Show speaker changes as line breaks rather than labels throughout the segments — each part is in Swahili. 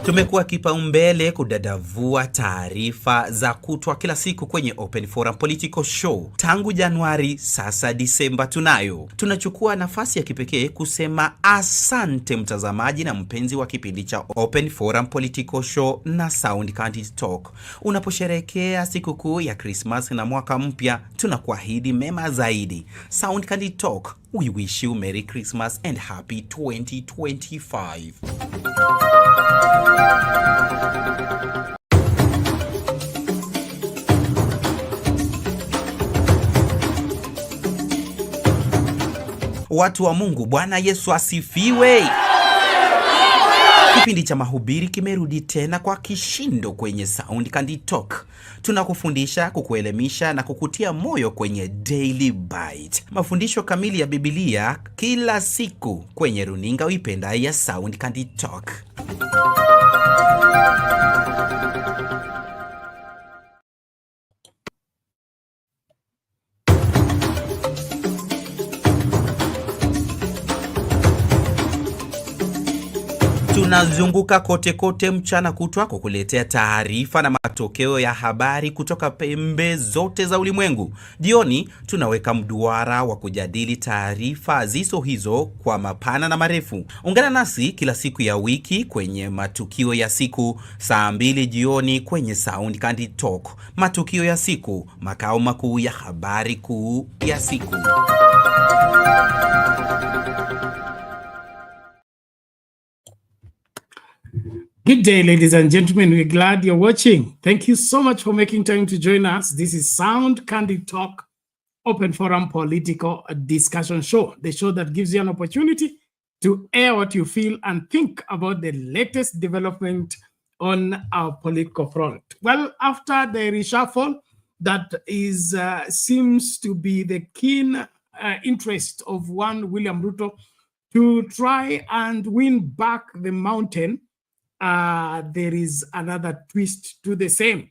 Tumekuwa kipaumbele kudadavua taarifa za kutwa kila siku kwenye Open Forum Political Show. Tangu Januari, sasa Disemba tunayo. Tunachukua nafasi ya kipekee kusema asante mtazamaji na mpenzi wa kipindi cha Open Forum Political Show na Sound Candid Talk. Unaposherehekea sikukuu ya Christmas na mwaka mpya, tunakuahidi mema zaidi. Sound Candid Talk, we wish you Merry Christmas and Happy 2025. Watu wa Mungu, Bwana Yesu asifiwe. Kipindi cha mahubiri kimerudi tena kwa kishindo kwenye Sound Candid Talk. Tunakufundisha, kukuelimisha na kukutia moyo kwenye Daily Bite. Mafundisho kamili ya Biblia kila siku kwenye runinga uipendayo ya Sound Candid Talk. Tunazunguka kote kote mchana kutwa kukuletea taarifa na matokeo ya habari kutoka pembe zote za ulimwengu. Jioni tunaweka mduara wa kujadili taarifa zizo hizo kwa mapana na marefu. Ungana nasi kila siku ya wiki kwenye matukio ya siku, saa 2 jioni kwenye Sound Candid Talk. Matukio ya siku, makao makuu ya habari kuu ya siku.
Good day, ladies and gentlemen. We're glad you're watching. Thank you so much for making time to join us. This is Sound Candid Talk, Open Forum Political Discussion Show, the show that gives you an opportunity to air what you feel and think about the latest development on our political front. Well, after the reshuffle that seems to be the keen interest of one William Ruto to try and win back the mountain, there is another twist to the same.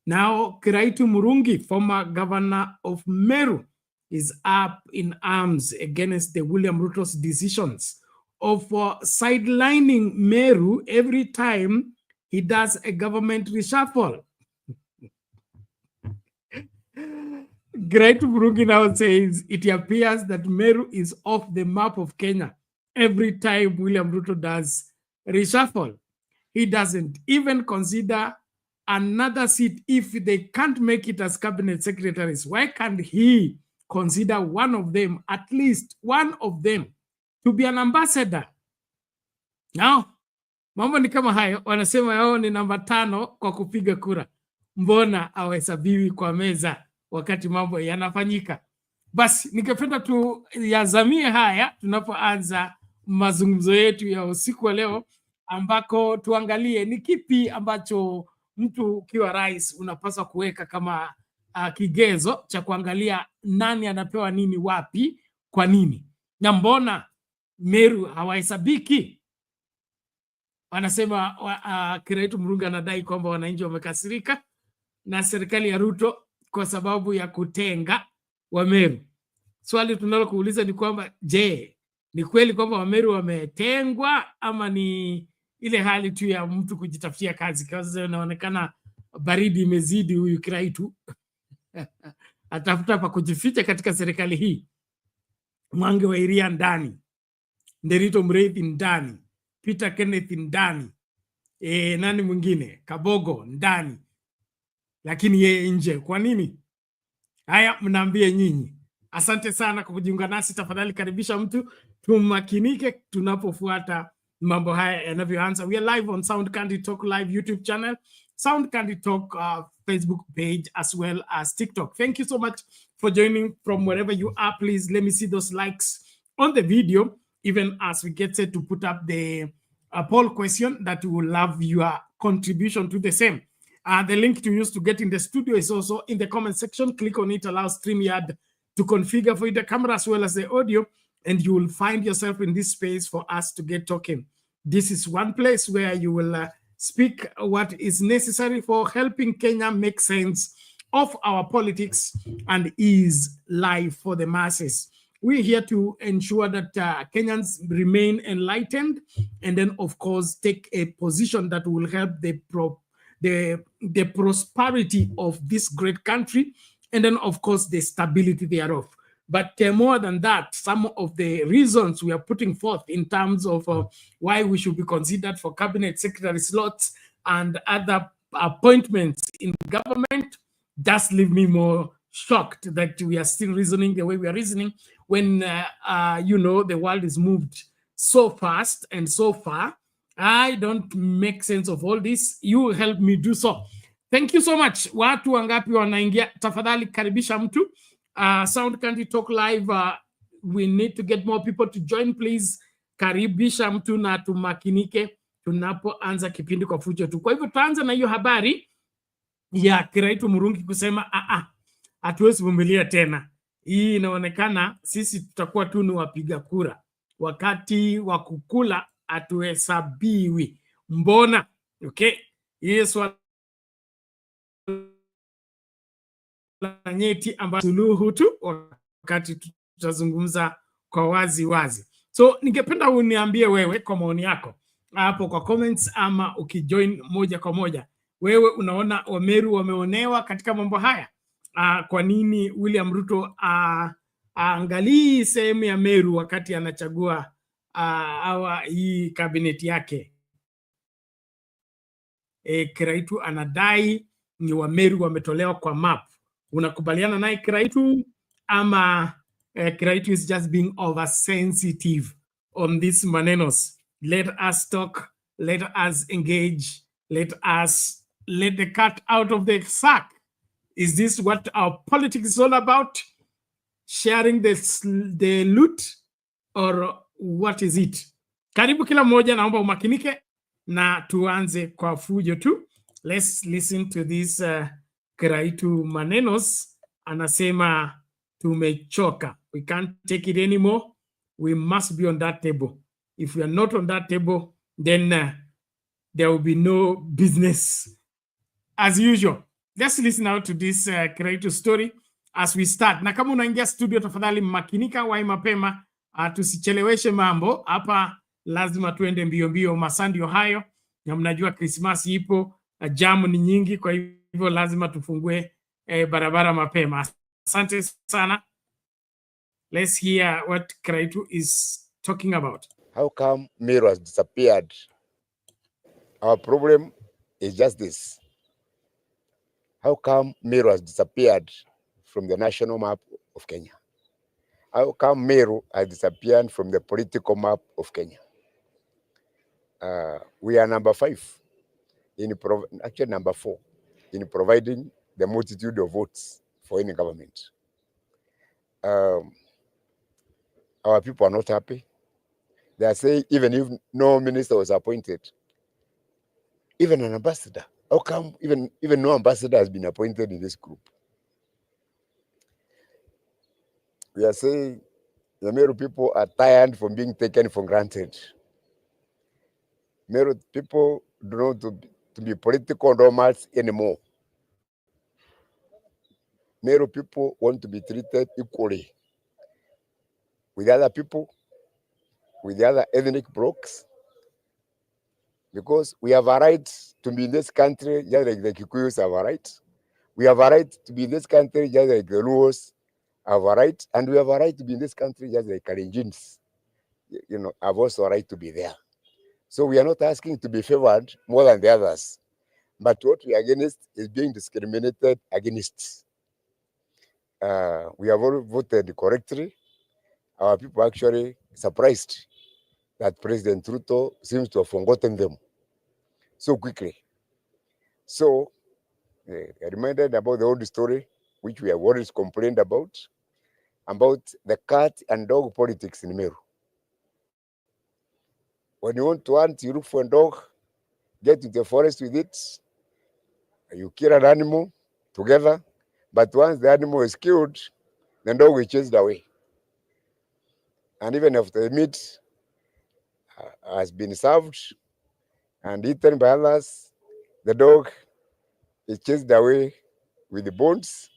Now, Kiraitu Murungi, former governor of Meru, is up in arms against the William Ruto's decisions of sidelining Meru every time he does a government reshuffle. Kiraitu Murungi now says it appears that Meru is off the map of Kenya every time William Ruto does reshuffle. He doesn't even consider another seat if they can't make it as cabinet secretaries. Why can't he consider one of them, at least one of them, to be an ambassador? Now, mambo ni kama hayo, wanasema yao ni namba 5 kwa kupiga kura. Mbona hawahesabiwi kwa meza wakati mambo yanafanyika? Basi, ningependa tu yazamie haya tunapoanza mazungumzo yetu ya usiku wa leo, ambako tuangalie ni kipi ambacho mtu ukiwa rais unapaswa kuweka kama kigezo cha kuangalia nani anapewa nini wapi kwa nini. Na mbona Meru hawahesabiki? Wanasema Kiraitu Murungi anadai kwamba wananchi wamekasirika na serikali ya Ruto kwa sababu ya kutenga Wameru. Swali tunalokuuliza ni kwamba, je, ni kweli kwamba Wameru wametengwa ama ni ile hali tu ya mtu kujitafutia kazi? Kwa sababu inaonekana baridi imezidi, huyu Kiraitu atafuta pa kujificha katika serikali hii. Mwangi wa Iria ndani, Nderito Mreithi ndani, Peter Kenneth ndani, nani mwingine, Kabogo ndani, lakini yeye nje. Kwa nini? Haya, mnaambie nyinyi. Asante sana kwa kujiunga nasi. Tafadhali karibisha mtu, tumakinike tunapofuata mambo haya yanavyoanza. We are live on Sound Candid Talk live YouTube channel, Sound Candid Talk Facebook page, as well as TikTok. Thank you so much for joining from wherever you are. Please let me see those likes on the video, even as we get set to put up the poll question that we will love your contribution to the same. The link to use to get in the studio is also in the comment section. Click on it, allow StreamYard to configure for you the camera as well as the audio, and you will find yourself in this space for us to get talking. This is one place where you will speak what is necessary for helping Kenya make sense of our politics and ease life for the masses. we're here to ensure that Kenyans remain enlightened, and then, of course, take a position that will help the prosperity of this great country, and then, of course, the stability thereof. But more than that, some of the reasons we are putting forth in terms of why we should be considered for cabinet secretary slots and other appointments in government does leave me more shocked that we are still reasoning the way we are reasoning when, the world is moved so fast and so far. I don't make sense of all this. You will help me do so. Thank you so much. Watu wangapi wanaingia? Tafadhali karibisha mtu. Sound Country Talk Live, we need to get more people to join, please. Karibisha mtu na tumakinike tunapoanza kipindi kwa fujo tu. Kwa hivyo tuanze na hiyo habari ya Kiraitu Murungi kusema hatuwezi vumilia tena. Hii inaonekana sisi tutakuwa tu ni wapiga kura, wakati wa kukula hatuhesabiwi. Mbona? Okay, hiyo swala nyeti ambayo suluhu tu wakati tutazungumza kwa wazi wazi. So ningependa uniambie wewe kwa maoni yako hapo kwa comments, ama ukijoin moja kwa moja, wewe unaona Wameru wameonewa katika mambo haya? Kwa nini William Ruto aangalii sehemu ya Meru wakati anachagua hii kabineti yake? Kiraitu anadai ni Wameru wametolewa kwa map. Unakubaliana naye Kiraitu, ama Kiraitu is just being oversensitive on these manenos? Let us talk, let us engage, let the cat out of the sack. Is this what our politics is all about? Sharing the loot, or what is it? Karibu kila mmoja, naomba umakinike na tuanze kwa fujo tu. Let's listen to this Kiraitu manenos. Anasema tumechoka. We can't take it anymore. We must be on that table. If we are not on that table, then there will be no business as usual. Let's listen out to this Kiraitu story as we start. Na kama unaingia studio, tafadhali makinika, wahi mapema, tusicheleweshe mambo hapa. Lazima tuende mbio mbio, masaa ndio hayo, na mnajua Christmas ipo, jamu ni nyingi, kwa hivyo lazima tufungue barabara mapema. Asante sana. Let's hear what Kiraitu is talking about.
How come Meru has disappeared? Our problem is just this. How come Meru has disappeared from the national map of Kenya? How come Meru has disappeared from the political map of Kenya? We are number 5, actually number 4, in providing the multitude of votes for any government. Our people are not happy. They are saying even if no minister was appointed, even an ambassador, how come even no ambassador has been appointed in this group? We are saying the Meru people are tired from being taken for granted. Meru people do not to be political nomads anymore. Meru people want to be treated equally with other people, with the other ethnic blocks, because we have a right to be in this country just like the Kikuyus have a right. We have a right to be in this country just like the Luos have a right, and we have a right to be in this country just like Kalenjins, have also a right to be there. So we are not asking to be favored more than the others, but what we are against is being discriminated against. We have all voted correctly. Our people actually surprised that President Ruto seems to have forgotten them so quickly. So I reminded about the old story, which we have always complained about the cat and dog politics in Meru. When you want to hunt, you look for a dog, get to the forest with it, you kill an animal together, but once the animal is killed, the dog is chased away. And even if the meat has been served and eaten by others, the dog is chased away with the bones,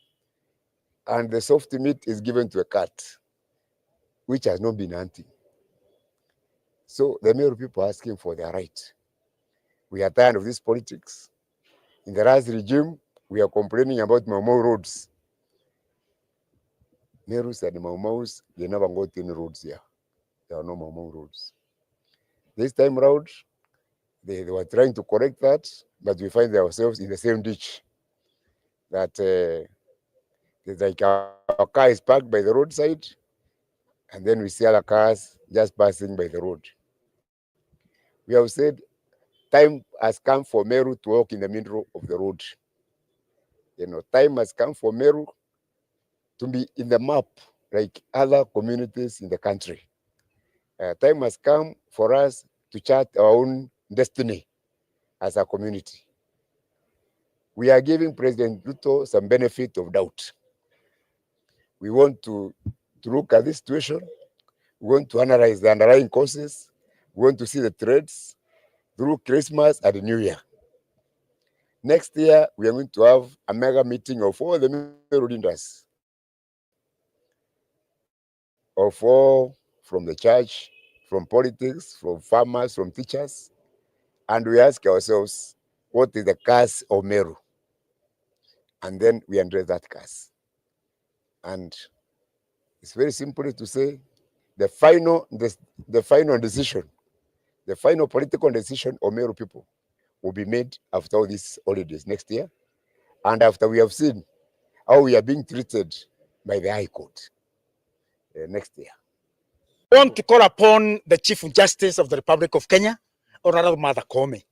and the soft meat is given to a cat. which has not been hunting. So the Meru people are asking for their right. We are tired of this politics. In the last regime, we are complaining about Mau roads. Meru said Mau, they never got any roads here. There are no Mau roads. This time around, they were trying to correct that, but we find ourselves in the same ditch. That there's like our car is parked by the roadside, and then we see other cars just passing by the road. We have said time has come for Meru to walk in the middle of the road. You know, time has come for Meru to be in the map like other communities in the country. Time has come for us to chart our own destiny as a community. We are giving President Ruto some benefit of doubt. We want to look at this situation. We want to analyze the underlying causes. We want to see the threats through Christmas and the New Year. Next year, we are going to have a mega meeting of all the Meru leaders, of all from the church, from politics, from farmers, from teachers. And we ask ourselves, what is the curse of Meru? And then we address that curse. And it's very simple to say, the final decision, the final political decision of Meru people will be made after all these holidays next year, and after we have seen how we are being treated by the High Court next year.
I want to call upon the Chief Justice of the Republic of Kenya, Honorable Martha Koome.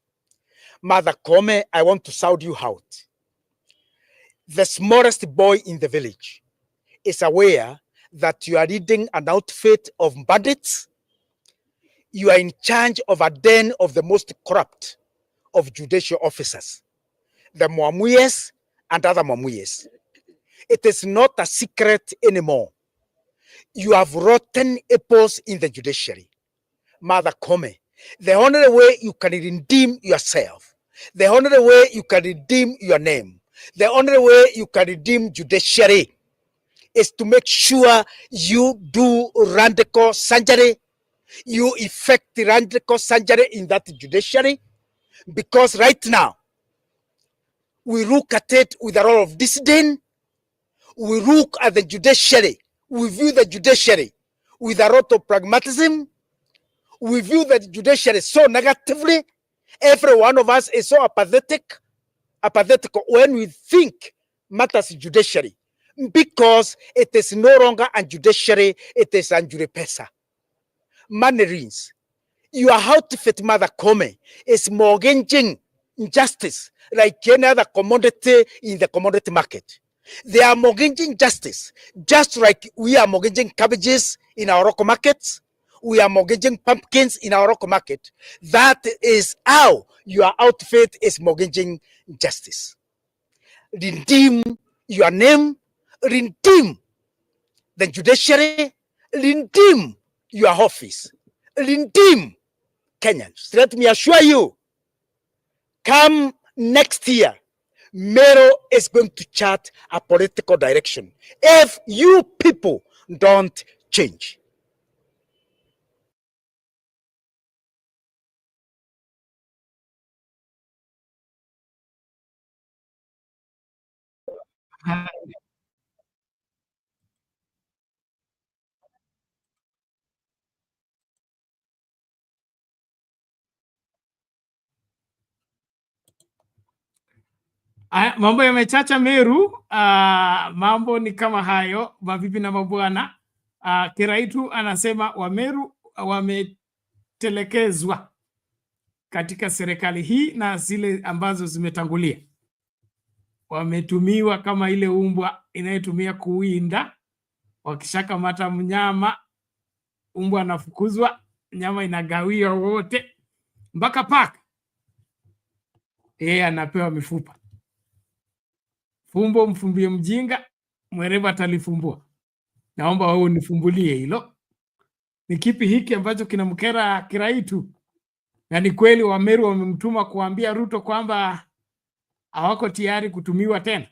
Martha Koome, I want to sound you out. The smallest boy in the village is aware that you are leading an outfit of bandits. You are in charge of a den of the most corrupt of judicial officers, the Mwamuyes and other Mwamuyes. It is not a secret anymore. You have rotten apples in the judiciary. Martha Koome, the only way you can redeem yourself, the only way you can redeem your name, the only way you can redeem judiciary is to make sure you do radical surgery, you effect the radical surgery in that judiciary, because right now, we look at it with a lot of disdain. We look at the judiciary. We view the judiciary with a lot of pragmatism. We view the judiciary so negatively. Every one of us is so apathetic when we think matters judiciary, because it is no longer a judiciary, it is a juripesa. Mannerings. Your outfit, Martha Koome, is mortgaging injustice like any other commodity in the commodity market. They are mortgaging justice, just like we are mortgaging cabbages in our local markets. We are mortgaging pumpkins in our local market. That is how your outfit is mortgaging justice. Redeem your name, redeem the judiciary, redeem your office, redeem Kenyans. Let me assure you, come next year, Meru is going to chart a political direction if you people don't change.
Mambo yamechacha Meru. Mambo ni kama hayo, mabibi na mabwana. Kiraitu anasema Wameru wametelekezwa katika serikali hii na zile ambazo zimetangulia. Wametumiwa kama ile umbwa inayotumia kuwinda. Wakishakamata mnyama, umbwa anafukuzwa, nyama inagawiwa wote, mpaka paka yeye anapewa mifupa. Fumbo mfumbie mjinga, mwerevu atalifumbua. Naomba wewe unifumbulie hilo. Ni kipi hiki ambacho kinamkera Kiraitu? Na ni kweli Wameru wamemtuma kuambia Ruto kwamba hawako tayari kutumiwa tena?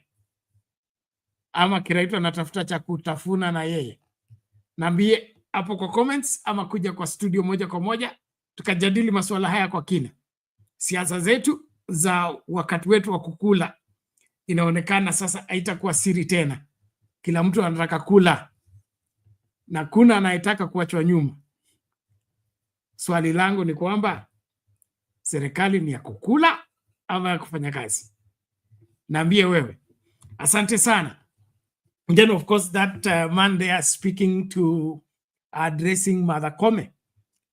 Ama Kiraitu anatafuta cha kutafuna na yeye? Niambie hapo kwa comments ama kuja kwa studio moja kwa moja tukajadili masuala haya kwa kina. Siasa zetu za wakati wetu wa kukula inaonekana sasa haitakuwa siri tena. Kila mtu anataka kula na kuna anayetaka kuachwa nyuma. Swali langu ni kwamba serikali ni ya kukula ama ya kufanya kazi? Naambie wewe. Asante sana. And then of course that man there speaking to addressing Mother Kome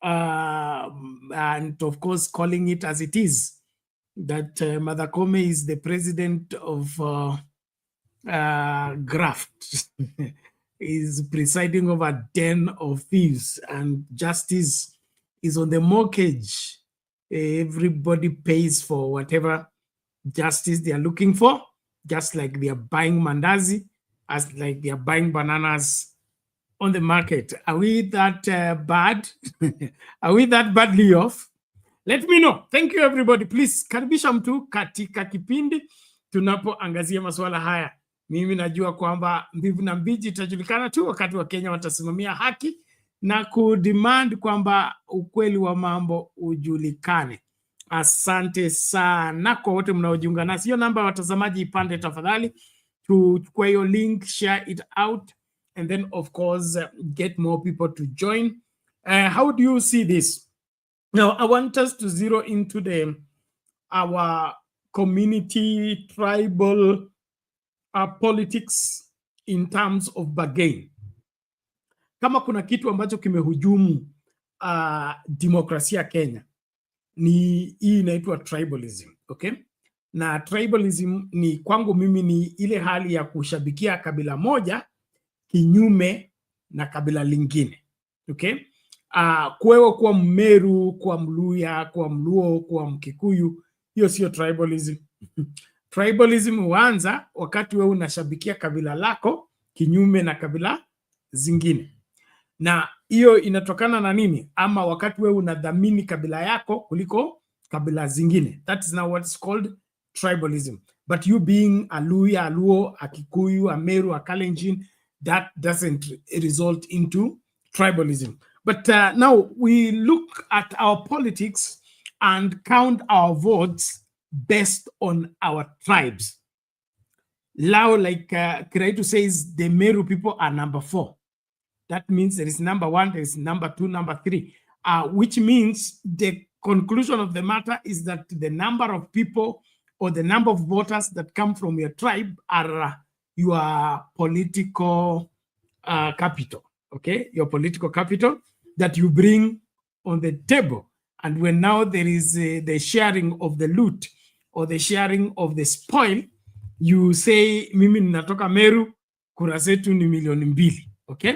and of course calling it as it is, that Mother Kome is the president of graft, is presiding over a den of thieves, and justice is on the mortgage. Everybody pays for whatever justice they are looking for, just like they are buying mandazi, as like they are buying bananas on the market. Are we that bad? Are we that badly off? Let me know. Thank you everybody. Please karibisha mtu katika kipindi tunapoangazia masuala haya. Mimi najua kwamba mbivu na mbichi itajulikana tu wakati wa Kenya watasimamia haki na kudemand kwamba ukweli wa mambo ujulikane. Asante sana kwa wote mnaojiunga nasi. Hiyo namba ya watazamaji ipande tafadhali. Tuchukue hiyo link, share it out, and then of course get more people to join. How do you see this? Now, I want us to zero into our community, tribal politics in terms of bargain. Kama kuna kitu ambacho kimehujumu demokrasia Kenya, ni hii inaitwa tribalism, okay? Na tribalism ni kwangu mimi ni ile hali ya kushabikia kabila moja kinyume na kabila lingine, okay? Kwewe kwa Meru, kwa Mluya, kwa Mluo, kwa Mkikuyu, hiyo sio tribalism. Tribalism huanza wakati wewe unashabikia kabila lako kinyume na kabila zingine. Na hiyo inatokana na nini? Ama wakati wewe unadhamini kabila yako kuliko kabila zingine. That is now what's called tribalism. But you being a Luya, a Luo, a Kikuyu, a Meru, a Kalenjin, that doesn't result into tribalism. But now we look at our politics and count our votes based on our tribes. Now, like Kiraitu says, the Meru people are number 4. That means there is number 1, there is number 2, number 3, which means the conclusion of the matter is that the number of people or the number of voters that come from your tribe are your political capital, okay? Your political capital that you bring on the table. And when now there is the sharing of the loot or the sharing of the spoil, you say, mimi natoka Meru, kura zetu ni 2,000,000, okay?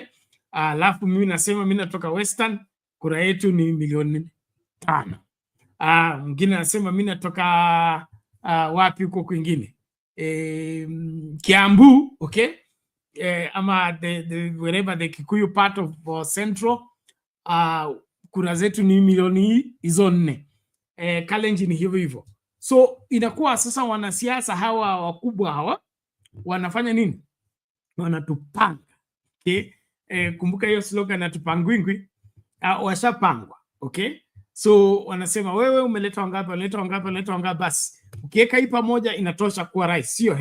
Alafu mimi nasema mimi natoka Western, kura yetu ni 5,000,000. Mwingine nasema mimi natoka wapi huko kwingine? Kiambu, okay? Ama wherever the Kikuyu part of Central, kura zetu ni 4,000,000. Kalenjin ni hivyo hivyo. So inakuwa sasa wanasiasa hawa wakubwa hawa wanafanya nini? Wanatupanga. Okay? Kumbuka hiyo slogan na tupangwingwi, washapangwa, okay? So wanasema wewe umeleta wangapi, unaleta wangapi, basi ukiweka hii pamoja inatosha kuwa rais, sio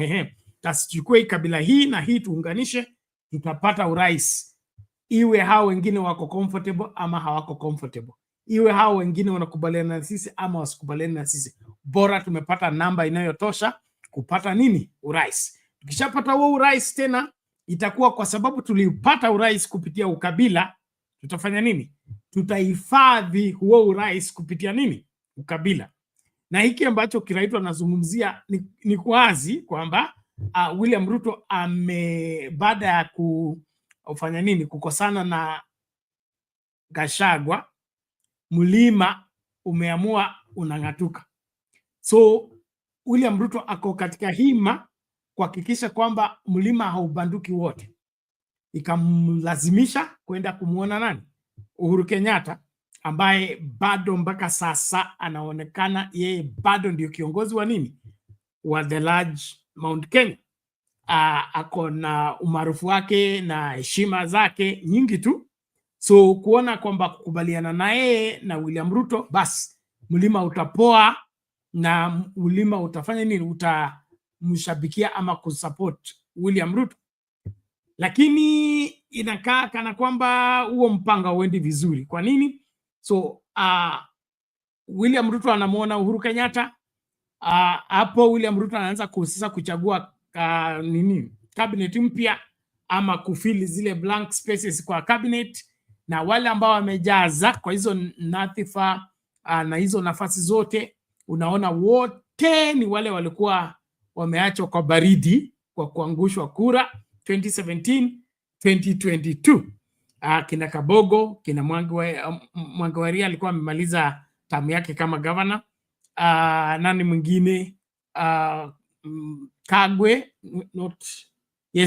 tasichukue kabila hii na hii tuunganishe tutapata urais. Iwe hao wengine wako comfortable ama hawako comfortable, iwe hao wengine wanakubaliana na sisi ama wasikubaliana na sisi, bora tumepata namba inayotosha kupata nini? Urais. Tukishapata huo urais tena itakuwa kwa sababu tulipata urais kupitia ukabila, tutafanya nini? Tutahifadhi huo urais kupitia nini? Ukabila. Na hiki ambacho Kiraitu anazungumzia ni wazi kwamba William Ruto baada ya kufanya nini? Kukosana na Gachagua, mlima umeamua unang'atuka. So William Ruto ako katika hima kuhakikisha kwamba mlima haubanduki wote. Ikamlazimisha kwenda kumuona nani? Uhuru Kenyatta, ambaye bado mpaka sasa anaonekana yeye bado ndio kiongozi wa nini? Wa the large Mount Kenya. Ako na umaarufu wake na heshima zake nyingi tu, So kuona kwamba kukubaliana na yeye na William Ruto, basi mlima utapoa na mlima utafanya nini? Utamshabikia ama kusupport William Ruto. Lakini inakaa kana kwamba huo mpanga uendi vizuri. Kwa nini? So William Ruto anamuona Uhuru Kenyatta, hapo William Ruto anaanza sasa kuchagua cabinet mpya ama kufili zile blank spaces kwa cabinet, na wale ambao wamejaza kwa hizo nadhifa na hizo nafasi zote, unaona wote ni wale walikuwa wameachwa kwa baridi kwa kuangushwa kura 2017 2022. Kina Kabogo, kina Mwangi alikuwa amemaliza tamu yake kama governor. Nani mwingine? Kagwe,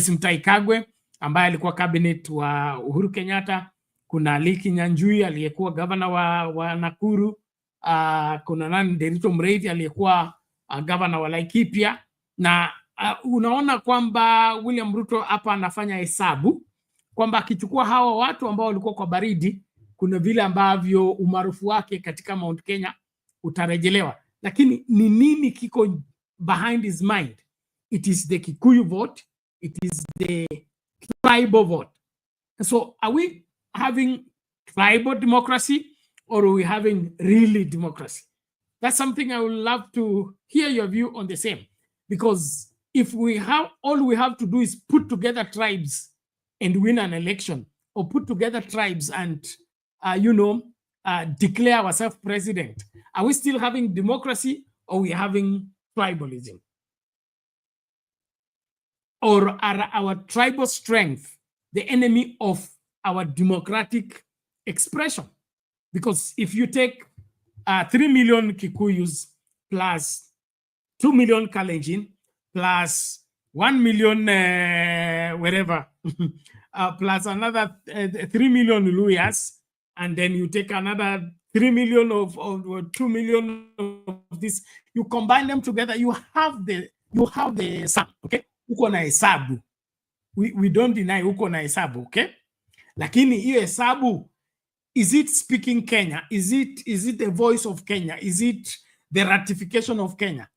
Mutahi Kagwe ambaye alikuwa cabinet wa Uhuru Kenyatta. Kuna Liki Nyanjui aliyekuwa governor wa Nakuru. Kuna nani? Derito Murungi aliyekuwa governor wa Laikipia. Na unaona kwamba William Ruto hapa anafanya hesabu kwamba akichukua hawa watu ambao walikuwa kwa baridi, kuna vile ambavyo umaarufu wake katika Mount Kenya utarejelewa. Lakini ni nini kiko behind his mind? It is the Kikuyu vote, it is the tribal vote. So are we having tribal democracy or are we having really democracy? That's something I would love to hear your view on the same. Because if we have, all we have to do is put together tribes and win an election, or put together tribes and, declare ourselves president, are we still having democracy or are we having tribalism? Or are our tribal strength the enemy of our democratic expression? Because if you take 3 million Kikuyus plus 2 million Kalenjin plus 1 million wherever, plus another 3 million Luyas, and then you take another 3 million of 2 million of this, you combine them together, you have the sum, okay? Uko na hesabu. We don't deny uko na hesabu, okay? Lakini hiyo hesabu, is it speaking Kenya? Is it the voice of Kenya? Is it the ratification of Kenya?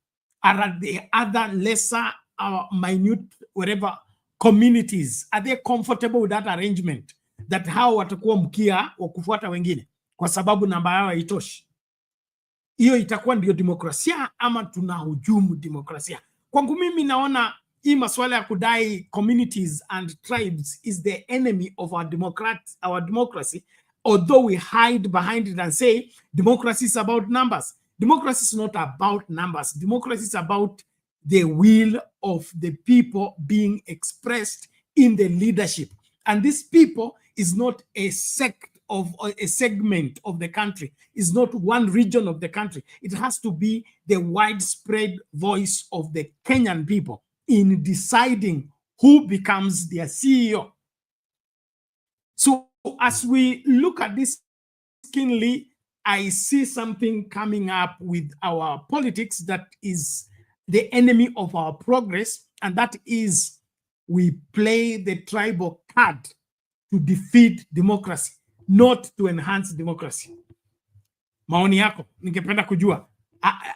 Are the other lesser minute whatever communities, are they comfortable with that arrangement, that hao watakuwa mkia wa kufuata wengine kwa sababu namba yao haitoshi? Hiyo itakuwa ndio demokrasia ama tunahujumu demokrasia? Kwangu mimi naona hii masuala ya kudai communities and tribes is the enemy of our democracy, although we hide behind it and say democracy is about numbers. Democracy is not about numbers. Democracy is about the will of the people being expressed in the leadership. And these people is not a sect of a segment of the country. It's not one region of the country. It has to be the widespread voice of the Kenyan people in deciding who becomes their CEO. So as we look at this keenly, I see something coming up with our politics that is the enemy of our progress, and that is we play the tribal card to defeat democracy, not to enhance democracy. Maoni yako, ningependa kujua,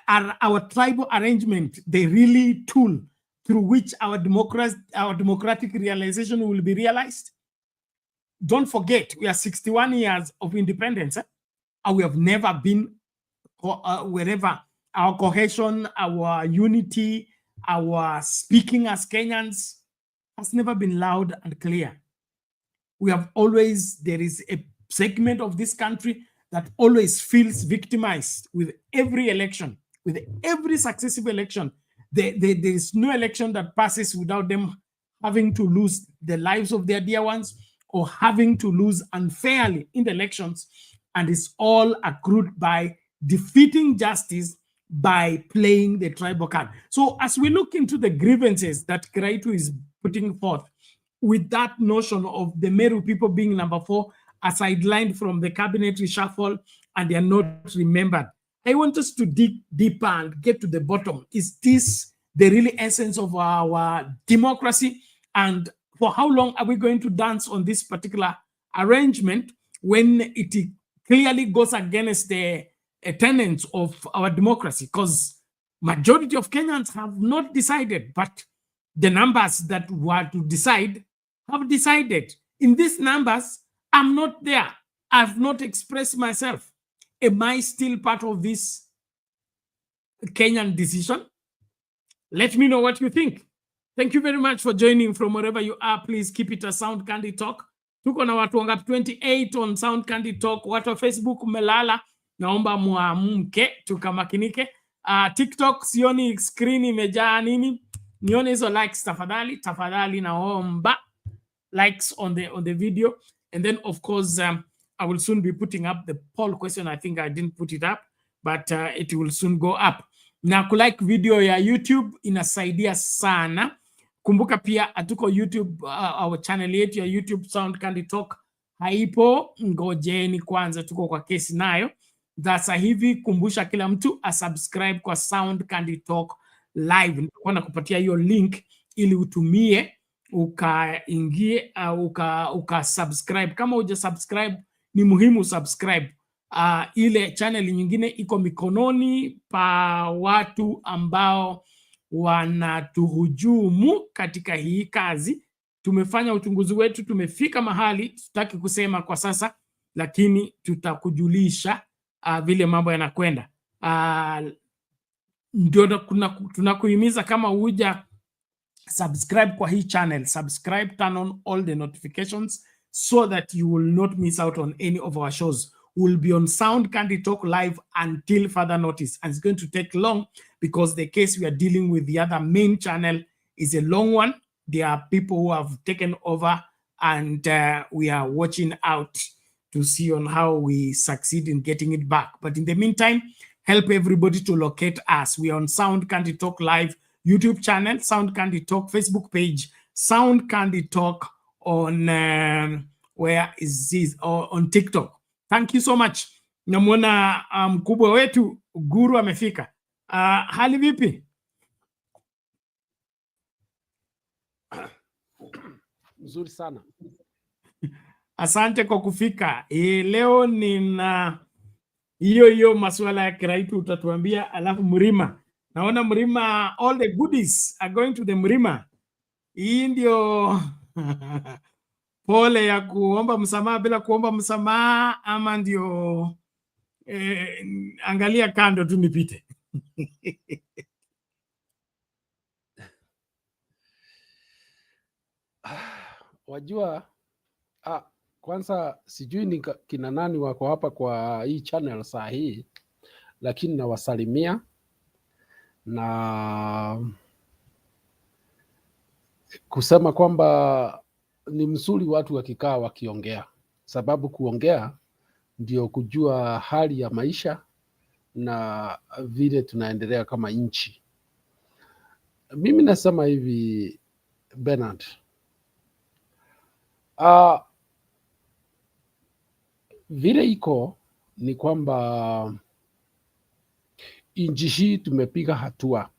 are our tribal arrangement the really tool through which our democratic realization will be realized? Don't forget, we are 61 years of independence, and we have never been wherever. Our cohesion, our unity, our speaking as Kenyans has never been loud and clear. We have always, there is a segment of this country that always feels victimized with every election, with every successive election. There is no election that passes without them having to lose the lives of their dear ones or having to lose unfairly in the elections. And it's all accrued by defeating justice by playing the tribal card. So as we look into the grievances that Kiraitu is putting forth, with that notion of the Meru people being number 4, as sidelined from the cabinet reshuffle, and they are not remembered, I want us to dig deeper and get to the bottom. Is this the really essence of our democracy? And for how long are we going to dance on this particular arrangement when it clearly goes against the tenets of our democracy, because majority of Kenyans have not decided, but the numbers that were to decide have decided. In these numbers, I'm not there. I've not expressed myself. Am I still part of this Kenyan decision? Let me know what you think. Thank you very much for joining from wherever you are. Please keep it a Sound Candy Talk. Tuko na watu wangapi? 28 on Sound Candy Talk. Watu wa Facebook melala, naomba muamke tukamakinike. TikTok sioni screen imejaa nini. Nione hizo likes tafadhali, tafadhali naomba likes on the video. And then of course I will soon be putting up the poll question. I think I didn't put it up, but it will soon go up. Na kulike video ya YouTube inasaidia sana. Kumbuka pia atuko YouTube, our channel yetu ya YouTube Sound Candy Talk haipo, ngojeni kwanza, tuko kwa kesi nayo. Sasa hivi kumbusha kila mtu asubscribe kwa Sound Candy Talk live. Nitakuwa nakupatia hiyo link ili utumie ukaingie uka subscribe. Kama uja subscribe ni muhimu subscribe. Ile channel nyingine iko mikononi pa watu ambao wanatuhujumu katika hii kazi. Tumefanya uchunguzi wetu, tumefika mahali, tutaki kusema kwa sasa, lakini tutakujulisha vile mambo yanakwenda. Ndio tunakuhimiza kama uja subscribe kwa hii channel, subscribe, turn on all the notifications so that you will not miss out on any of our shows. We'll be on Sound Candy Talk live until further notice, and it's going to take long because the case we are dealing with the other main channel is a long one. There are people who have taken over, and we are watching out to see on how we succeed in getting it back. But in the meantime, help everybody to locate us. We are on Sound Candy Talk live YouTube channel, Sound Candy Talk Facebook page, Sound Candy Talk on where is this, on TikTok. Thank you so much. Namwona mkubwa wetu Guru amefika. Hali vipi?
Mzuri sana.
Asante kwa kufika. Leo nina hiyo masuala ya Kiraitu utatuambia, alafu Mrima. Naona Mrima, all the goodies are going to the Mrima. Hii ndio pole ya kuomba msamaha bila kuomba msamaha, ama ndio angalia kando tu nipite.
Wajua, kwanza sijui ni kina nani wako hapa kwa hii channel saa hii, lakini nawasalimia na kusema kwamba ni mzuri watu wakikaa wakiongea, sababu kuongea ndio kujua hali ya maisha na vile tunaendelea kama nchi. Mimi nasema hivi Bernard, vile iko ni kwamba nchi hii tumepiga hatua,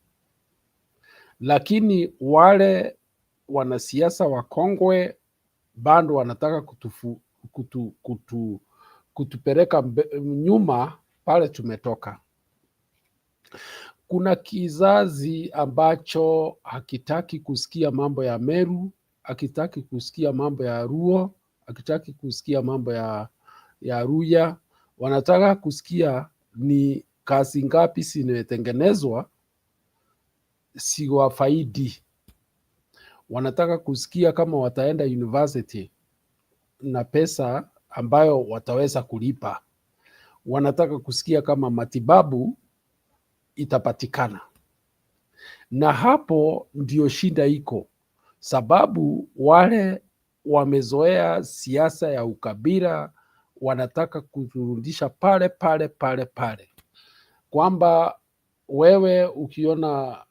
lakini wale wanasiasa wakongwe bado wanataka kutupeleka nyuma pale tumetoka. Kuna kizazi ambacho hakitaki kusikia mambo ya Meru, hakitaki kusikia mambo ya Ruo, hakitaki kusikia mambo ya Ruya. Wanataka kusikia ni kazi ngapi zimetengenezwa siwafaidi. Wanataka kusikia kama wataenda university na pesa ambayo wataweza kulipa. Wanataka kusikia kama matibabu itapatikana. Na hapo ndio shida iko, sababu wale wamezoea siasa ya ukabila wanataka kurudisha pale, kwamba wewe ukiona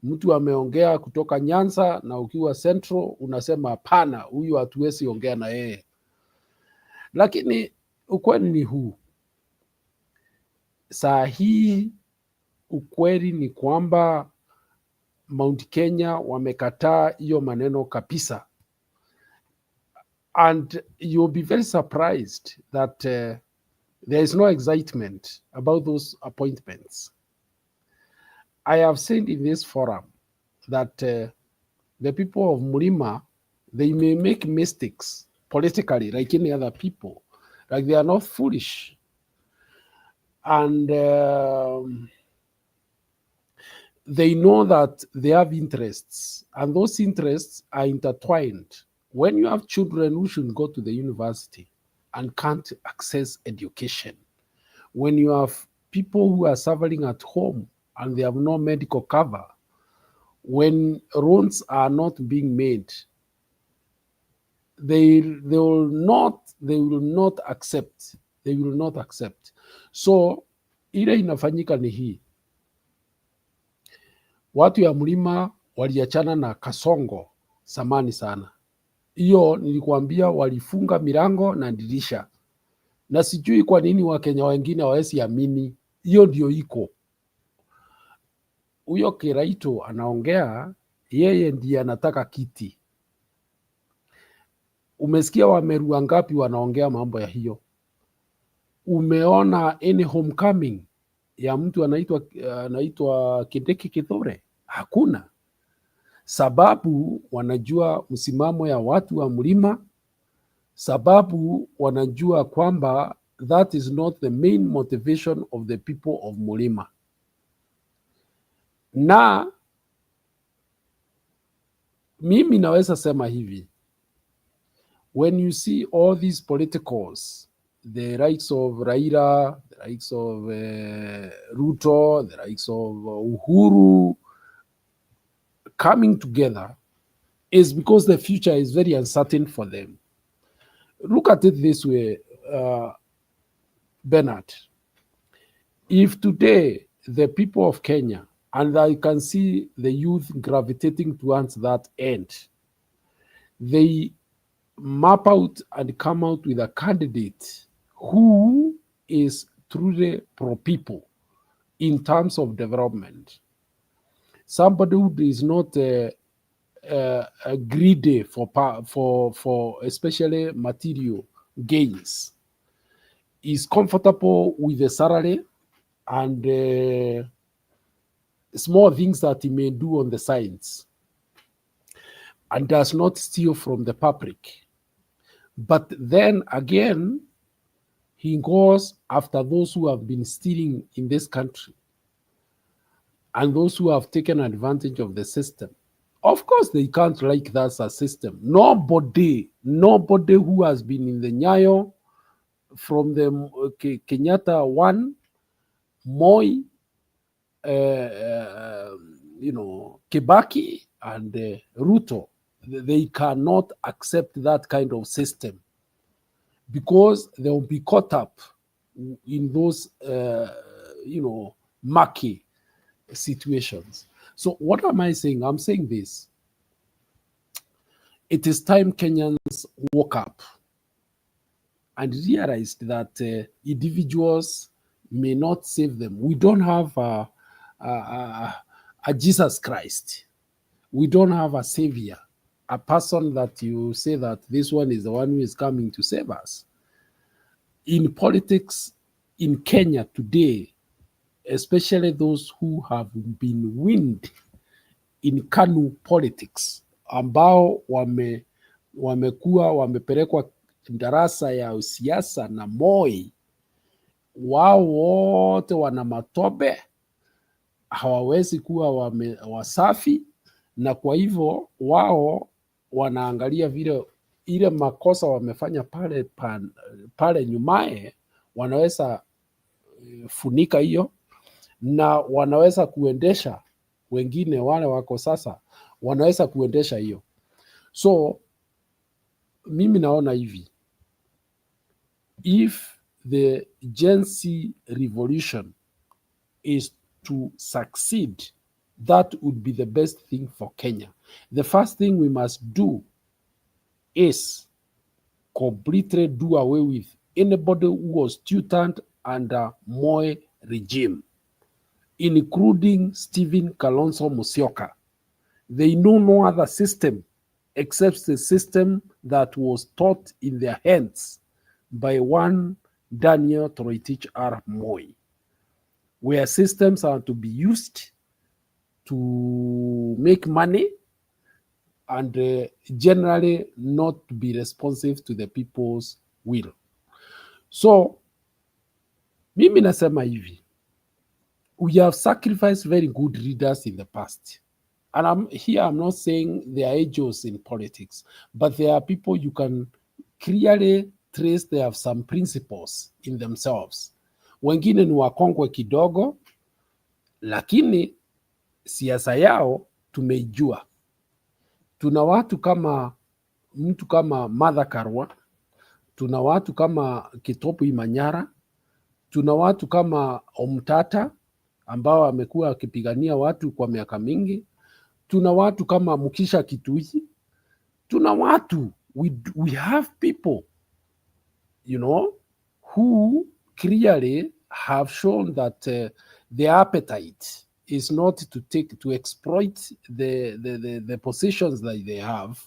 mtu ameongea kutoka Nyanza na ukiwa Central unasema hapana, huyu hatuwezi ongea na yeye. Lakini ukweli ni huu, saa hii ukweli ni kwamba Mount Kenya wamekataa hiyo maneno kabisa. And you'll be very surprised that there is no excitement about those appointments. I have said in this forum that the people of Murima, they may make mistakes politically like any other people. Like they are not foolish. And they know that they have interests, and those interests are intertwined. When you have children who should go to the university and can't access education, when you have people who are suffering at home and they have no medical cover, when roads are not being made, they will not accept. They will not accept. So ile inafanyika ni hii. Watu ya Mlima waliachana na Kasongo zamani sana. Hiyo nilikuambia walifunga milango na dirisha. Na sijui kwa nini Wakenya wengine hawezi amini. Hiyo ndio iko. Huyo Kiraitu anaongea, yeye ndiye anataka kiti. Umesikia Wameru wangapi wanaongea mambo ya hiyo? Umeona any homecoming ya mtu anaitwa Kindiki Kithure? Hakuna. Sababu wanajua msimamo ya watu wa Mlima, sababu wanajua kwamba that is not the main motivation of the people of Mlima. Na mimi naweza sema hivi, when you see all these politicals, the likes of Raila, the likes of Ruto, the likes of Uhuru coming together, is because the future is very uncertain for them. Look at it this way, Bernard. If today the people of Kenya, and I can see the youth gravitating towards that end, they map out and come out with a candidate who is truly pro-people in terms of development. Somebody who is not greedy for especially material gains, is comfortable with the salary and small things that he may do on the sides, and does not steal from the public. But then again, he goes after those who have been stealing in this country and those who have taken advantage of the system. Of course, they can't like that as a system. Nobody who has been in the Nyayo from the Kenyatta 1, Moi, Kibaki and Ruto, they cannot accept that kind of system because they will be caught up in those, murky situations. So what am I saying? I'm saying this. It is time Kenyans woke up and realized that individuals may not save them. We don't have a Jesus Christ. We don't have a savior, a person that you say that this one is the one who is coming to save us. In politics in Kenya today, especially those who have been wind in KANU politics, ambao wamekuwa wamepelekwa darasa ya siasa na Moi, wao wote wana matope, hawawezi kuwa wasafi, na kwa hivyo wao wanaangalia vile ile makosa wamefanya pale nyumae, wanaweza funika hiyo na wanaweza kuendesha wengine wale wako sasa, wanaweza kuendesha hiyo. So mimi naona hivi, if the Gen Z revolution is to succeed, that would be the best thing for Kenya. The first thing we must do is completely do away with anybody who was tutored under Moi regime, including Stephen Kalonzo Musyoka. They know no other system except the system that was taught in their hands by one Daniel Toroitich R. Moi, where systems are to be used to make money and generally not to be responsive to the people's will. So mimi nasema hivi, we have sacrificed very good leaders in the past. And I'm not saying they are angels in politics, but there are people you can clearly trace they have some principles in themselves. Wengine ni wakongwe kidogo, lakini siasa yao tumeijua. Tuna watu kama mtu kama Martha Karua, tuna watu kama Kitopu Imanyara, tuna watu kama Omtata ambao amekuwa akipigania watu kwa miaka mingi, tuna watu kama Mukisha Kitui, tuna watu, we have people, you know, who clearly have shown that their appetite is not to exploit the positions that they have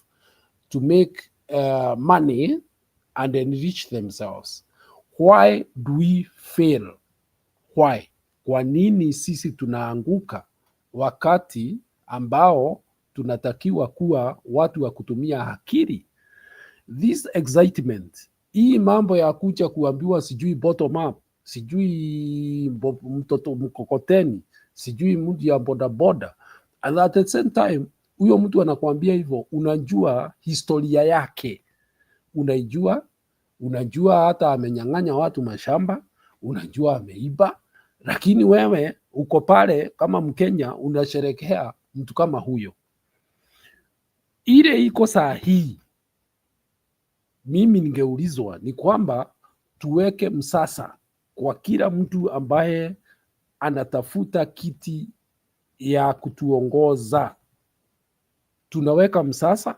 to make money and enrich themselves. Why do we fail? Why? Kwa nini sisi tunaanguka wakati ambao tunatakiwa kuwa watu wa kutumia akili? This excitement, hii mambo ya kuja kuambiwa sijui bottom up, sijui mtoto mkokoteni, sijui mtu ya bodaboda, and at the same time huyo mtu anakuambia hivyo, unajua historia yake, unajua hata amenyang'anya watu mashamba, unajua ameiba, lakini wewe uko pale kama Mkenya unasherekea mtu kama huyo. Ile iko saa hii, mimi ningeulizwa ni kwamba tuweke msasa kwa kila mtu ambaye anatafuta kiti ya kutuongoza. Tunaweka msasa,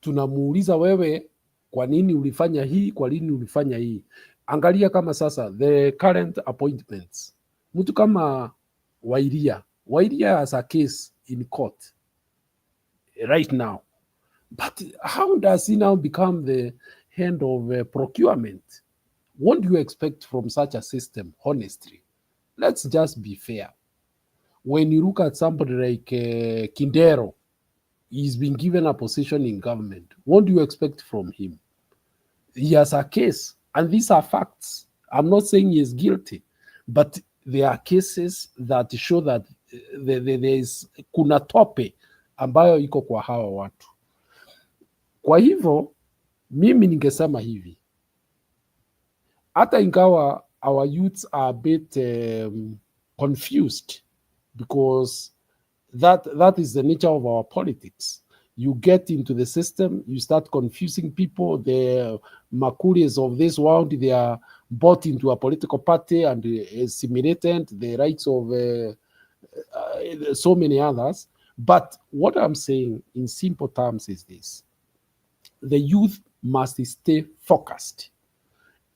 tunamuuliza wewe, kwa nini ulifanya hii? Kwa nini ulifanya hii? Angalia kama sasa the current appointments. Mtu kama Wairia has a case in court right now. But how does he now become the head of procurement? What do you expect from such a system, honestly? Let's just be fair. When you look at somebody like Kindero, he's been given a position in government. What do you expect from him? He has a case, and these are facts. I'm not saying he is guilty, but there are cases that show that there is kuna tope ambayo iko kwa hawa watu. Kwa hivyo, mimi ningesema hivi, hata ingawa our youths are a bit confused, because that is the nature of our politics. You get into the system, you start confusing people. The Makuris of this world, they are bought into a political party and assimilated the rights of so many others. But what I'm saying in simple terms is this: the youth must stay focused,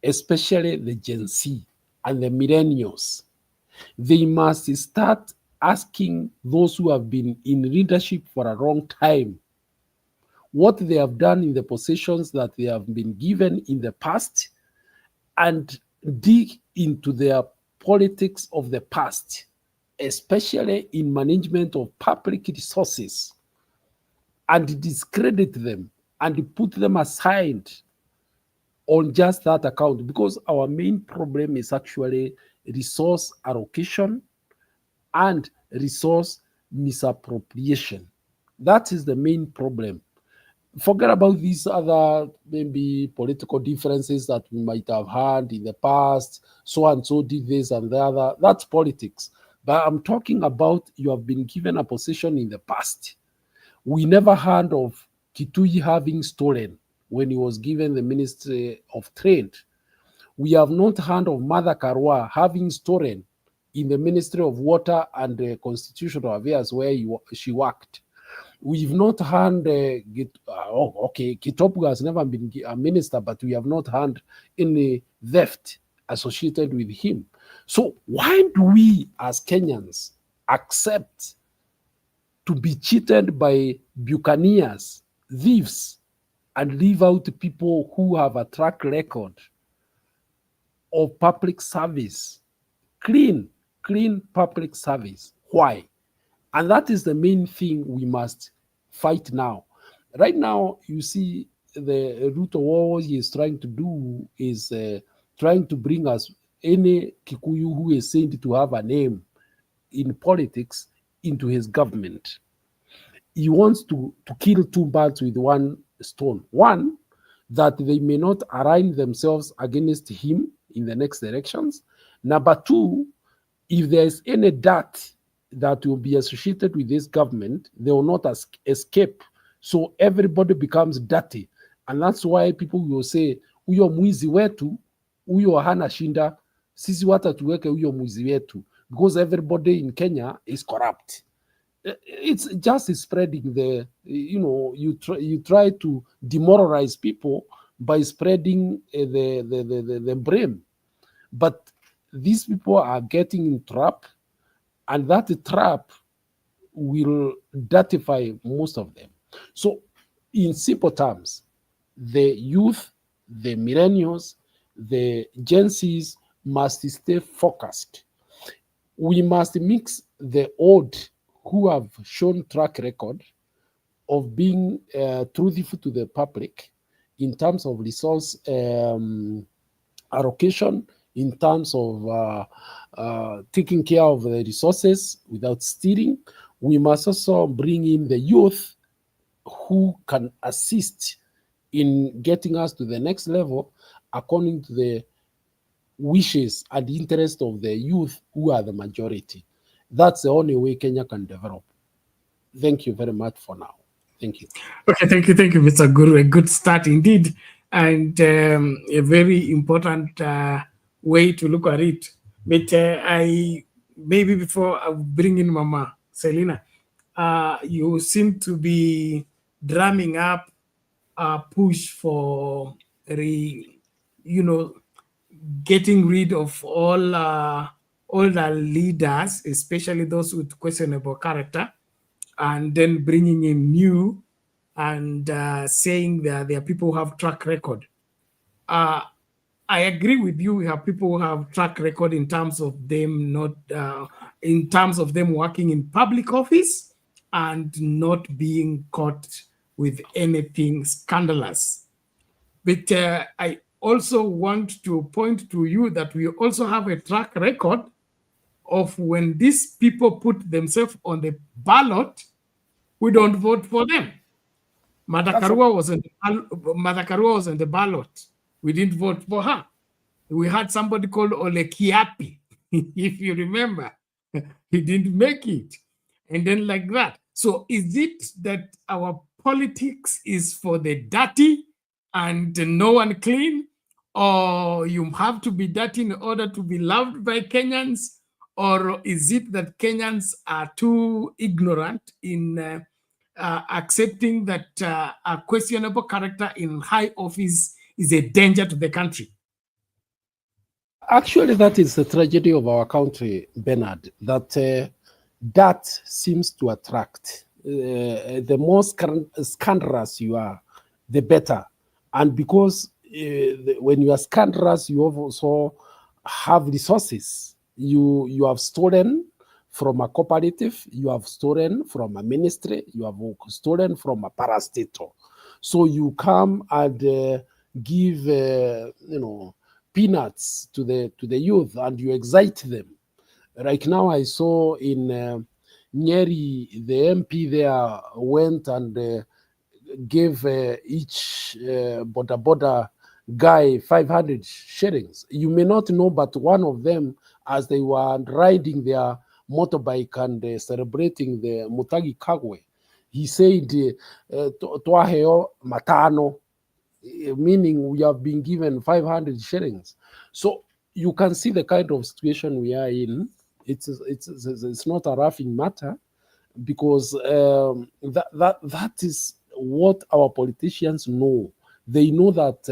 especially the Gen Z and the millennials. They must start asking those who have been in leadership for a long time what they have done in the positions that they have been given in the past, and dig into their politics of the past, especially in management of public resources, and discredit them and put them aside on just that account, because our main problem is actually resource allocation and resource misappropriation. That is the main problem. Forget about these other maybe political differences that we might have had in the past. So and so did this and the other. That's politics. But I'm talking about you have been given a position in the past. We never heard of Kitui having stolen when he was given the Ministry of Trade. We have not heard of Martha Karua having stolen in the Ministry of Water and Constitutional Affairs where she worked. We've not heard, Kitopu has never been a minister, but we have not heard any theft associated with him. So why do we as Kenyans accept to be cheated by buccaneers thieves and leave out people who have a track record of public service, clean public service. Why? And that is the main thing we must fight now. Right now, you see, the Ruto war he is trying to do is trying to bring us any Kikuyu who is said to have a name in politics into his government. He wants to kill two birds with one stone. One, that they may not align themselves against him in the next elections. Number two, if there is any dirt that will be associated with this government, they will not escape. So everybody becomes dirty. And that's why people will say, huyo mwizi wetu, huyo hana shinda, sisi wata tuweke huyo mwizi wetu. Because everybody in Kenya is corrupt. It's just spreading the, you try to demoralize people by spreading the blame. But these people are getting in trap, and that trap will dirtify most of them. So in simple terms, the youth, the millennials, the Gen Zs must stay focused. We must mix the old who have shown track record of being truthful to the public in terms of resource allocation, in terms of taking care of the resources without stealing. We must also bring in the youth who can assist in getting us to the next level according to the wishes and interest of the youth who are the majority. That's the only way Kenya can develop. Thank you very much for now. Thank you.
Okay, thank you, Mr. Guru. A good start indeed, and a very important way to look at it. But maybe before I bring in Mama Selina, you seem to be drumming up a push for getting rid of all the leaders, especially those with questionable character, and then bringing in new and saying that there are people who have track record. I agree with you. We have people who have track record in terms of them in terms of them working in public office and not being caught with anything scandalous. But I also want to point to you that we also have a track record of when these people put themselves on the ballot, we don't vote for them. Madakarua was on the ballot. We didn't vote for her. We had somebody called Olekiapi, if you remember. He didn't make it. And then like that. So is it that our politics is for the dirty and no one clean? Or you have to be dirty in order to be loved by Kenyans? Or is it that Kenyans are too ignorant in accepting that a questionable character in high office is a danger to the country?
Actually, that is the tragedy of our country, Bernard, that that seems to attract. The more scandalous you are, the better. And because when you are scandalous, you also have resources. You have stolen from a cooperative, you have stolen from a ministry, you have stolen from a parastatal. So you come and give, peanuts to the youth, and you excite them. Right now, I saw in Nyeri, the MP there went and gave each border guy 500 shillings. You may not know, but one of them, as they were riding their motorbike and celebrating the Mutagi Kagwe, he said, "Twaheo matano," meaning we have been given 500 shillings. So you can see the kind of situation we are in. It's not a laughing matter, because that is what our politicians know. They know that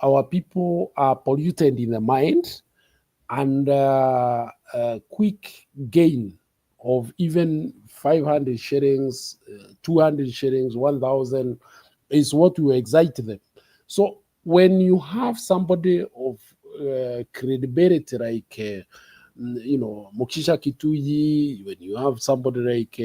our people are polluted in the mind, and quick gain of even 500 shillings, 200 shillings, 1,000 is what will excite them. So when you have somebody of credibility like, Mukisha Kituyi, when you have somebody like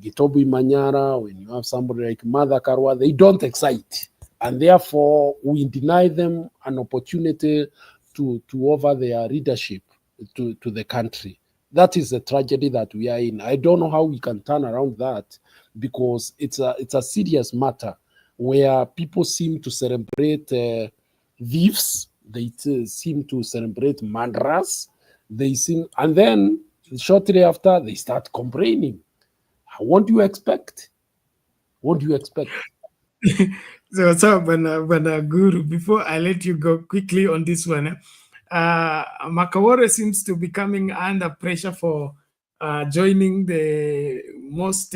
Gitobu Manyara, when you have somebody like Mother Karwa, they don't excite. And therefore, we deny them an opportunity to offer their leadership to the country. That is the tragedy that we are in. I don't know how we can turn around that, because it's a serious matter where people seem to celebrate thieves, they seem to celebrate murderers, and then shortly after they start complaining. What do you expect? What do you expect?
So Guru, before I let you go quickly on this one, Makawore seems to be coming under pressure for joining the most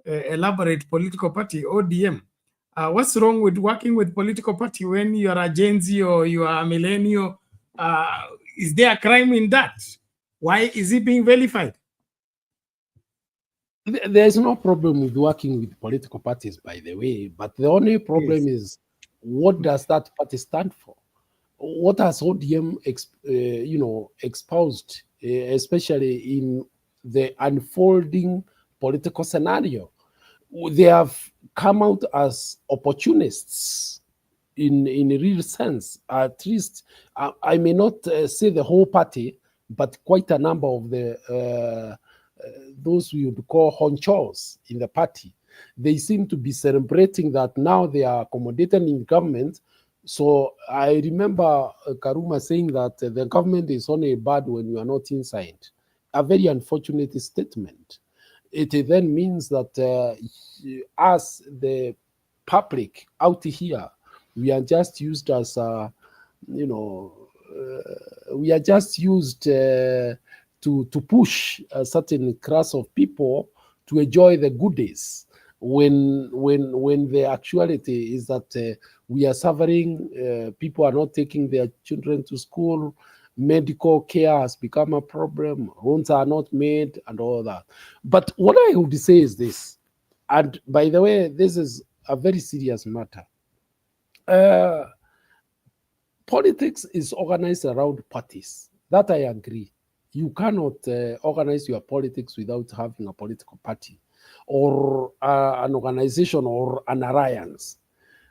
elaborate political party, ODM. What's wrong with working with political party when you are a Gen Z or you are a millennial? Is there a crime in that? Why is it being vilified?
There's no problem with working with political parties, by the way, but the only problem is, what does that party stand for? What has ODM exposed, especially in the unfolding political scenario? They have come out as opportunists in a real sense. At least, I may not say the whole party, but quite a number of the those we would call honchos in the party. They seem to be celebrating that now they are accommodated in government. So I remember Karuma saying that the government is only bad when you are not inside. A very unfortunate statement. It then means that us, the public out here, we are just used as, we are just used to push a certain class of people to enjoy the goodies, when the actuality is that we are suffering, people are not taking their children to school, medical care has become a problem, loans are not made, and all that. But what I would say is this, and by the way, this is a very serious matter. Politics is organized around parties. That I agree. You cannot organize your politics without having a political party or an organization or an alliance.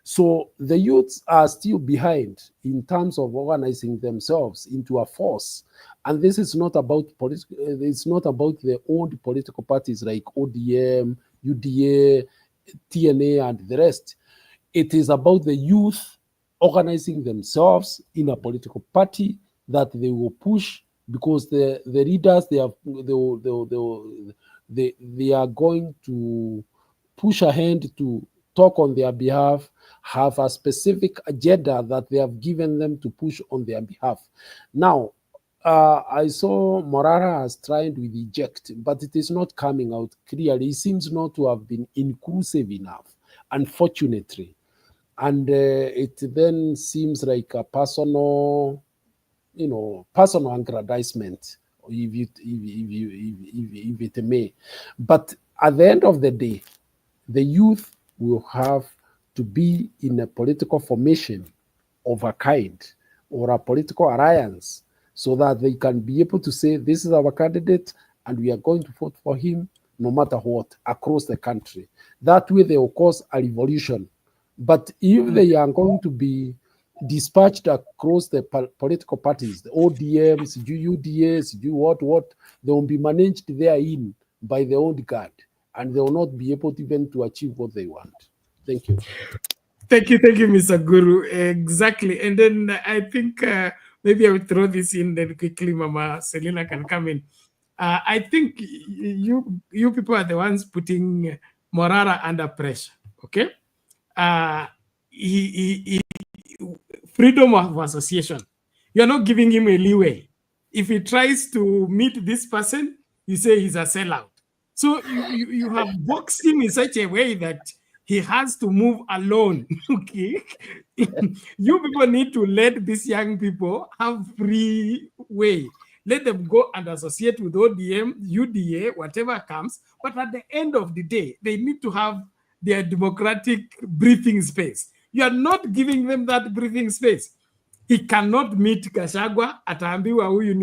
So the youths are still behind in terms of organizing themselves into a force. And this is not about it's not about the old political parties like ODM, UDA, TNA, and the rest. It is about the youth organizing themselves in a political party that they will push, because the leaders they are going to push ahead to talk on their behalf, have a specific agenda that they have given them to push on their behalf. Now, I saw Morara has tried with eject, but it is not coming out clearly. He seems not to have been inclusive enough, unfortunately. And it then seems like a personal aggrandizement, if it may. But at the end of the day, the youth will have to be in a political formation of a kind or a political alliance, so that they can be able to say, this is our candidate and we are going to vote for him no matter what, across the country. That way they will cause a revolution. But if they are going to be dispatched across the political parties, the ODMs, UDAs, what, they will be managed therein by the old guard, and they will not be able even to achieve what they want. Thank you.
Thank you, Mr. Guru. Exactly. And then I think maybe I will throw this in, then quickly Mama Selina can come in. I think you people are the ones putting Morara under pressure, okay? Freedom of association. You're not giving him a leeway. If he tries to meet this person, you say he's a sellout. So you have boxed him in such a way that he has to move alone. Okay, you people need to let these young people have free way. let them go and associate with ODM, UDA, whatever comes. But at the end of the day, they need to have their democratic breathing space. You are not giving them that breathing space. He cannot meet Gachagua, ataambiwa huyu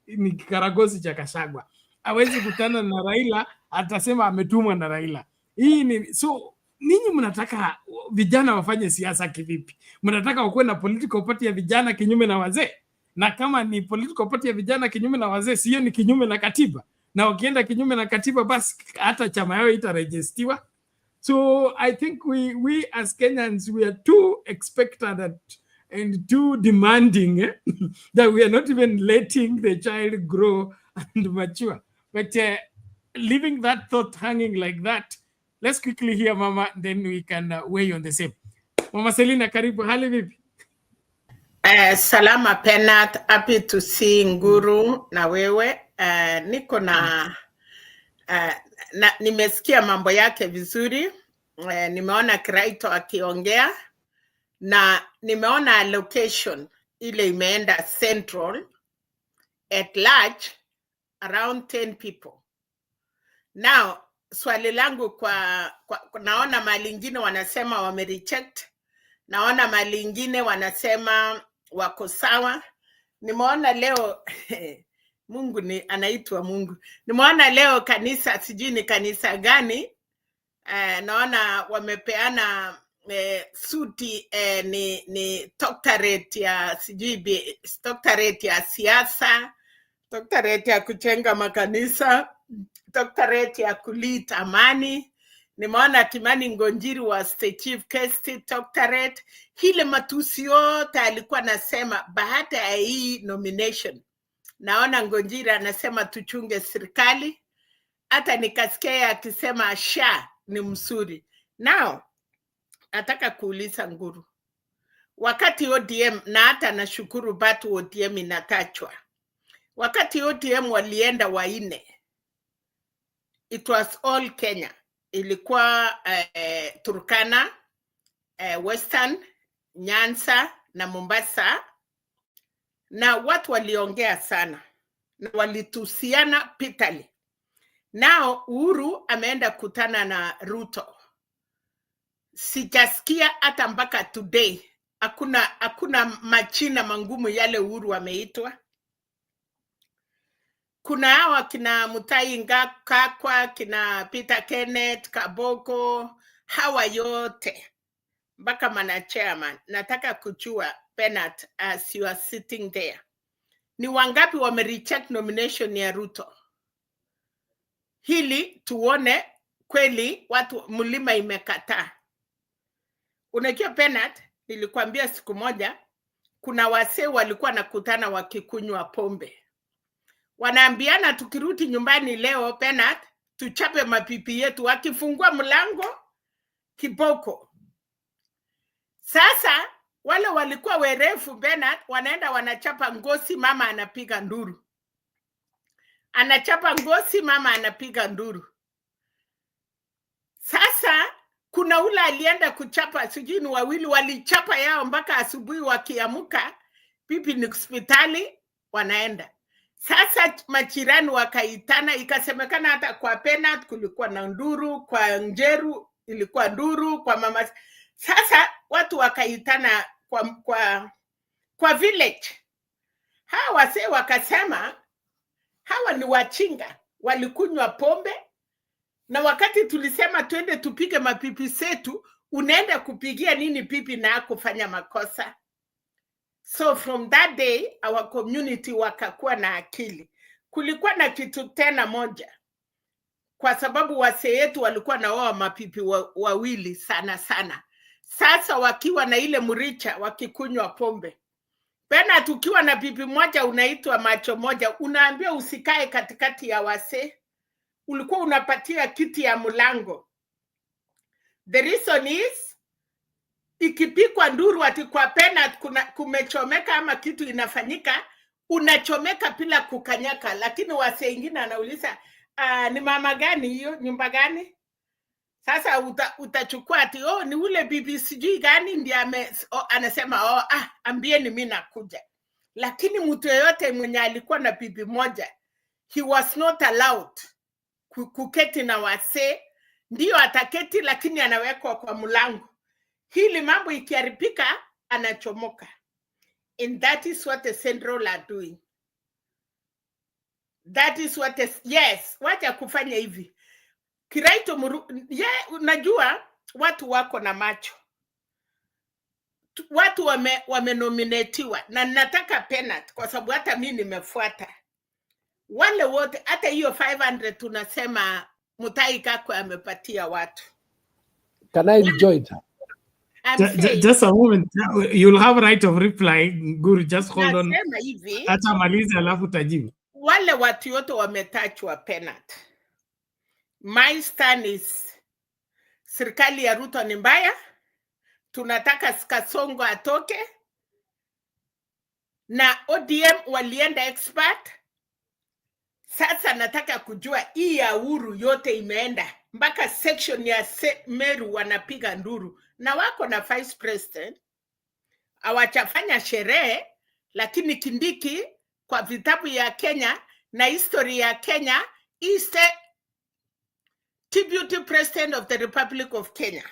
ni kikaragosi cha Gachagua. Hawezi kutana na Raila, atasema ametumwa na Raila. Hii ni so ninyi mnataka vijana wafanye siasa kivipi? Mnataka wakuwe na political party ya vijana kinyume na wazee? Na kama ni political party ya vijana kinyume na wazee, sio ni kinyume na katiba? Na wakienda kinyume na katiba, basi hata chama yao itarejistiwa. So I think we as Kenyans, we are too expectant and too demanding that we are not even letting the child grow and mature. But leaving that thought hanging like that, let's quickly hear Mama, then we can weigh on the same. Mama Selina, karibu, hali vipi?
Salama Penat, happy to see Nguru na wewe. Niko na nimesikia mambo yake vizuri. Nimeona Kiraitu akiongea na nimeona allocation ile imeenda central at large around 10 people. Now, swali langu kwa naona mali ingine wanasema wamereject, naona mali ingine wanasema wako sawa. Nimeona leo Mungu anaitwa Mungu. Nimeona leo kanisa, sijui ni kanisa gani, naona wamepeana suti ni doctorate ya sijui doctorate ya siasa, doctorate ya kujenga makanisa, doctorate ya kuleta amani. Nimeona Timani Ngonjiri was the chief case doctorate. Hile matusi yote alikuwa nasema baada ya hii nomination. Naona Ngonjiri anasema tuchunge serikali. Hata nikasikia akisema sha ni msuri. Now, nataka kuuliza Nguru. Wakati ODM, na hata nashukuru batu ODM inatachwa. Wakati ODM walienda waine, it was all Kenya. Ilikuwa Turkana, Western, Nyanza na Mombasa. Na watu waliongea sana. Na walitusiana pitali. Now Uhuru ameenda kutana na Ruto. Sijasikia hata mpaka today. Hakuna machina mangumu yale Uhuru ameitwa. Kuna hawa kina Mutai Ngakwa, kina Peter Kenneth, Kaboko, hawa yote. Mpaka mana chairman. Nataka kujua Penat as you are sitting there. Ni wangapi wamereject nomination ya Ruto? Hili tuone kweli watu mlima imekataa. Unajua Penat, nilikwambia siku moja, kuna wasee walikuwa nakutana wakikunywa pombe. Wanaambiana tukirudi nyumbani leo Penat, tuchape mapipi yetu, wakifungua mlango kiboko. Sasa wale walikuwa werefu Penat, wanaenda wanachapa ngosi, mama anapiga nduru. Anachapa ngosi, mama anapiga nduru. Sasa kuna ule alienda kuchapa, sijui ni wawili walichapa yao mpaka asubuhi wakiamuka, pipi ni hospitali wanaenda. Sasa majirani wakaitana, ikasemekana hata kwa Penat kulikuwa na nduru, kwa Njeru ilikuwa nduru, kwa mama. Sasa watu wakaitana kwa village. Hawa wase wakasema hawa ni wachinga, walikunywa pombe. Na wakati tulisema twende tupige mapipi setu, unaenda kupigia nini pipi na kufanya makosa? So from that day, our community wakakuwa na akili. Kulikuwa na kitu tena moja. Kwa sababu wase yetu walikuwa na wao mapipi wawili sana sana. Sasa wakiwa na ile muricha, wakikunywa pombe. Pena tukiwa na pipi moja unaitwa macho moja, unaambia usikae katikati ya wase. Ulikuwa unapatia kiti ya mlango. The reason is, ikipikwa nduru ati kwa Penat kumechomeka ama kitu inafanyika, unachomeka bila kukanyaka. Lakini wase ingine anauliza, ni mama gani hiyo, nyumba gani? Sasa utachukua ati, ni ule bibi sijui gani ndiye anasema, ambieni mimi nakuja. lakini mtu yeyote mwenye alikuwa na bibi moja, he was not allowed kuketi na wasee. Ndio ataketi, lakini anawekwa kwa mlango. Hili mambo ikiharibika, anachomoka. And that is what the Central are doing. That is what yes, wacha kufanya hivi. Kiraitu Murungi, unajua watu wako na macho. Watu wamenominatiwa na nataka penalty kwa sababu hata mimi nimefuata. Wale wote hata hiyo 500 tunasema Mutahi Kagwe amepatia watu.
Can I rejoin her?
Just a moment. You'll have right of reply. Guru, just hold on. Acha maliza alafu tajibu.
Wale watu yote wametachwa penalty. My stand is serikali ya Ruto ni mbaya. Tunataka Kasongo atoke. Na ODM walienda expert. Sasa nataka kujua hii ya Uhuru yote imeenda. Mpaka section ya Meru wanapiga nduru. Na wako na vice president. Hawachafanya sherehe, lakini Kindiki kwa vitabu ya Kenya na history ya Kenya is the deputy president of the Republic of Kenya.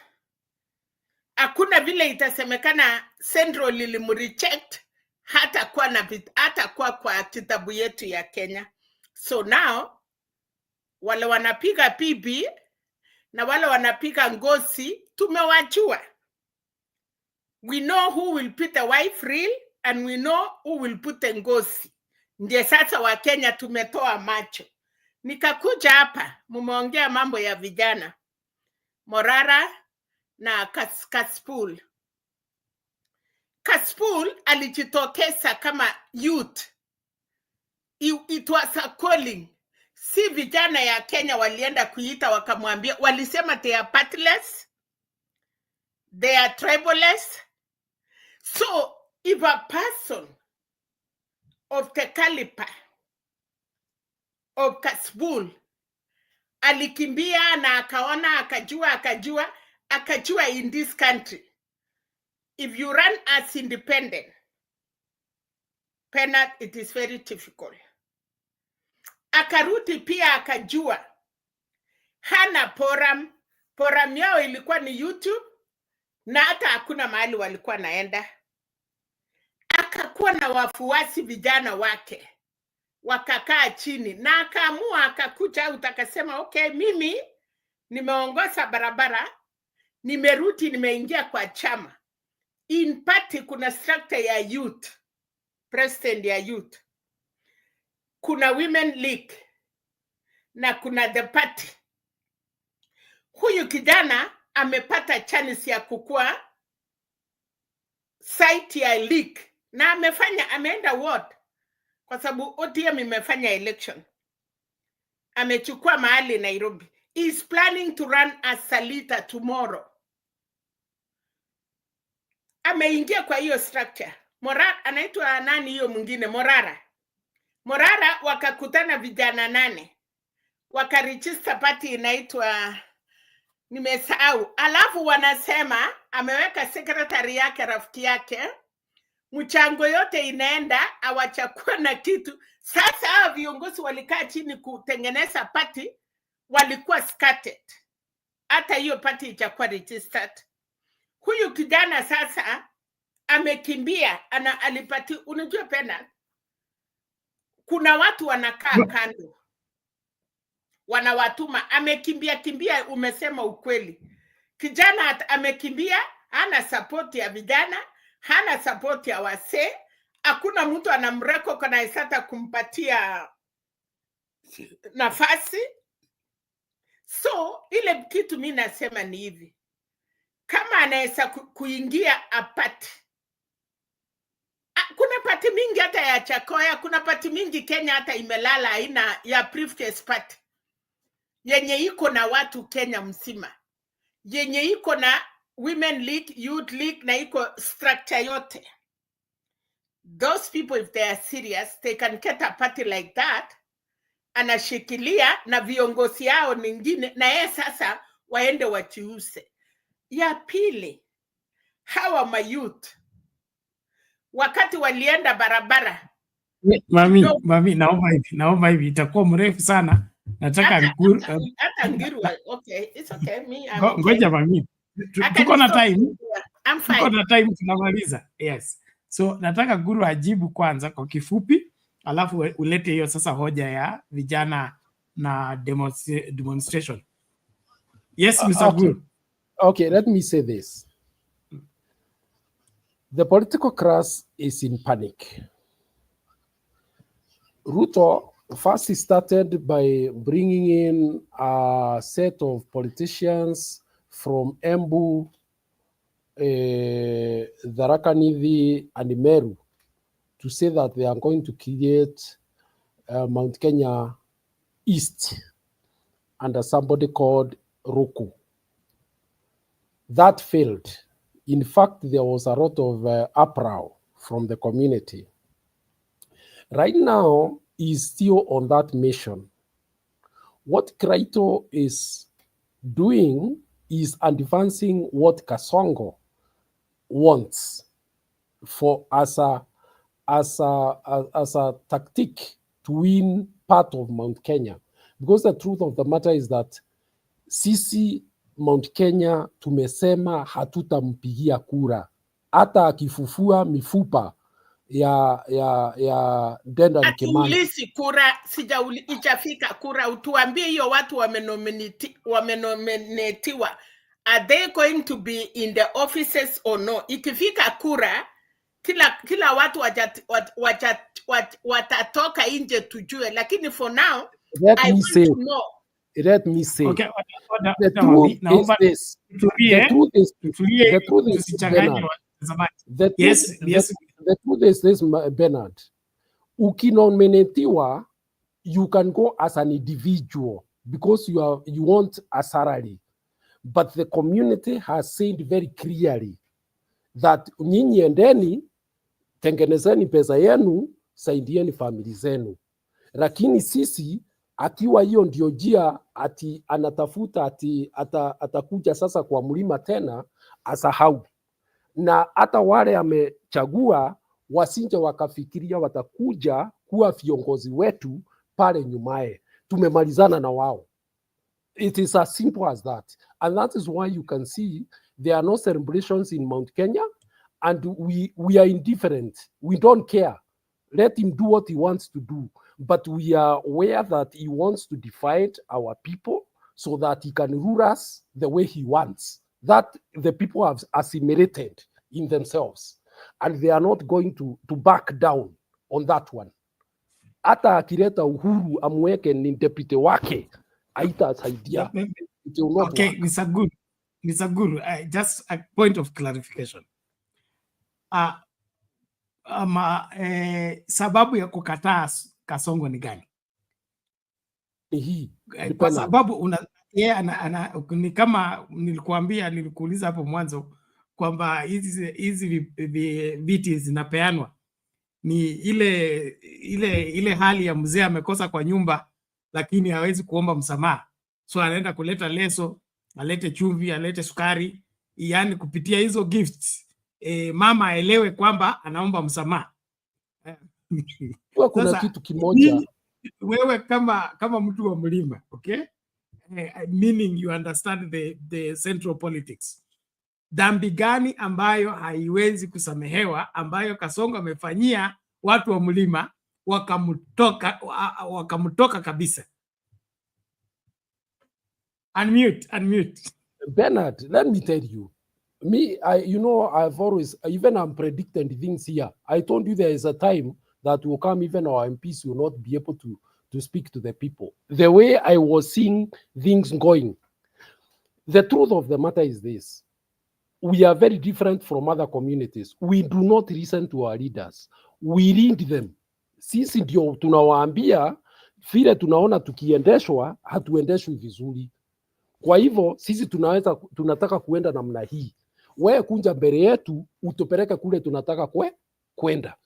Hakuna vile itasemekana Central lilimreject hata kwa kitabu yetu ya Kenya. So now wale wanapiga PB na wale wanapiga ngosi tumewajua. We know who will put the wife reel and we know who will put the ngosi. Ndiye sasa wa Kenya tumetoa macho. Nikakuja hapa mumeongea mambo ya vijana. Morara na Kaspul. Kaspul alijitokeza kama youth. It was a calling. Si vijana ya Kenya walienda kuita wakamwambia, walisema they are partless, they are tribalist. So if a person of the caliber of Kaspul alikimbia na akaona akajua in this country, if you run as independent, penalty, it is very difficult. Akarudi pia akajua hana poram yao ilikuwa ni YouTube na hata hakuna mahali walikuwa naenda. Akakuwa na wafuasi vijana wake wakakaa chini na akaamua, akakuja utakasema okay, mimi nimeongoza barabara, nimerudi, nimeingia kwa chama. In party kuna structure ya youth, president ya youth, kuna women league na kuna the party. Huyu kijana amepata chance ya kukua site ya league na ameenda ward kwa sababu ODM imefanya election. Amechukua mahali Nairobi. He is planning to run as a leader tomorrow. Ameingia kwa hiyo structure. Morara anaitwa nani hiyo mwingine? Morara wakakutana vijana 8. Wakaregister party inaitwa nimesahau. Alafu wanasema ameweka secretary yake rafiki yake. Mchango yote inaenda, awachakua na kitu. Sasa hao viongozi walikaa chini kutengeneza party, walikuwa scattered. Hata hiyo party itakuwa registered. Huyu kijana sasa amekimbia, alipati, unajua pena kuna watu wanakaa kando, wanawatuma. Kimbia, umesema ukweli. Kijana amekimbia, hana support ya vijana, hana support ya wasee, hakuna mtu anamreko kana isata kumpatia nafasi. So ile kitu mimi nasema ni hivi, kama anaweza kuingia apati. Kuna pati mingi hata ya Chakoya, kuna pati mingi Kenya hata imelala aina ya briefcase party. Yenye iko na watu Kenya mzima. Yenye iko na women league, youth league na iko structure yote. Those people, if they are serious, they can get a party like that. Anashikilia na viongozi yao ningine na yeye sasa waende wachiuse. Ya pili, hawa mayouth wakati walienda barabara.
Mami, naomba hivi itakuwa mrefu sana. Nataka
hata Ngiru, okay, it's okay. Me, I'm okay.
Ngoja mami. Tuko na time.
I'm fine.
Tuko na time tunamaliza. Yes. So nataka Guru ajibu kwanza kwa kifupi, alafu ulete hiyo sasa hoja ya vijana na demonstration. Yes, Mr.
Okay.
Guru.
Okay, let me say this. The political class is in panic. Ruto first started by bringing in a set of politicians from Embu, Tharaka Nithi, and Meru to say that they are going to create Mount Kenya East under somebody called Ruto. That failed. In fact, there was a lot of uproar from the community. Right now, he's still on that mission. What Kiraitu is doing is advancing what Kasongo wants for as a tactic to win part of Mount Kenya. Because the truth of the matter is that sisi Mount Kenya tumesema hatutampigia kura hata akifufua mifupa ya Dedan Kimathi.
Atuulisi kura, ijafika kura, utuambie hiyo watu wamenominatiwa. Are they going to be in the offices or no? Ikifika kura, kila watu watatoka nje tujue, lakini for now, I want to know.
Let me say,
okay,
the truth is this. The truth is this, Bernard. Ukinominatiwa, you can go as an individual because you want a salary. But the community has said very clearly that nyinyi endeni, tengenezeni pesa yenu, saidieni famili zenu. Lakini sisi akiwa hiyo ndio jia ati anatafuta ati atakuja sasa kwa mlima tena asahau. Na hata wale amechagua wasinje wakafikiria watakuja kuwa viongozi wetu pale nyumae. Tumemalizana na wao. It is as simple as that. And that is why you can see there are no celebrations in Mount Kenya and we are indifferent. We don't care. Let him do what he wants to do. But we are aware that he wants to divide our people so that he can rule us the way he wants. That the people have assimilated in themselves. And they are not going to back down on that one. Hata akileta Uhuru amweke ni deputy wake, haitasaidia.
Okay, Mr. Guru, just a point of clarification. Sababu ya kukataa Kasongo ni gani? Kwa sababu ni kama nilikuuliza hapo mwanzo kwamba hizi viti zinapeanwa ni ile hali ya mzee amekosa kwa nyumba lakini hawezi kuomba msamaha, so anaenda kuleta leso, alete chumvi, alete sukari, yani kupitia hizo gifts mama aelewe kwamba anaomba msamaha.
Kuna kitu kimoja
wewe kama mtu wa mlima, okay, meaning you understand the central politics, dhambi gani ambayo haiwezi kusamehewa ambayo Kasongo amefanyia watu wa mlima wakamtoka kabisa? Unmute.
Bernard, let me tell you. Me, I've always, even I'm predicting things here. I told you there is a time that will come, even our MPs will not be able to speak to the people. The way I was seeing things going, the truth of the matter is this. We are very different from other communities. We do not listen to our leaders. We lead them. Sisi ndio tunawaambia vile tunaona tukiendeshwa, hatuendeshwi vizuri. Kwa hivyo, sisi tunataka kuenda namna hii. Wewe kunja mbele yetu, utupeleke kule tunataka kwenda.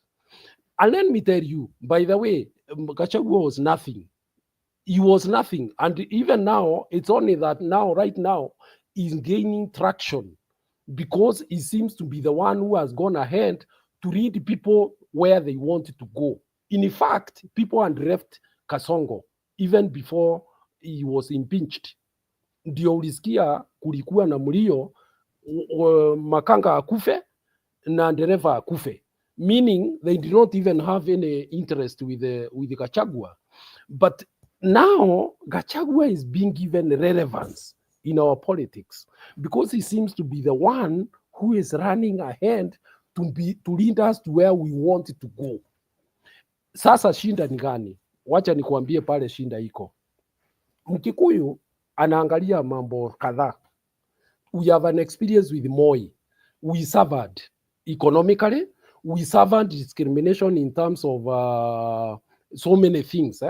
And let me tell you, by the way, Gachagua was nothing. He was nothing. And even now, it's only that right now, he's gaining traction because he seems to be the one who has gone ahead to lead people where they want to go. In fact, people had left Kasongo even before he was impeached. Ndio ulisikia kulikuwa na mlio makanga akufe na dereva akufe, meaning they did not even have any interest with Gachagua. But now Gachagua is being given relevance in our politics because he seems to be the one who is running ahead to lead us to where we want to go. Sasa shinda ni gani? Wacha nikuambie pale shinda iko. Mkikuyu anaangalia mambo kadhaa. We have an experience with Moi. We suffered economically. We suffered discrimination in terms of so many things,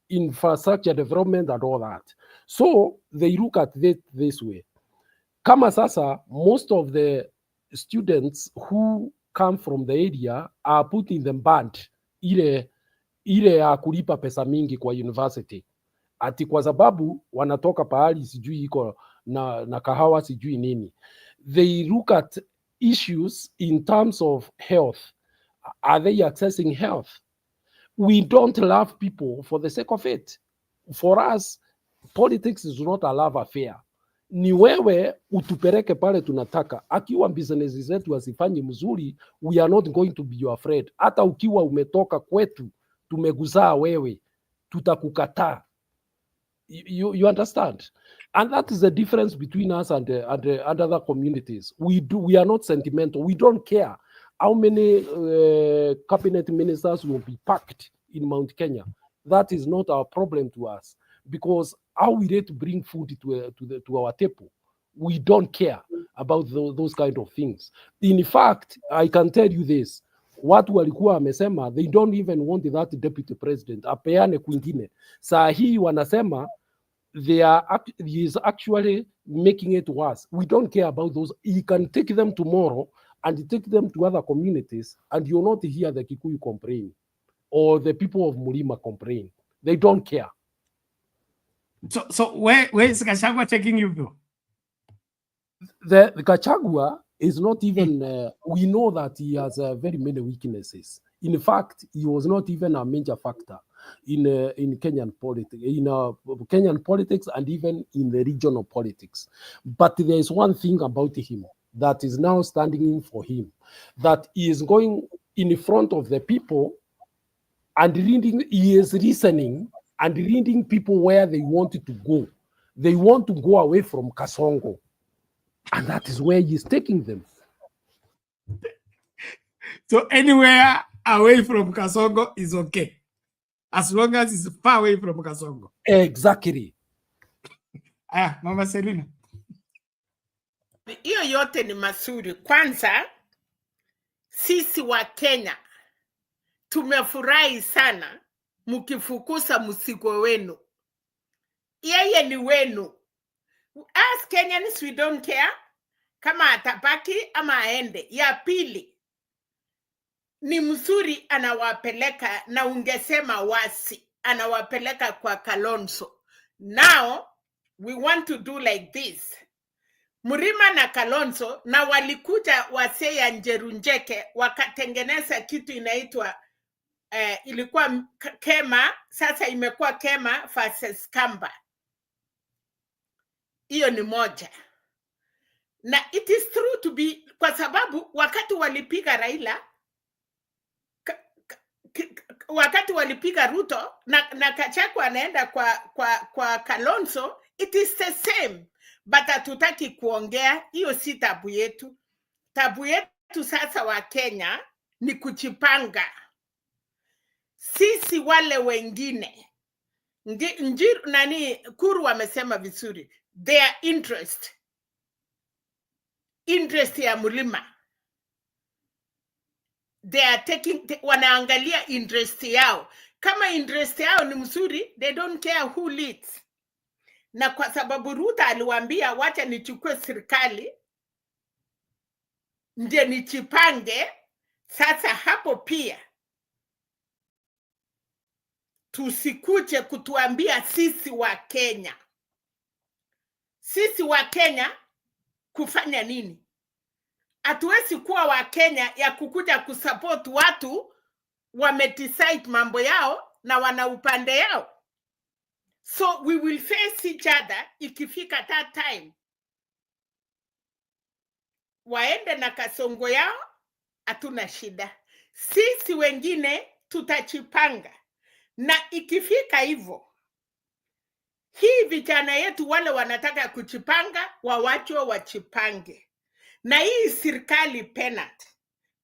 infrastructure development and all that. So they look at it this way. Kama sasa, most of the students who come from the area are put in the band ile ya kulipa pesa mingi kwa university. Ati kwa sababu wanatoka pahali sijui iko na kahawa sijui nini. They look at issues in terms of health. Are they accessing health? We don't love people for the sake of it. For us, politics is not a love affair. Ni wewe utupeleke pale tunataka. Akiwa business zetu asifanye mzuri, we are not going to be your friend. Hata ukiwa umetoka kwetu, tumeguzaa wewe, tutakukataa. You understand? And that is the difference between us and other communities. We are not sentimental. We don't care how many cabinet ministers will be packed in Mount Kenya. That is not our problem to us, because how we need to bring food to our table, we don't care about those kind of things. In fact, I can tell you this. Watu walikuwa wamesema they don't even want that deputy president apeane kwingine. Saa hii wanasema he is actually making it worse. We don't care about those. He can take them tomorrow and take them to other communities, and you'll not hear the Kikuyu complain or the people of Murima complain. They don't care.
So where is Gachagua taking you to?
The Gachagua is not even, we know that he has very many weaknesses. In fact, he was not even a major factor in Kenyan politics, and even in the regional politics. But there is one thing about him that is now standing in for him, that he is going in front of the people and he is listening and leading people where they wanted to go. They want to go away from Kasongo, and that is where he is taking them.
So anywhere away from Kasongo is okay, as long as it's far away from Kasongo.
Exactly.
Mama Selina.
Hiyo yote ni mazuri. Kwanza, sisi wa Kenya tumefurahi sana mkifukuza mzigo wenu. Yeye ni wenu. As Kenyans, we don't care kama atabaki ama aende. Ya pili, ni mzuri anawapeleka, na ungesema wasi, anawapeleka kwa Kalonzo. Now, we want to do like this. Murima na Kalonzo, na walikuja wasee ya Njerunjeke, wakatengeneza kitu inaitwa ilikuwa Kema, sasa imekuwa Kema versus Kamba. Hiyo ni moja. Na it is true to be, kwa sababu wakati walipiga Raila, wakati walipiga Ruto na Gachagua anaenda kwa Kalonzo, it is the same. But hatutaki kuongea, hiyo si tabu yetu. Tabu yetu sasa wa Kenya ni kuchipanga. Sisi wale wengine, Kuru wamesema vizuri, their interest ya Mlima, they are taking, wanaangalia interest yao. Kama interest yao ni mzuri, they don't care who leads. Na kwa sababu Ruto aliwaambia wacha nichukue serikali ndio nichipange, sasa hapo pia tusikuje kutuambia sisi wa Kenya. Sisi wa Kenya kufanya nini? hatuwezi kuwa wa Kenya ya kukuja kusupport watu wamedecide mambo yao na wana upande yao. So we will face each other ikifika that time. Waende na kasongo yao, hatuna shida. Sisi wengine tutachipanga. Na ikifika hivyo, hii vijana yetu wale wanataka kuchipanga, wawachwe wachipange. Na hii serikali penat,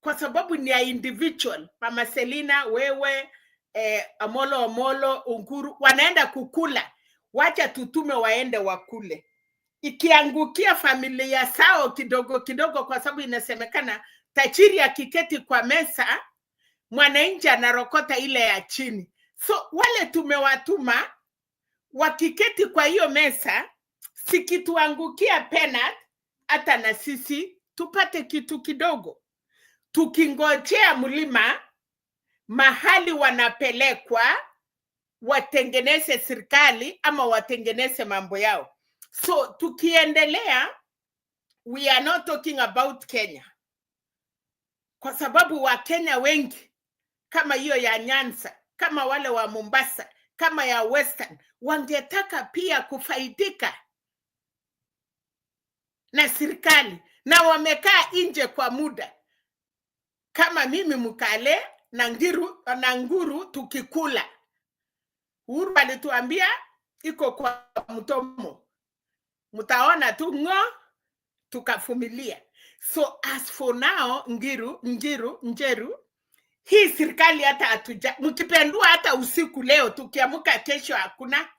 kwa sababu ni ya individual, Mama Selina, wewe, Amolo, Unguru, wanaenda kukula. Wacha tutume waende wakule. Ikiangukia familia sao kidogo kidogo, kwa sababu inasemekana tajiri akiketi kwa mesa, mwananchi anarokota ile ya chini. So wale tumewatuma wakiketi kwa hiyo mesa, sikituangukia penat, hata na sisi tupate kitu kidogo. Tukingojea mlima mahali wanapelekwa watengeneze serikali ama watengeneze mambo yao. So tukiendelea, we are not talking about Kenya. Kwa sababu wa Kenya wengi kama hiyo ya Nyanza, kama wale wa Mombasa, kama ya Western, wangetaka pia kufaidika na serikali, na wamekaa nje kwa muda. Kama mimi Mkale na Nguru tukikula. Uhuru alituambia iko kwa mtomo. Mtaona tu tukafumilia. So as for now, Njeru, hii serikali hata hatuja, mkipendua hata usiku leo, tukiamuka kesho hakuna,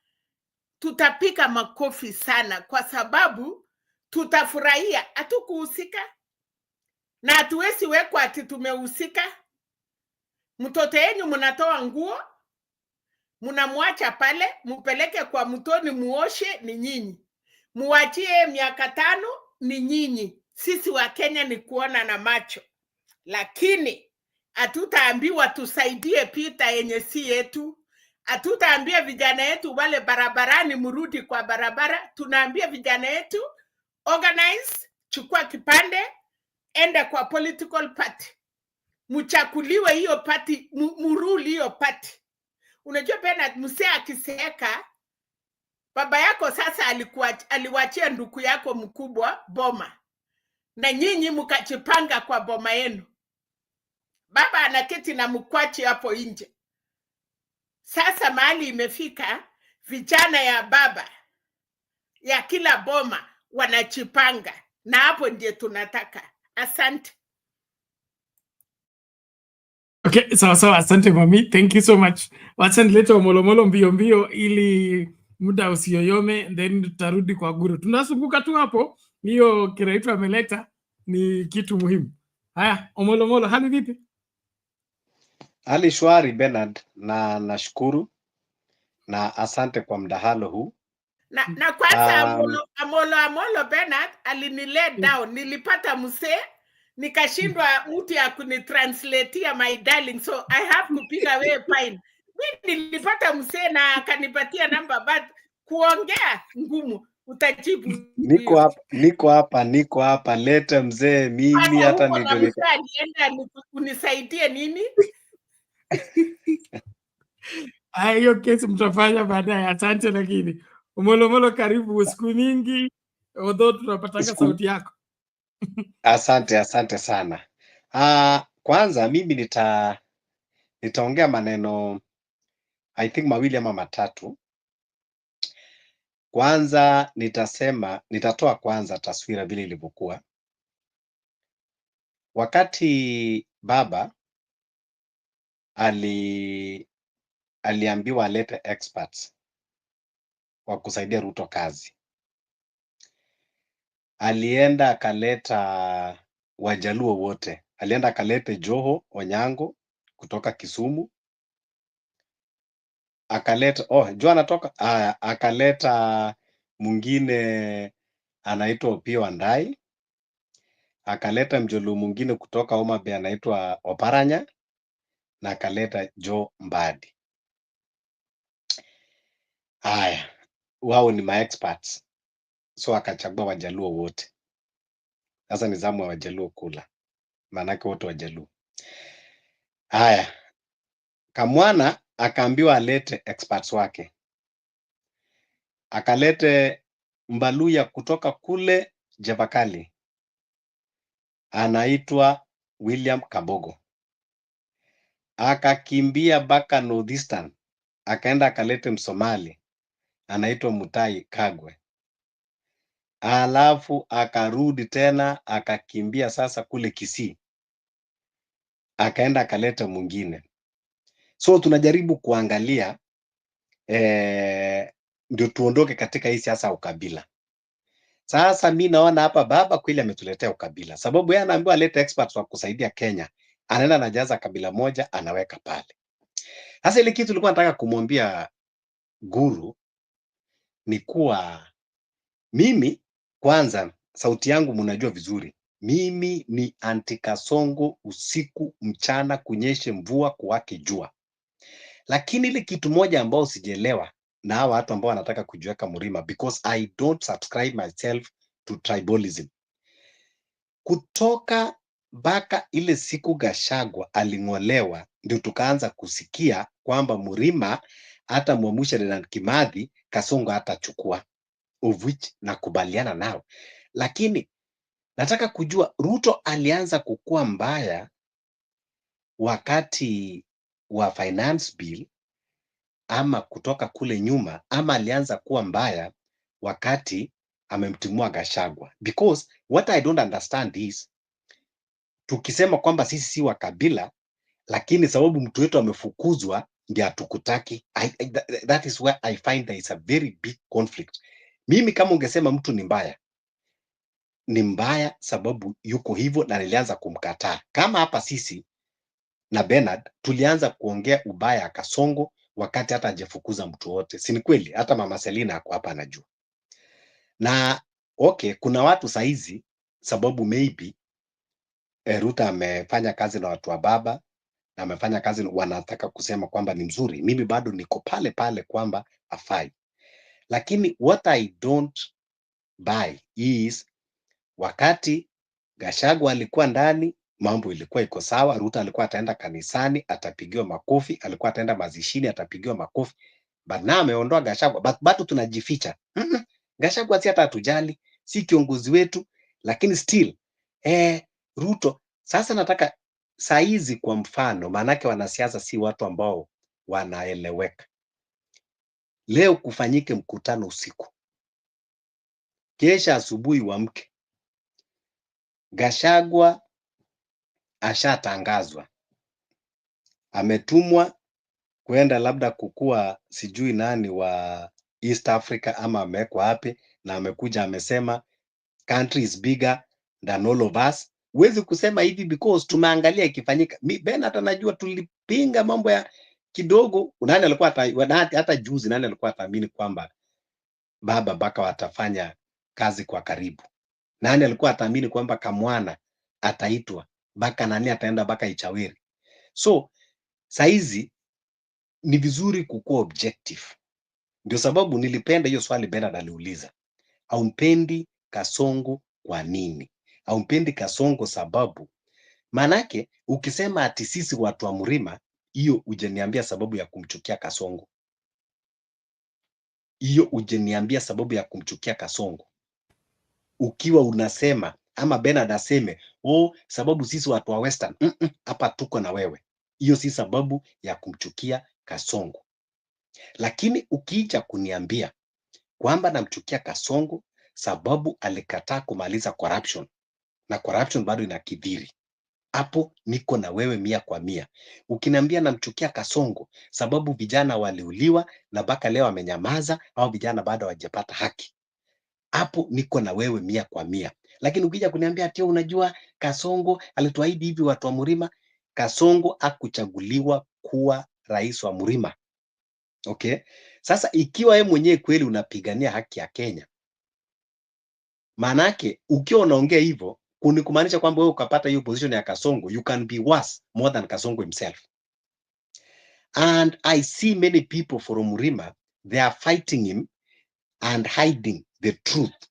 tutapika makofi sana kwa sababu tutafurahia, hatukuhusika. Na hatuwezi wekwa ati tumehusika. Mtoto yenu mnatoa nguo, mnamwacha pale, mpeleke kwa mtoni muoshe, ni nyinyi. Muachie miaka 5, ni nyinyi. Sisi wa Kenya ni kuona na macho. Lakini hatutaambiwa tusaidie pita yenye si yetu. Hatutaambia vijana yetu wale barabarani murudi kwa barabara. Tunaambia vijana yetu organize, chukua kipande, enda kwa political party. Mchakuliwe hiyo party, muruli hiyo party. Unajua pena msee akiseeka, baba yako sasa aliwachia nduku yako mkubwa boma. Na nyinyi mkachipanga kwa boma yenu. Baba anaketi na mkwachi hapo nje. Sasa mahali imefika, vijana ya baba ya kila boma wanachipanga. Na hapo ndiye tunataka. Asante.
Okay, sawa, asante mami. Thank you so much. Wacha nilete Omolo mbio ili muda usiyoyome, then tutarudi kwa Guru. Tunazunguka tu hapo. Hiyo Kiraitu ameleta ni kitu muhimu. Haya, Omolo, hali vipi?
Hali shwari Bernard, na nashukuru na asante kwa mdahalo huu.
Na kwanza Amolo Bernard alinilay down. Nilipata msee, nikashindwa mtu ya kunitranslatea my darling, so I have kupiga wewe fine. Mimi nilipata msee na akanipatia namba, but kuongea ngumu. Utajibu.
Niko hapa, leta mzee, mimi hata
nienda unisaidie nini?
Hiyo kesi mtafanya baadaye. Asante. Lakini Omolo, karibu. Siku nyingi, although tunapatanga sauti yako.
Asante sana. Kwanza mimi nitaongea maneno I think mawili ama matatu. Kwanza nitatoa kwanza taswira vile ilivyokuwa wakati baba aliambiwa alete experts wa kusaidia Ruto kazi. Alienda akaleta Wajaluo wote. Alienda akalete Joho Onyango kutoka Kisumu. Akaleta akaleta mwingine anaitwa Opiyo Wandayi. Akaleta Mjaluo mwingine kutoka Homa Bay anaitwa Oparanya, na akaleta Joe Mbadi. Haya, wao ni ma experts. So akachagua Wajaluo wote. Sasa ni zamu ya Wajaluo kula, maanake wote Wajaluo. Haya, Kamwana akaambiwa alete experts wake, akalete Mbaluya kutoka kule Jebakali, anaitwa William Kabogo. Akakimbia mpaka Northeastern, akaenda akalete Msomali anaitwa Mutai Kagwe. Alafu akarudi tena akakimbia sasa kule Kisii, akaenda akaleta mwingine. So tunajaribu kuangalia ndio tuondoke katika hii siasa ya ukabila. Sasa mi naona hapa baba kweli ametuletea ukabila, sababu yeye anaambiwa alete experts wa kusaidia Kenya, anaenda anajaza kabila moja anaweka pale. Sasa ile kitu nilikuwa nataka kumwambia Guru ni kuwa mimi kwanza, sauti yangu mnajua vizuri, mimi ni anti Kasongo, usiku mchana, kunyeshe mvua kuwake jua. Lakini ile kitu moja ambao sijaelewa na hawa watu ambao wanataka kujiweka Murima, because I don't subscribe myself to tribalism. Kutoka mpaka ile siku Gachagua aling'olewa, ndio tukaanza kusikia kwamba Murima hata Mwamusha na Kimathi Kasongo hatachukua, of which nakubaliana nao. Lakini nataka kujua Ruto alianza kukua mbaya wakati wa finance bill ama kutoka kule nyuma, ama alianza kuwa mbaya wakati amemtimua Gachagua? Because what I don't understand is, tukisema kwamba sisi si wa kabila, lakini sababu mtu wetu amefukuzwa ndio hatukutaki. That is where I find there is a very big conflict. Mimi kama ungesema mtu ni mbaya, ni mbaya sababu yuko hivyo na nilianza kumkataa. Kama hapa sisi na Bernard tulianza kuongea ubaya Kasongo wakati hata hajafukuza mtu wote, si ni kweli? Hata mama Selina ako hapa anajua. Na okay, kuna watu saizi sababu maybe Ruto amefanya kazi na watu wa baba na amefanya kazi, wanataka kusema kwamba ni mzuri. Mimi bado niko pale pale kwamba afai, lakini what I don't buy is wakati Gachagua alikuwa ndani, mambo ilikuwa iko sawa. Ruto alikuwa ataenda kanisani atapigiwa makofi, alikuwa ataenda mazishini atapigiwa makofi. But now ameondoa Gachagua, but bado tunajificha. Gachagua si hata hatujali, si kiongozi wetu, lakini still Ruto. Sasa nataka saizi kwa mfano, maanake wanasiasa si watu ambao wanaeleweka. Leo kufanyike mkutano usiku, kesha asubuhi wamke, Gachagua ashatangazwa, ametumwa kwenda labda kukua sijui nani wa East Africa ama amewekwa wapi, na amekuja amesema country is bigger than all of us. Huwezi kusema hivi because tumeangalia ikifanyika. Bernard anajua tulipinga mambo ya kidogo. Nani alikuwa hata juzi, nani alikuwa ataamini kwamba baba baka watafanya kazi kwa karibu? Nani alikuwa ataamini kwamba Kamwana ataitwa baka, nani ataenda baka Ichaweri? So saizi ni vizuri kukuwa objective. Ndio sababu nilipenda hiyo swali Bernard aliuliza, haumpendi Kasongo kwa nini? Haumpendi Kasongo sababu, manake ukisema ati sisi watu wa Murima, hiyo ujeniambia sababu ya kumchukia Kasongo. Hiyo ujeniambia sababu ya kumchukia Kasongo. Ukiwa unasema ama Bernard aseme, sababu sisi watu wa Western, hapa tuko na wewe. Hiyo si sababu ya kumchukia Kasongo. Lakini ukija kuniambia kwamba namchukia Kasongo sababu alikataa kumaliza corruption, na corruption bado inakithiri, hapo niko na wewe 100%. Ukiniambia namchukia Kasongo sababu vijana waliuliwa na mpaka leo amenyamaza, au vijana bado hawajapata haki, hapo niko na wewe 100%. Lakini ukija kuniambia ati unajua Kasongo alituahidi hivi watu wa Murima, Kasongo hakuchaguliwa kuwa rais wa Murima. Okay? Sasa ikiwa yeye mwenyewe kweli unapigania haki ya Kenya, manake ukiwa unaongea hivyo kumaanisha kwamba wewe ukapata hiyo position ya Kasongo, you can be worse more than Kasongo himself. And I see many people from Murima, they are fighting him and hiding the truth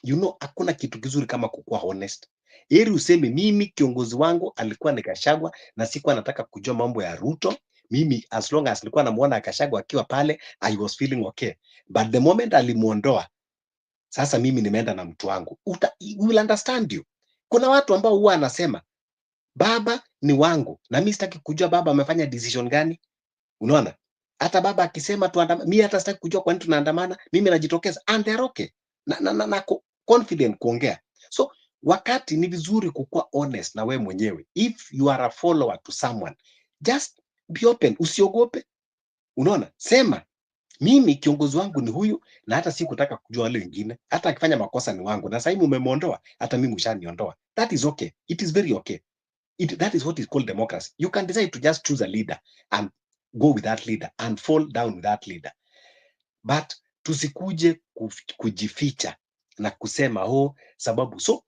You know, hakuna kitu kizuri kama kukuwa honest. Heri useme mimi kiongozi wangu alikuwa ni Gachagua na sikuwa nataka kujua mambo ya Ruto. Mimi as long as nilikuwa namuona Gachagua akiwa pale, I was feeling okay. But the moment alimuondoa, sasa mimi nimeenda na mtu wangu. We will understand you. Kuna watu ambao huwa anasema baba ni wangu na mimi sitaki kujua baba amefanya decision gani. Unaona? Hata baba akisema tuandamane, mimi hata sitaki kujua kwa nini tunaandamana, mimi najitokeza and they are okay. Na confident kuongea. So wakati ni vizuri kukuwa honest na we mwenyewe. If you are a follower to someone, just be open, usiogope. Unaona? Sema mimi kiongozi wangu ni huyu na hata sikutaka kujua wale wengine. Hata akifanya makosa ni wangu. Na sasa hivi umemwondoa, hata mimi ushaniondoa. That is okay. It is very okay. That is what is called democracy. You can decide to just choose a leader and go with that leader and fall down with that leader. But tusikuje kujificha na kusema sababu. So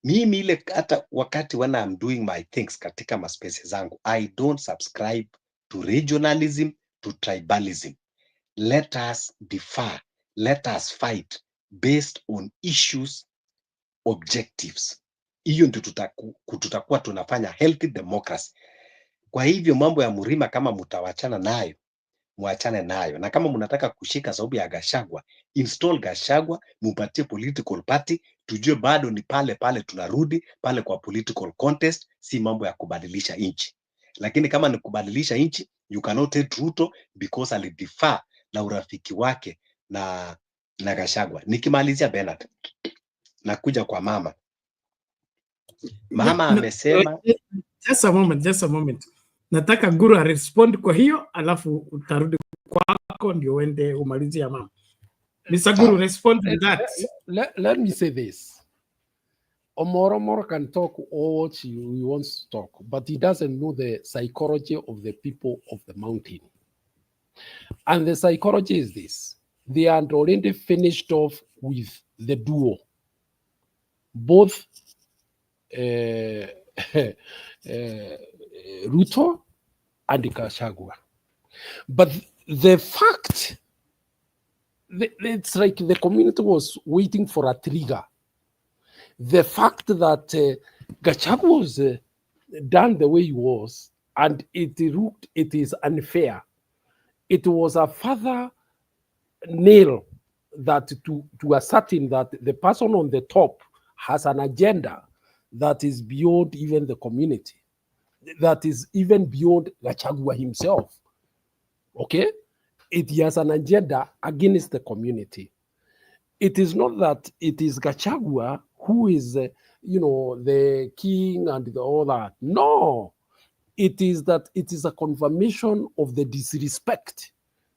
mimi ile hata wakati when I'm doing my things katika maspaces zangu, I don't subscribe to regionalism, to tribalism. Let us differ, let us fight based on issues, objectives. Hiyo ndio tutakuwa tunafanya healthy democracy. Kwa hivyo mambo ya Murima kama mtawachana nayo, muachane nayo. Na kama mnataka kushika sababu ya Gachagua, install Gachagua, mupatie political party, tujue bado ni pale pale tunarudi pale kwa political contest, si mambo ya kubadilisha nchi. Lakini kama ni kubadilisha nchi, you cannot hate Ruto because alidifaa na urafiki wake na Gachagua. Nikimalizia Bernard, nakuja kwa mama. Mama amesema
just a moment. Nataka Guru respond kwa hiyo, alafu utarudi kwako ndio uende umalizie ya mama. Mr. Guru, respond to that.
Let me say this. Omoro can talk all what he wants to talk, but he doesn't know the psychology of the people of the mountain. And the psychology is this. They are already finished off with the duo. Both Ruto and Gachagua. But the fact, it's like the community was waiting for a trigger. The fact that Gachagua was done the way he was, and it is unfair. It was a further nail that to ascertain that the person on the top has an agenda that is beyond even the community, that is even beyond Gachagua himself. Okay? It has an agenda against the community. It is not that it is Gachagua who is, the king and all that. No. It is that it is a confirmation of the disrespect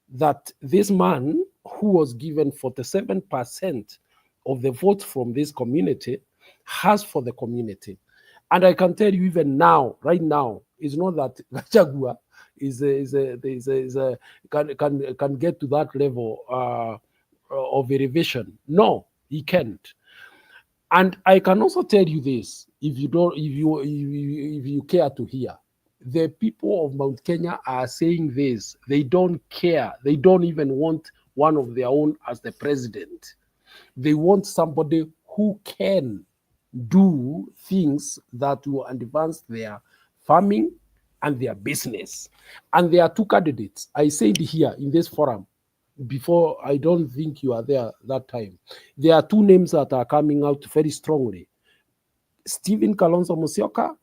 that this man, who was given 47% of the vote from this community, has for the community. And I can tell you even now, right now, it's not that Gachagua can get to that level of elevation. No, he can't. And I can also tell you this, if you care to hear. The people of Mount Kenya are saying this. They don't care. They don't even want one of their own as the president. They want somebody who can do things that will advance their farming and their business. And there are two candidates. I said here in this forum before, I don't think you are there that time. There are two names that are coming out very strongly. Stephen Kalonzo Musyoka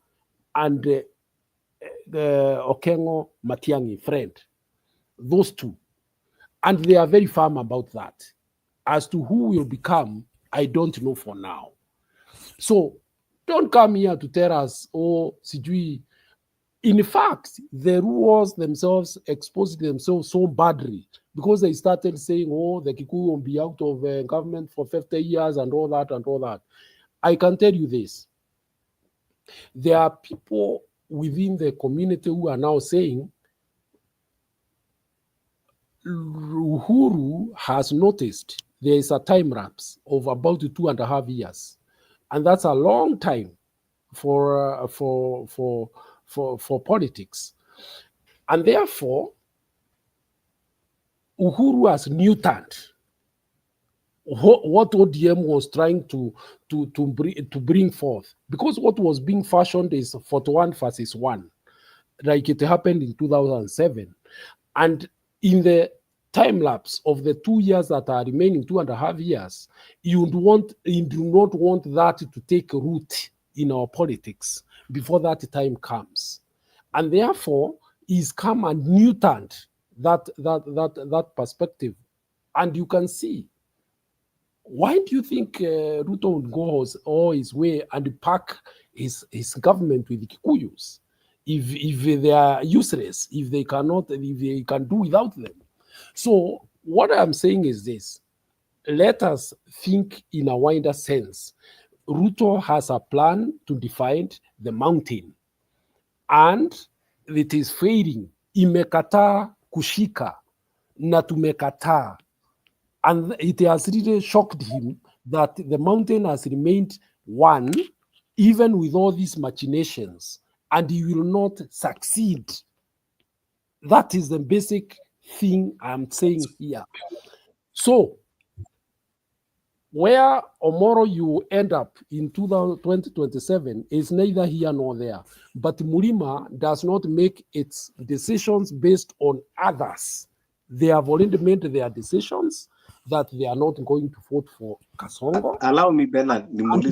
and Okengo Matiang'i, friend. Those two. And they are very firm about that. As to who will become, I don't know for now. So don't come here to tell us, sijui. In fact, the Ruos themselves exposed themselves so badly because they started saying, the Kikuyu will be out of government for 50 years and all that and all that. I can tell you this. There are people within the community who are now saying Uhuru has noticed there is a time lapse of about 2.5 years. And that's a long time for politics. And therefore, Uhuru has neutered what ODM was trying to bring forth, because what was being fashioned is 41 versus 1, like it happened in 2007. And in the time lapse of the 2 years that are remaining, 2.5 years, you do not want that to take root in our politics before that time comes. And therefore, he's come and neutered that perspective. And you can see, why do you think Ruto would go all his way and pack his government with Kikuyus if they are useless, if they can do without them? So what I'm saying is this: let us think in a wider sense. Ruto has a plan to define the mountain, and it is failing. Imekataa kushika na tumekataa. And it has really shocked him that the mountain has remained one, even with all these machinations, and he will not succeed. That is the basic thing I'm saying here. So, where Omoro you end up in 2027 is neither here nor there. But Murima does not make its decisions based on others. They have already made their decisions that they are not going to vote for Kasongo.
Allow me, Bernard.
And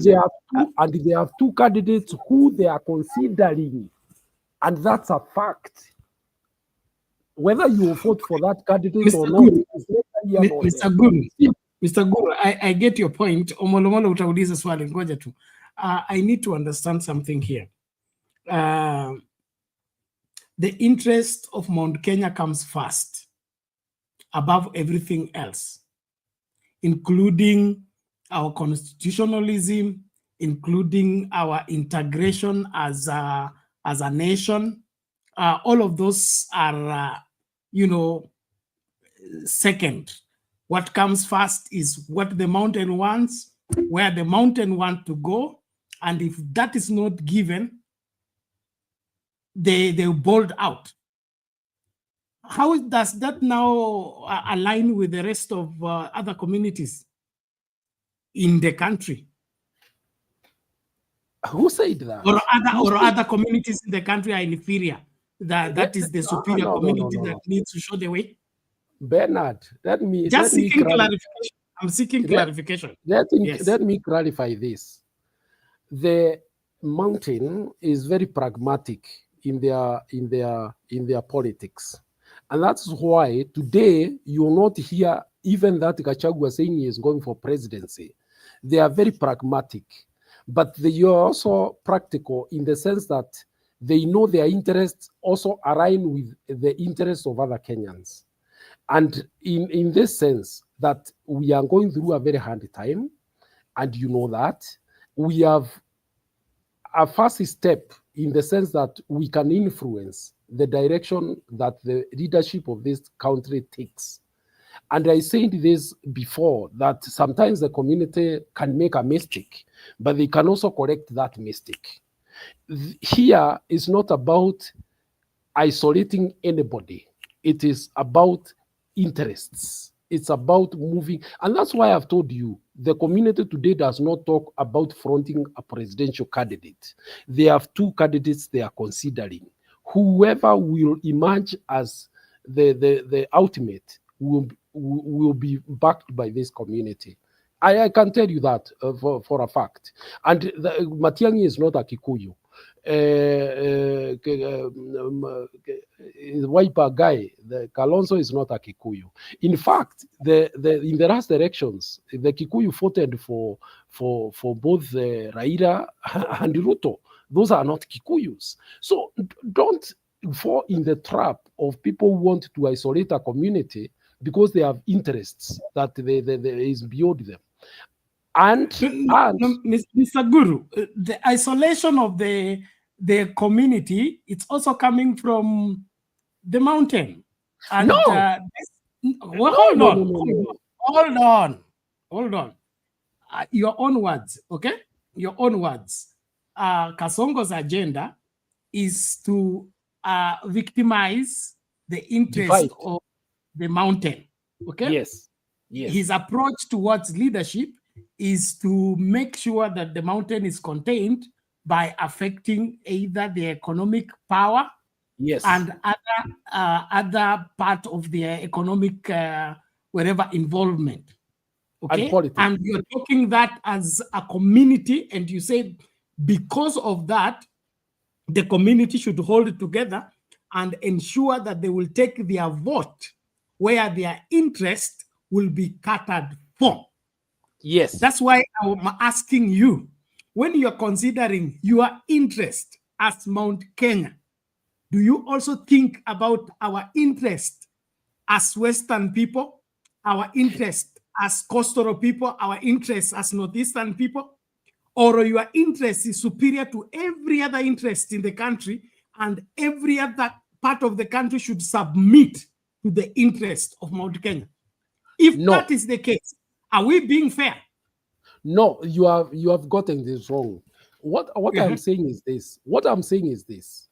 they have two candidates who they are considering. And that's a fact. Whether you vote for that candidate
Mr.
or not, is neither here nor
Mr.
there.
Guru, Mr. Guru, I get your point. Omolomolo utauliza swali, ngoja tu. I need to understand something here. The interest of Mount Kenya comes first, above everything else, including our constitutionalism, including our integration as a nation. All of those are, second. What comes first is what the mountain wants, where the mountain wants to go, and if that is not given, they bolt out. How does that now align with the rest of other communities in the country?
Who said that?
Or other communities in the country are inferior? That is the superior community that needs to show the way?
Bernard, let me
clarification. I'm seeking clarification.
Let me clarify this. The mountain is very pragmatic in their politics. And that's why today you will not hear even that Gachagua saying he is going for presidency. They are very pragmatic, but they are also practical in the sense that they know their interests also align with the interests of other Kenyans. And in this sense, that we are going through a very hard time, and you know that, we have a first step in the sense that we can influence the direction that the leadership of this country takes. And I said this before, that sometimes the community can make a mistake, but they can also correct that mistake. Here is not about isolating anybody. It is about interests. It's about moving. And that's why I've told you, the community today does not talk about fronting a presidential candidate. They have two candidates they are considering. Whoever will emerge as the ultimate will be backed by this community. I can tell you that for a fact. And Matiang'i is not a Kikuyu. Wiper guy, the Kalonzo is not a Kikuyu. In fact, in the last elections, the Kikuyu voted for both Raila and Ruto. Those are not Kikuyus. So don't fall in the trap of people who want to isolate a community because they have interests that is beyond them. And
Mr. Guru, the isolation of the community, it's also coming from the mountain. And hold on. Your own words, okay? Your own words. Kasongo's agenda is to victimize the interest of the mountain, okay?
Yes.
His approach towards leadership is to make sure that the mountain is contained by affecting either the economic power and other part of the economic wherever involvement. Okay, and you're talking that as a community, and you said because of that, the community should hold it together and ensure that they will take their vote where their interest will be catered for.
Yes.
That's why I'm asking you, when you're considering your interest as Mount Kenya, do you also think about our interest as Western people, our interest as coastal people, our interest as Northeastern people? Or your interest is superior to every other interest in the country, and every other part of the country should submit to the interest of Mount Kenya? If that is the case, are we being fair?
No, you have gotten this wrong. What I'm saying is this. What I'm saying is this.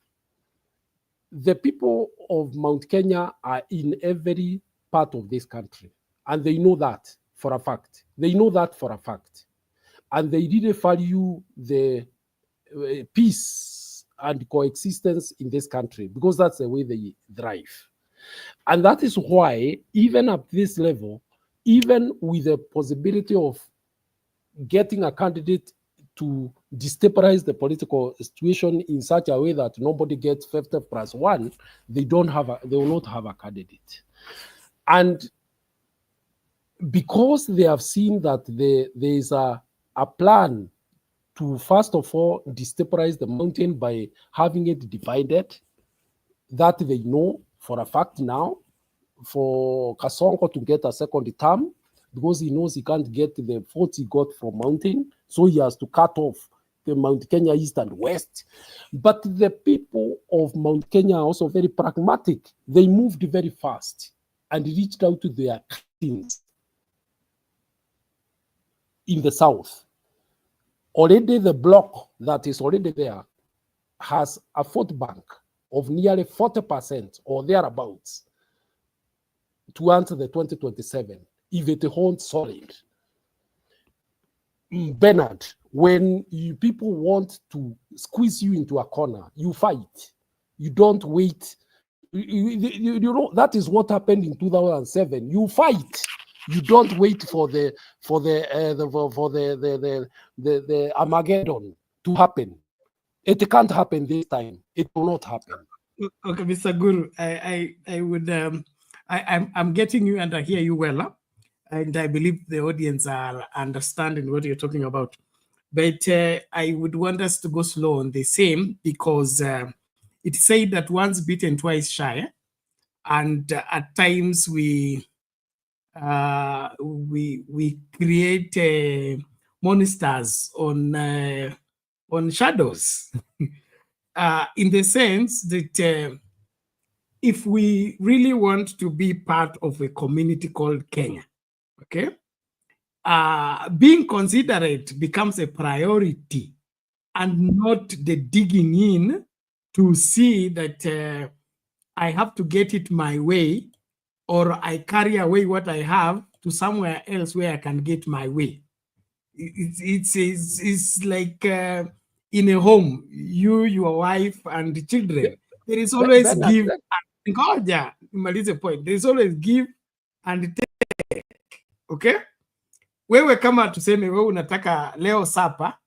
The people of Mount Kenya are in every part of this country, and they know that for a fact. They know that for a fact. And they really value the peace and coexistence in this country, because that's the way they thrive. And that is why, even at this level, even with the possibility of getting a candidate to destabilize the political situation in such a way that nobody gets 50+1, they will not have a candidate. And because they have seen that there is a plan to, first of all, destabilize the mountain by having it divided, that they know for a fact now, for Kasongo to get a second term, because he knows he can't get the votes he got from mountain, so he has to cut off the Mount Kenya East and West. But the people of Mount Kenya are also very pragmatic. They moved very fast and reached out to their cousins in the south. Already the bloc that is already there has a vote bank of nearly 40% or thereabouts to enter the 2027, if it holds solid. Bernard, when people want to squeeze you into a corner, you fight. You don't wait. You know, that is what happened in 2007. You fight. You don't wait for the Armageddon to happen. It can't happen this time. It will not happen.
Okay, Mr. Guru, I'm getting you and I hear you well, huh? And I believe the audience are understanding what you're talking about. But I would want us to go slow on the same, because it said that once bitten, twice shy, and at times we create monsters on shadows, in the sense that if we really want to be part of a community called Kenya, okay, being considerate becomes a priority, and not the digging in to see that I have to get it my way, or I carry away what I have to somewhere else where I can get my way. It's like in a home, you, your wife, and the children. There is always give and ngoja nimalize point. There is always give and take. Okay? Wewe kama tuseme wewe unataka leo sapa,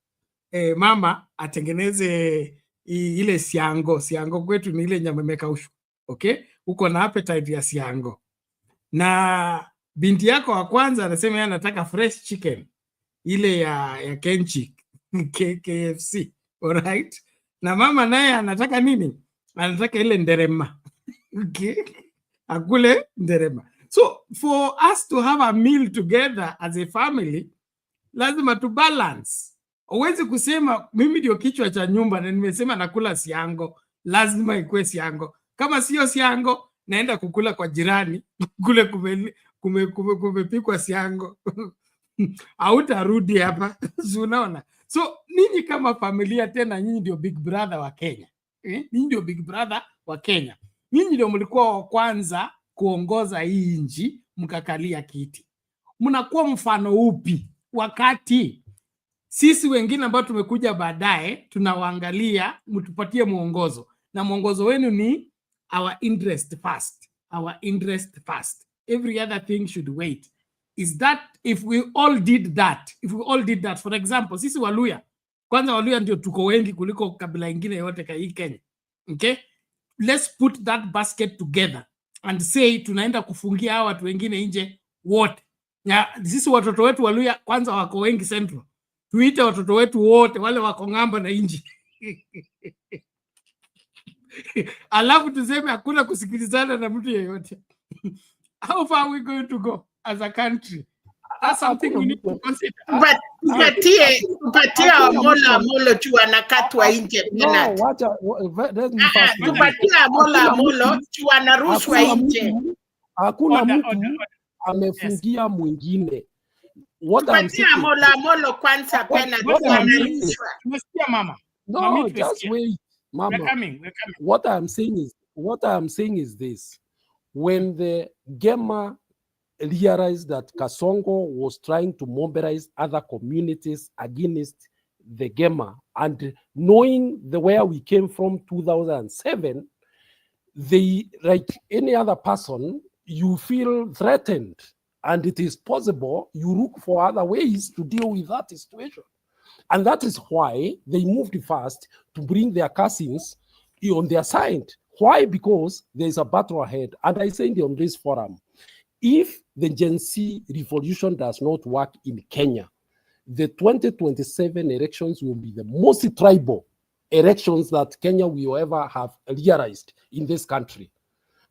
mama atengeneze ile siango. Siango kwetu ni ile nyama imekaushwa. Okay? Uko na appetite ya siango. Na binti yako wa kwanza anasema yeye anataka fresh chicken, ile ya Kenchi, KFC. Alright? Na mama naye anataka nini? Anataka ile nderema. Okay? Akule nderema. So for us to have a meal together as a family, lazima to balance. Huwezi kusema mimi ndio kichwa cha nyumba na nimesema nakula siango, lazima ikuwe siango. Kama sio siango, naenda kukula kwa jirani, kule kumepikwa siango. Hautarudi hapa. Unaona? So ninyi kama familia tena, nyinyi ndio big brother wa Kenya. Ninyi ndio big brother wa Kenya. Ninyi ndio mlikuwa wa kwanza kuongoza hii nchi, mkakalia kiti. mnakuwa mfano upi wakati sisi wengine ambao tumekuja baadaye tunawaangalia, mtupatie mwongozo, na mwongozo wenu ni our interest first, our interest first, every other thing should wait. Is that if we all did that, for example, sisi Waluya, kwanza Waluya ndio tuko wengi kuliko kabila ingine yote kwa hii Kenya, okay, let's put that basket together and say tunaenda kufungia hawa watu wengine nje wote, na sisi watoto wetu Waluya kwanza wako wengi Central, tuite watoto wetu wote wale wako ng'ambo na nje alafu tuseme hakuna kusikilizana na mtu yeyote. How far are we going to go as a country? That's something we need to consider.
But tupatie Amolo tu anakatwa nje.
No,
tupatie Amolo tu anarushwa nje.
Hakuna mtu amefungia mwingine. What I'm saying,
Amolo kwanza pena anarushwa.
Tumesikia mama.
No, just wait, mama.
We're coming.
What I'm saying is this: when the Gema realized that Kasongo was trying to mobilize other communities against the Gema, and knowing where we came from 2007, they, like any other person, you feel threatened, and it is possible you look for other ways to deal with that situation. And that is why they moved fast to bring their cousins on their side. Why? Because there's a battle ahead. And I said on this forum, if the Gen Z revolution does not work in Kenya, the 2027 elections will be the most tribal elections that Kenya will ever have realized in this country.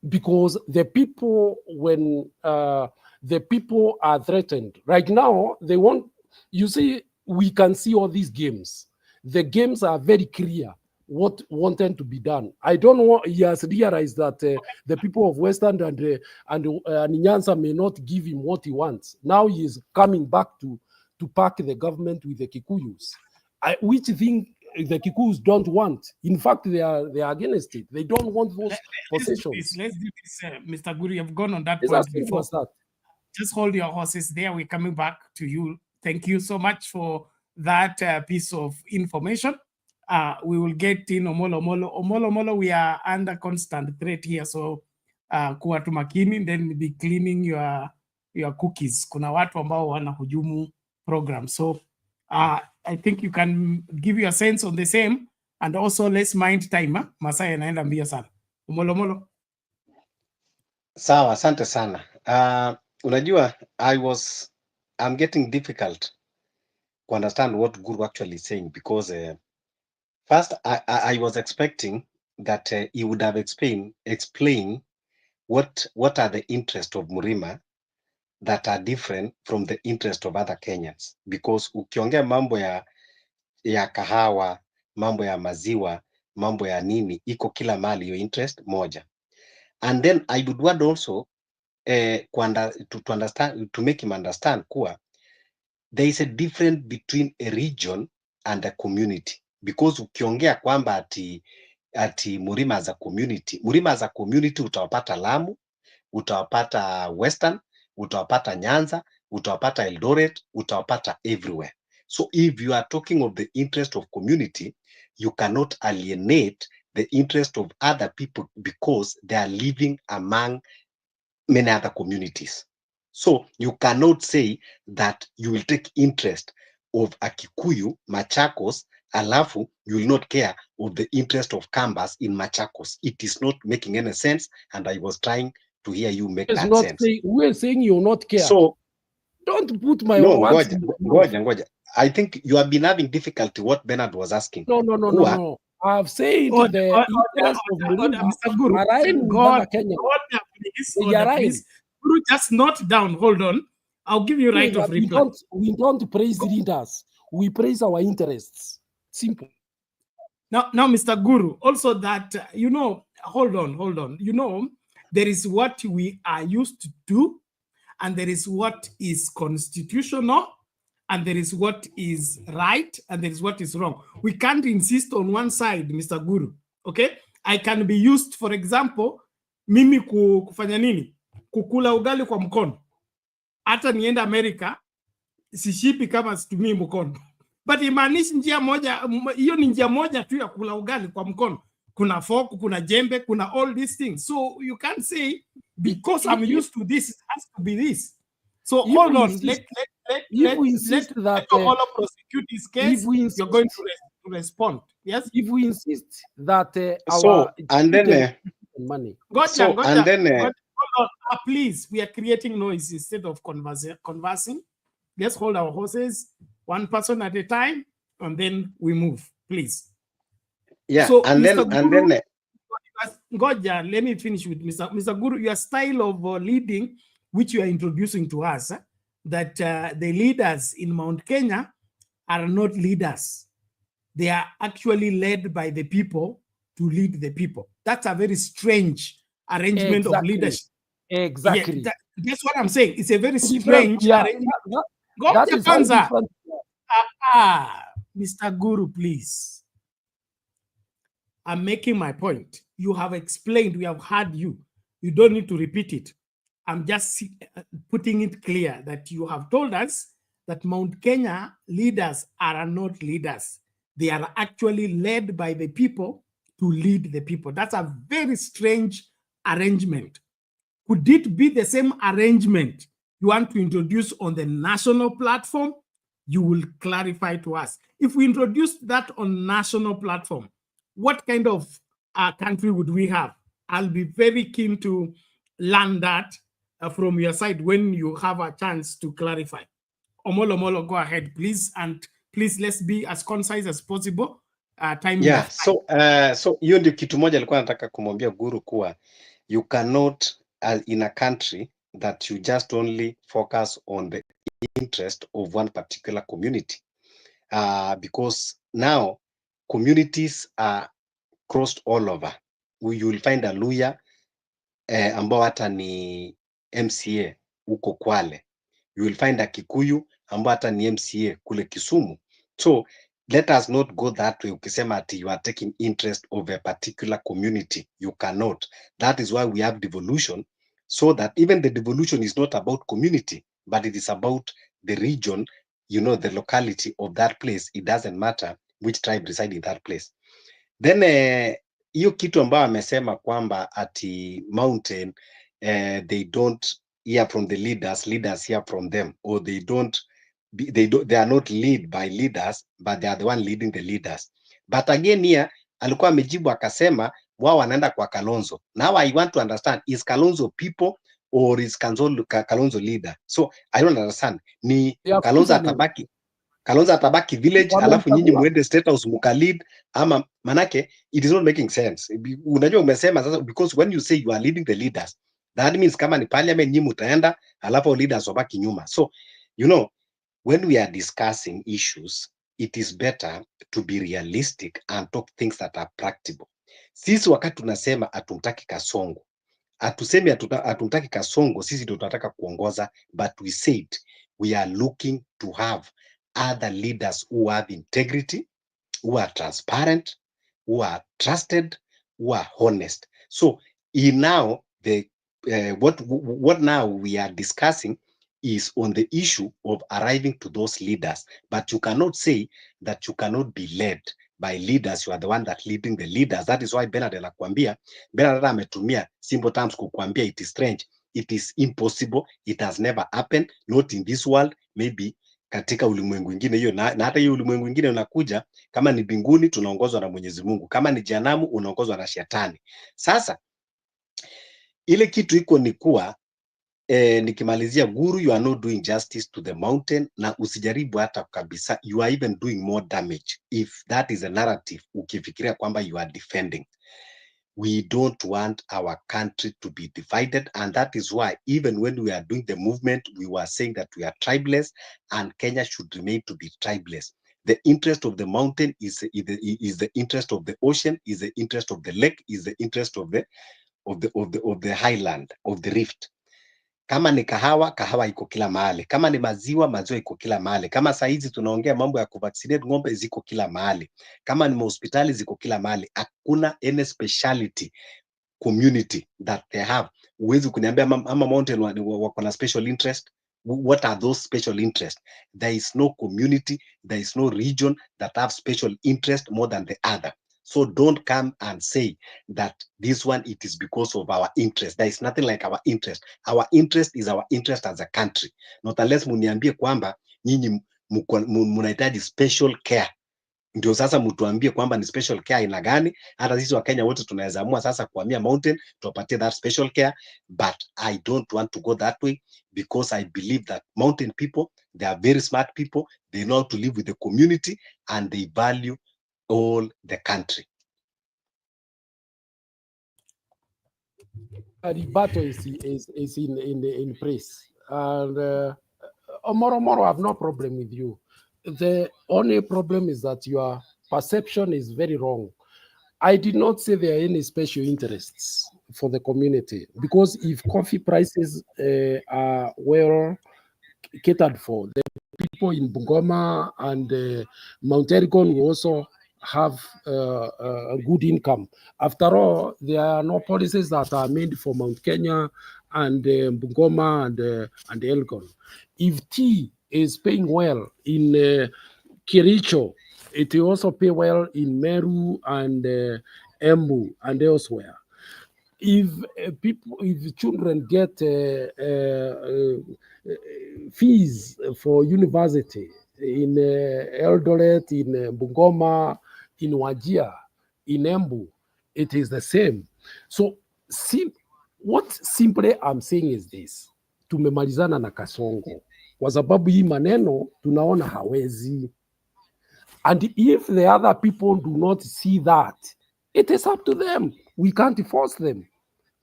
Because the people, when the people are threatened, right now, they want, you see, we can see all these games. The games are very clear what wanted to be done. I don't know, he has realized that the people of Western and Nyanza may not give him what he wants. Now he is coming back to pack the government with the Kikuyus, which thing the Kikuyus don't want. In fact, they are against it. They don't want those possessions.
Let's do this, Mr. Guru. You've gone on that point before. Just hold your horses there. We're coming back to you. Thank you so much for that piece of information. We will get in Omolo. We are under constant threat here, so kuwa tumakini, then be cleaning your cookies. Kuna watu ambao wanahujumu program. So I think you can give your sense on the same, and also let's mind time. Masaa yanaenda mbio sana. Omolo.
Sawa, asante sana. Unajua, I'm getting difficult to understand what Guru actually is saying, because first I was expecting that he would have explained what are the interests of Murima that are different from the interest of other Kenyans, because ukiongea mambo ya kahawa, mambo ya maziwa, mambo ya nini, iko kila mali your interest moja. And then I would want also to understand, to make him understand kuwa there is a difference between a region and a community, because ukiongea kwamba ati Murima as a community utawapata Lamu, utawapata Western, utawapata Nyanza, utawapata Eldoret, utawapata everywhere. So if you are talking of the interest of community, you cannot alienate the interest of other people because they are living among many other communities. So you cannot say that you will take interest of a Kikuyu, Machakos, alafu you will not care of the interest of Kambas in Machakos. It is not making any sense, and I was trying to hear you make that sense.
We're saying you will not care.
So
don't put my
words. Ngoja. I think you have been having difficulty what Bernard was asking.
No. I've said the interest of Murima are Kenya.
Guru, just note down. Hold on. I'll give you right of reply.
We don't praise leaders. We praise our interests. Simple.
Now, Mr. Guru, also that, hold on. There is what we are used to do, and there is what is constitutional, and there is what is right, and there is what is wrong. We can't insist on one side, Mr. Guru. Okay? I can be used, for example, mimi kufanya nini? Kukula ugali kwa mkono. hata nienda Amerika sishipi kama situmii mkono. But imaanishi njia moja, hiyo ni njia moja tu ya kula ugali kwa mkono. Kuna fork, kuna jembe, kuna all these things. So you can't say because I'm used to this, it has to be this. So hold on, let Omolo prosecute his case. You're going to respond. Yes.
If we insist that money.
Hold on, please. We are creating noise instead of conversing. Let's hold our horses, one person at a time, and then we move, please.
Yeah,
so,
and
Mr.
then
Ngoja, let me finish with Mr. Guru. Your style of leading, which you are introducing to us, that the leaders in Mount Kenya are not leaders. They are actually led by the people to lead the people. That's a very strange arrangement of leadership.
Exactly.
Yeah, that's what I'm saying. It's a very strange arrangement. Mr. Guru, please. I'm making my point. You have explained, we have heard you. You don't need to repeat it. I'm just putting it clear that you have told us that Mount Kenya leaders are not leaders. They are actually led by the people to lead the people. That's a very strange arrangement. Could it be the same arrangement you want to introduce on the national platform? You will clarify to us. If we introduce that on national platform, what kind of country would we have? I'll be very keen to learn that from your side when you have a chance to clarify. Omolo, go ahead, please. And please, let's be as concise as possible.
Yeah, so hiyo ndio kitu moja alikuwa nataka kumwambia Guru kuwa you cannot in a country that you just only focus on the interest of one particular community, because now communities are crossed all over. You will find a Luya ambao hata ni MCA huko Kwale. You will find a Kikuyu ambao hata ni MCA kule Kisumu. So let us not go that way. Ukisema ati you are taking interest of a particular community, you cannot. That is why we have devolution, so that even the devolution is not about community, but it is about the region, you know, the locality of that place. It doesn't matter which tribe reside in that place. Then hiyo kitu ambayo amesema kwamba ati mountain they don't hear from the leaders hear from them, or they are not led by leaders, but they are the one leading the leaders. But again here alikuwa amejibu akasema wao wanaenda kwa Kalonzo. Now I want to understand, is Kalonzo people or is Kalonzo leader? So I don't understand. Ni Kalonzo atabaki village alafu nyinyi muende state house mukalead, ama manake it is not making sense. Unajua umesema sasa, because when you say you are leading the leaders, that means kama ni parliament nyinyi mutaenda alafu leaders wabaki nyuma. So you know, when we are discussing issues, it is better to be realistic and talk things that are practical. Sisi wakati tunasema atumtaki Kasongo, atusemi atumtaki Kasongo, sisi ndio tunataka kuongoza, but we said we are looking to have other leaders who have integrity, who are transparent, who are trusted, who are honest. So in now the what now we are discussing is on the issue of arriving to those leaders, but you cannot say that you cannot be led by leaders. You are the one that leading the leaders. That is why Bernard anakuambia, Bernard ametumia simple terms kukuambia it is strange, it is impossible, it has never happened, not in this world, maybe katika ulimwengu mwingine hiyo, na hata hiyo ulimwengu mwingine unakuja, kama ni mbinguni tunaongozwa na Mwenyezi Mungu, kama ni jehanamu unaongozwa na shetani. Sasa ile kitu iko ni kuwa nikimalizia Guru, you are not doing justice to the mountain, na usijaribu hata kabisa, you are even doing more damage if that is a narrative ukifikiria kwamba you are defending. We don't want our country to be divided, and that is why even when we are doing the movement, we were saying that we are tribeless and Kenya should remain to be tribeless. The interest of the mountain is the interest of the ocean, is the interest of the lake, is the interest of the highland, of the rift. Kama ni kahawa iko kila mahali. Kama ni maziwa iko kila mahali. Kama saa hizi tunaongea mambo ya kuvaccinate ng'ombe, ziko kila mahali. Kama ni hospitali ziko kila mahali. Hakuna any speciality community that they have. Uwezi kuniambia ama mountain wako na special interest. What are those special interests? There is no community, there is no region that have special interest more than the other. So don't come and say that this one, it is because of our interest. There is nothing like our interest. Our interest is our interest as a country. Not unless muniambie kwamba nyinyi mnahitaji special care, ndio sasa mtuambie kwamba ni special care aina gani. Hata sisi Wakenya wote tunaweza amua sasa kuhamia mountain tuwapatie that special care, but I don't want to go that way, because I believe that mountain people, they are very smart people, they know how to live with the community, and they value all the country.
Rebuttal is in place, and Moro, I have no problem with you. The only problem is that your perception is very wrong. I did not say there are any special interests for the community, because if coffee prices are well catered for, the people in Bungoma and Mount Elgon will also have a good income. After all, there are no policies that are made for Mount Kenya and Bungoma and Elgon. If tea is paying well in Kericho, it will also pay well in Meru and Embu and elsewhere. If children get fees for university in Eldoret, in Bungoma, in Wajir, in Embu, it is the same. So what simply I'm saying is this: tumemalizana na Kasongo kwa sababu hii maneno tunaona hawezi. And if the other people do not see that, it is up to them. We can't force them.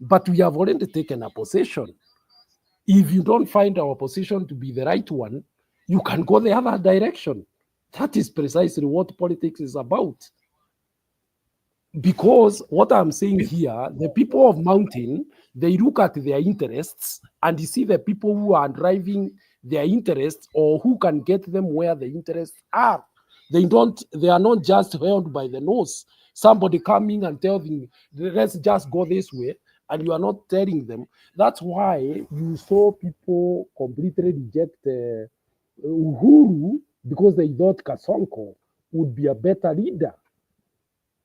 But we have already taken a position. If you don't find our position to be the right one, you can go the other direction. That is precisely what politics is about. Because what I'm saying here, the people of Mountain, they look at their interests and you see the people who are driving their interests or who can get them where the interests are. They are not just held by the nose. Somebody coming and tell them, let's just go this way, and you are not telling them. That's why you saw people completely reject Uhuru, because they thought Kasongo would be a better leader,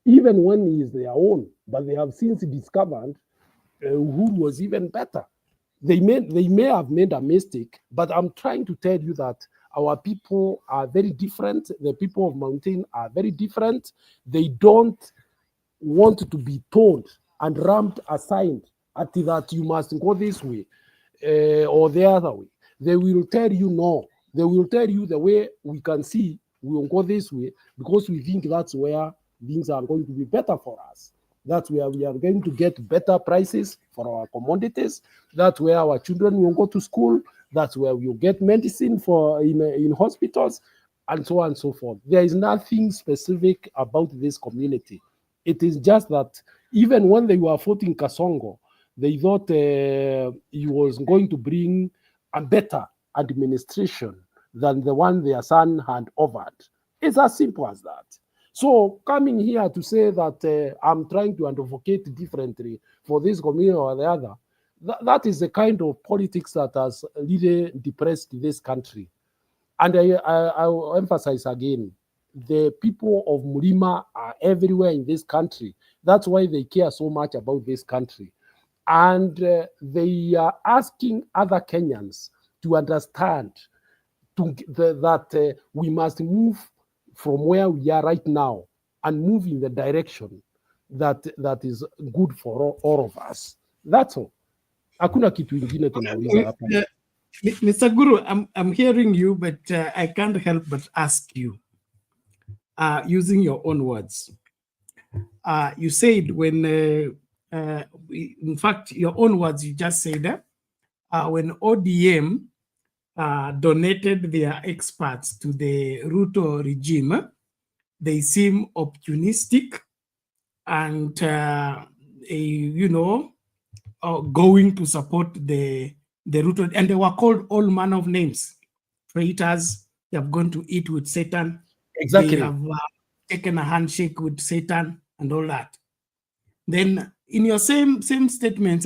even when he is their own. But they have since discovered Uhuru was even better. They may have made a mistake, but I'm trying to tell you that our people are very different. The people of Mountain are very different. They don't want to be told and ramped aside at that you must go this way or the other way. They will tell you no. They will tell you the way we can see, we will go this way because we think that's where things are going to be better for us. That's where we are going to get better prices for our commodities. That's where our children will go to school. That's where we'll get medicine for in hospitals, and so on and so forth. There is nothing specific about this community. It is just that even when they were voting Kasongo, they thought he was going to bring a better administration than the one their son had offered. It's as simple as that. So coming here to say that I'm trying to advocate differently for this community or the other, that is the kind of politics that has really depressed this country. And I will emphasize again, the people of Murima are everywhere in this country. That's why they care so much about this country. And they are asking other Kenyans to understand that we must move from where we are right now and move in the direction that is good for all of us. That's all. Hakuna kitu ingine tunauliza hapa.
Mr. Guru, I'm hearing you, but I can't help but ask you, using your own words. You said when, in fact, your own words, you just said when ODM donated their experts to the Ruto regime, they seem opportunistic and, going to support the Ruto, and they were called all manner of names. Traitors, they have gone to eat with Satan.
Exactly.
They have taken a handshake with Satan and all that. Then in your same statement,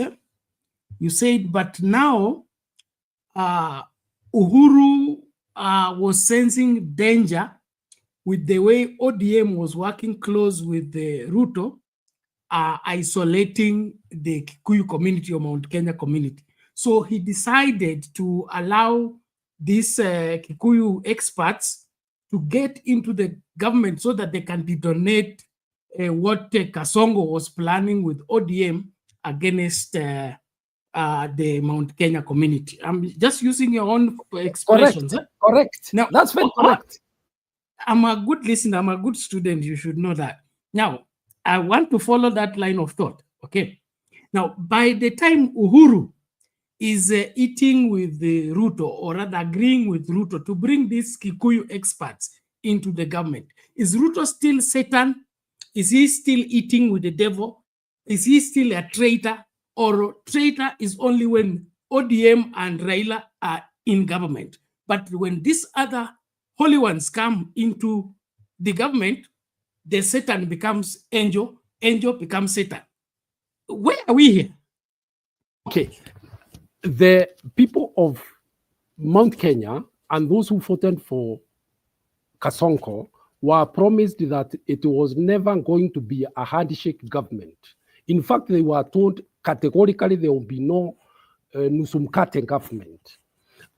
you said, but now Uhuru was sensing danger with the way ODM was working close with the Ruto, isolating the Kikuyu community or Mount Kenya community. So he decided to allow these Kikuyu experts to get into the government so that they can donate what Kasongo was planning with ODM against the Mount Kenya community. I'm just using your own expressions.
Correct.
Now,
That's very correct.
I'm a good listener. I'm a good student. You should know that. Now, I want to follow that line of thought. Okay. Now, by the time Uhuru is eating with the Ruto, or rather agreeing with Ruto to bring these Kikuyu experts into the government, is Ruto still Satan? Is he still eating with the devil? Is he still a traitor? Or traitor is only when ODM and Raila are in government. But when these other holy ones come into the government, the Satan becomes angel, angel becomes Satan. Where are we here?
Okay. The people of Mount Kenya and those who voted for Kasongo were promised that it was never going to be a handshake government. In fact, they were told categorically there will be no Nusumkate government.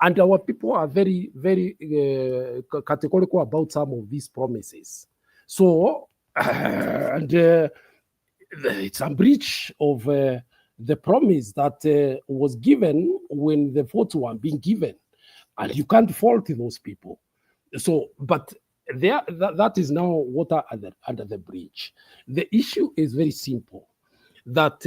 And our people are very, very categorical about some of these promises. So, it's a breach of the promise that was given when the votes were being given. And you can't fault those people. So, but that is now water under the bridge. The issue is very simple, that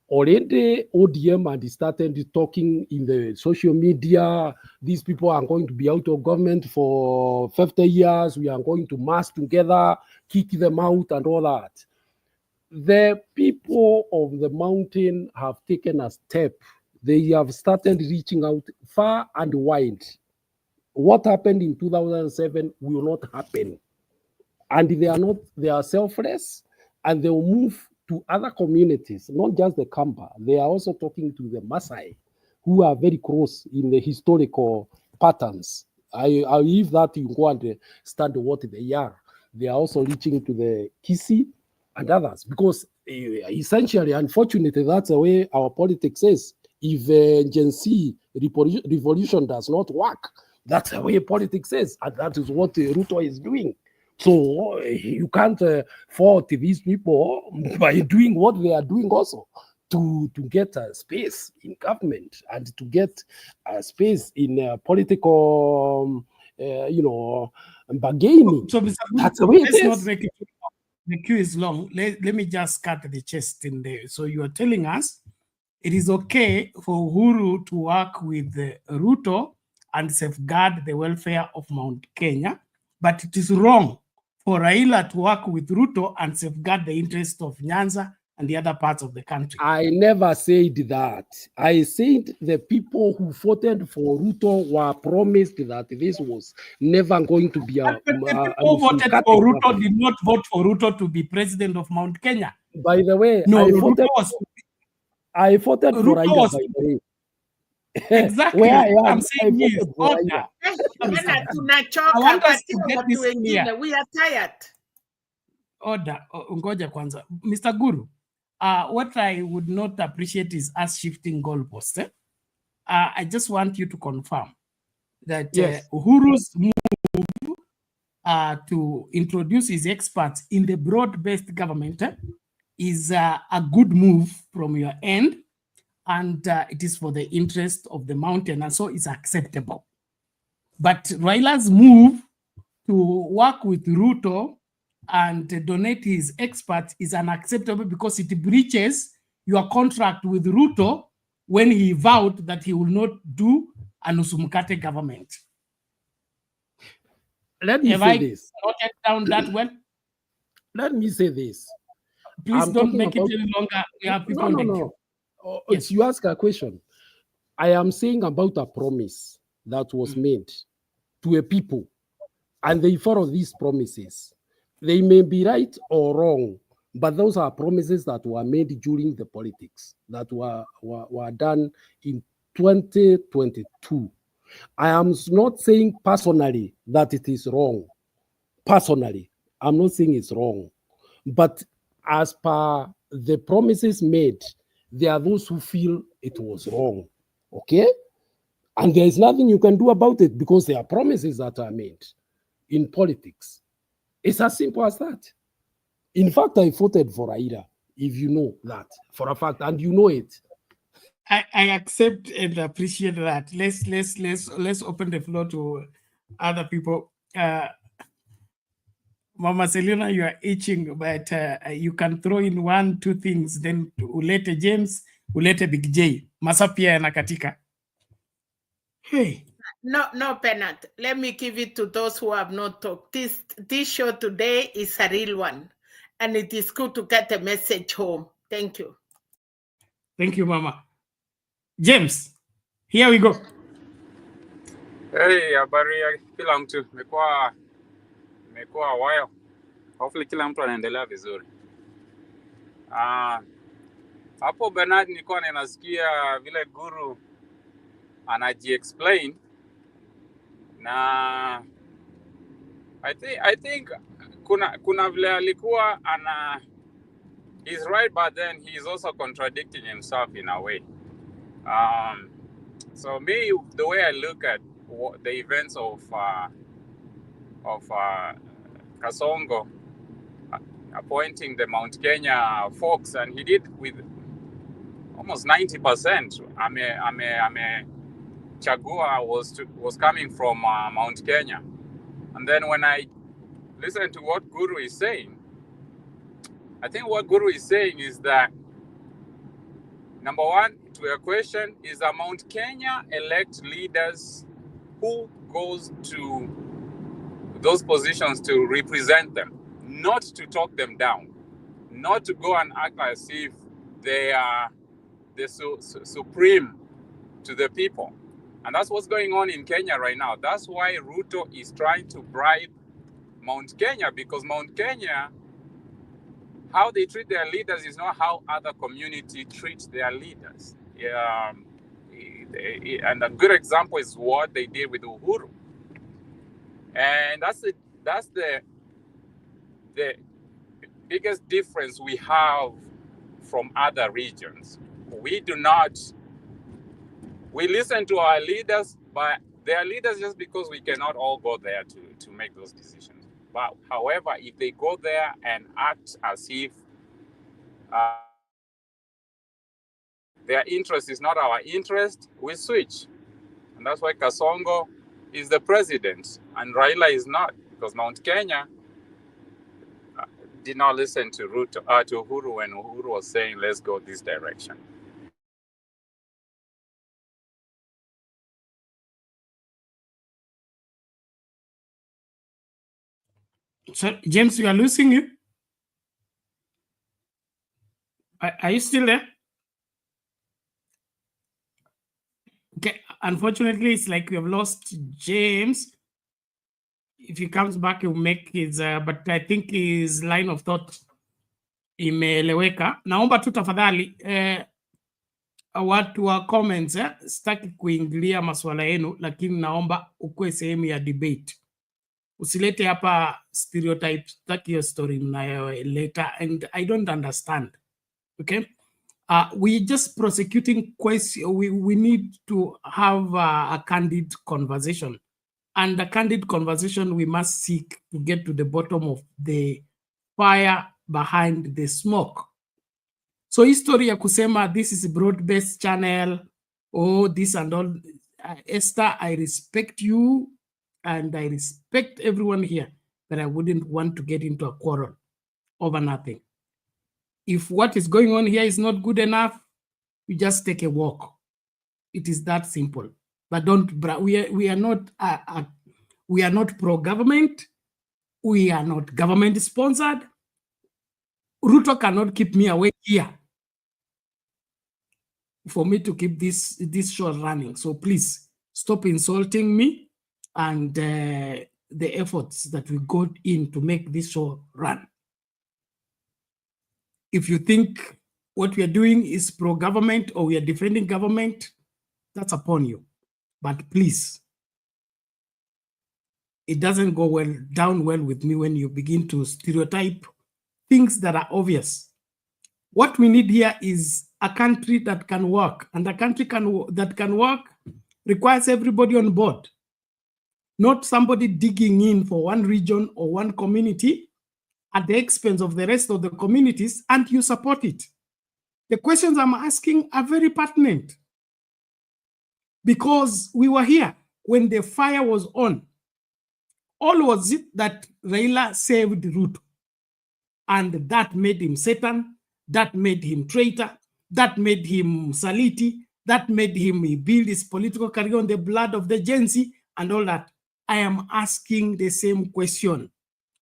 already ODM had started talking in the social media. These people are going to be out of government for 50 years. We are going to mass together, kick them out and all that. The people of the mountain have taken a step. They have started reaching out far and wide. What happened in 2007 will not happen. And they are selfless, and they will move to other communities, not just the Kamba. They are also talking to the Maasai, who are very close in the historical patterns. I leave that you go and understand what they are. They are also reaching to the Kisi and others, because essentially, unfortunately, that's the way our politics is. If Gen Z revolution does not work, that's the way politics is, and that is what Ruto is doing. So you can't fault these people by doing what they are doing also to get a space in government and to get a space in political, bargaining.
So, Mr.
That's the way it
let's
is.
not make it too long. The queue is long. Let me just cut the chest in there. So you are telling us it is okay for Uhuru to work with Ruto and safeguard the welfare of Mount Kenya, but it is wrong for Raila to work with Ruto and safeguard the interest of Nyanza and the other parts of the country.
I never said that. I said the people who voted for Ruto were promised that this was never going to be a.
But the people who voted for Ruto did not vote for Ruto to be president of Mount Kenya.
By the way,
No,
I
Ruto
voted for
Ruto
Raila,
was-
by the way.
Exactly.
Where I am,
I'm saying
I
is
voted for
order.
Raila.
Bwana
I
tunachoka,
want us
patia
to get
watu
this
wengine.
clear.
We are tired.
Order. Ngoja kwanza. Mr. Guru, what I would not appreciate is us shifting goalposts. I just want you to confirm that
Yes.
Uhuru's move to introduce his experts in the broad-based government is a good move from your end, and it is for the interest of the mountain, and so it's acceptable. But Raila's move to work with Ruto and donate his experts is unacceptable because it breaches your contract with Ruto when he vowed that he will not do a Nusumkate government.
Let me
Have
say
I
this.
noted down that well?
Let me say this.
Please
I'm
don't
talking
make
about-
it any longer. We have people
No,
in
no,
the
no.
queue.
Oh,
Yes.
You ask a question. I am saying about a promise that was made to a people, and they follow these promises. They may be right or wrong, but those are promises that were made during the politics that were done in 2022. I am not saying personally that it is wrong. Personally, I'm not saying it's wrong. But as per the promises made, there are those who feel it was wrong. Okay? And there is nothing you can do about it because there are promises that are made in politics. It's as simple as that. In fact, I voted for Raila, if you know that for a fact, and you know it.
I accept and appreciate that. Let's open the floor to other people. Mama Selena, you are itching, but you can throw in 1-2 things, then ulete James, ulete Big J. Masapia nakatika. Hey.
No, Penat. Let me give it to those who have not talked. This show today is a real one, and it is good to get a message home. Thank you.
Thank you, Mama. James, here we go.
Hey, habari ya kila mtu. Imekuwa while. Hopefully kila mtu anaendelea vizuri. Hapo Bernard nilikuwa ninasikia vile Guru anaji-explain na I think kuna vile alikuwa he's right, but then he's also contradicting himself in a way. So me, the way I look at the events of Kasongo appointing the Mount Kenya folks, and he did with almost 90%. Chagua was coming from Mount Kenya, and then when I listen to what Guru is saying, I think what Guru is saying is that, number one, to your question, is that Mount Kenya elect leaders who goes to those positions to represent them, not to talk them down, not to go and act as if they are the supreme to the people. And that's what's going on in Kenya right now. That's why Ruto is trying to bribe Mount Kenya, because Mount Kenya, how they treat their leaders is not how other community treats their leaders. And a good example is what they did with Uhuru. And that's the biggest difference we have from other regions. We listen to our leaders, but they are leaders just because we cannot all go there to make those decisions. But however, if they go there and act as if their interest is not our interest, we switch. And that's why Kasongo is the president and Raila is not, because Mount Kenya did not listen to Ruto, to Uhuru when Uhuru was saying, let's go this direction.
So, James, we are losing you. Are you still there? Okay, unfortunately, it's like we have lost James. If he comes back, he'll make his, but I think his line of thought imeeleweka. Naomba tu tafadhali watu wa comments, sitaki kuingilia masuala yenu, lakini naomba ukue sehemu ya debate. Usilete hapa stereotypes, sitaki hiyo story mnayoleta, and I don't understand. Okay? We just prosecuting question. We need to have a candid conversation. And the candid conversation, we must seek to get to the bottom of the fire behind the smoke. So history ya kusema this is a broad-based channel, this and all. Esther, I respect you and I respect everyone here, but I wouldn't want to get into a quarrel over nothing. If what is going on here is not good enough, you just take a walk. It is that simple. But don't. We are not pro-government. We are not government sponsored. Ruto cannot keep me away here for me to keep this show running. So please stop insulting me and the efforts that we got in to make this show run. If you think what we are doing is pro-government or we are defending government, that's upon you. But please, it doesn't go down well with me when you begin to stereotype things that are obvious. What we need here is a country that can work, and a country that can work requires everybody on board, not somebody digging in for one region or one community at the expense of the rest of the communities, and you support it. The questions I'm asking are very pertinent because we were here when the fire was on. All was it that Raila saved Ruto, and that made him Satan, that made him traitor, that made him Saliti, that made him build his political career on the blood of the Gen Z and all that. I am asking the same question.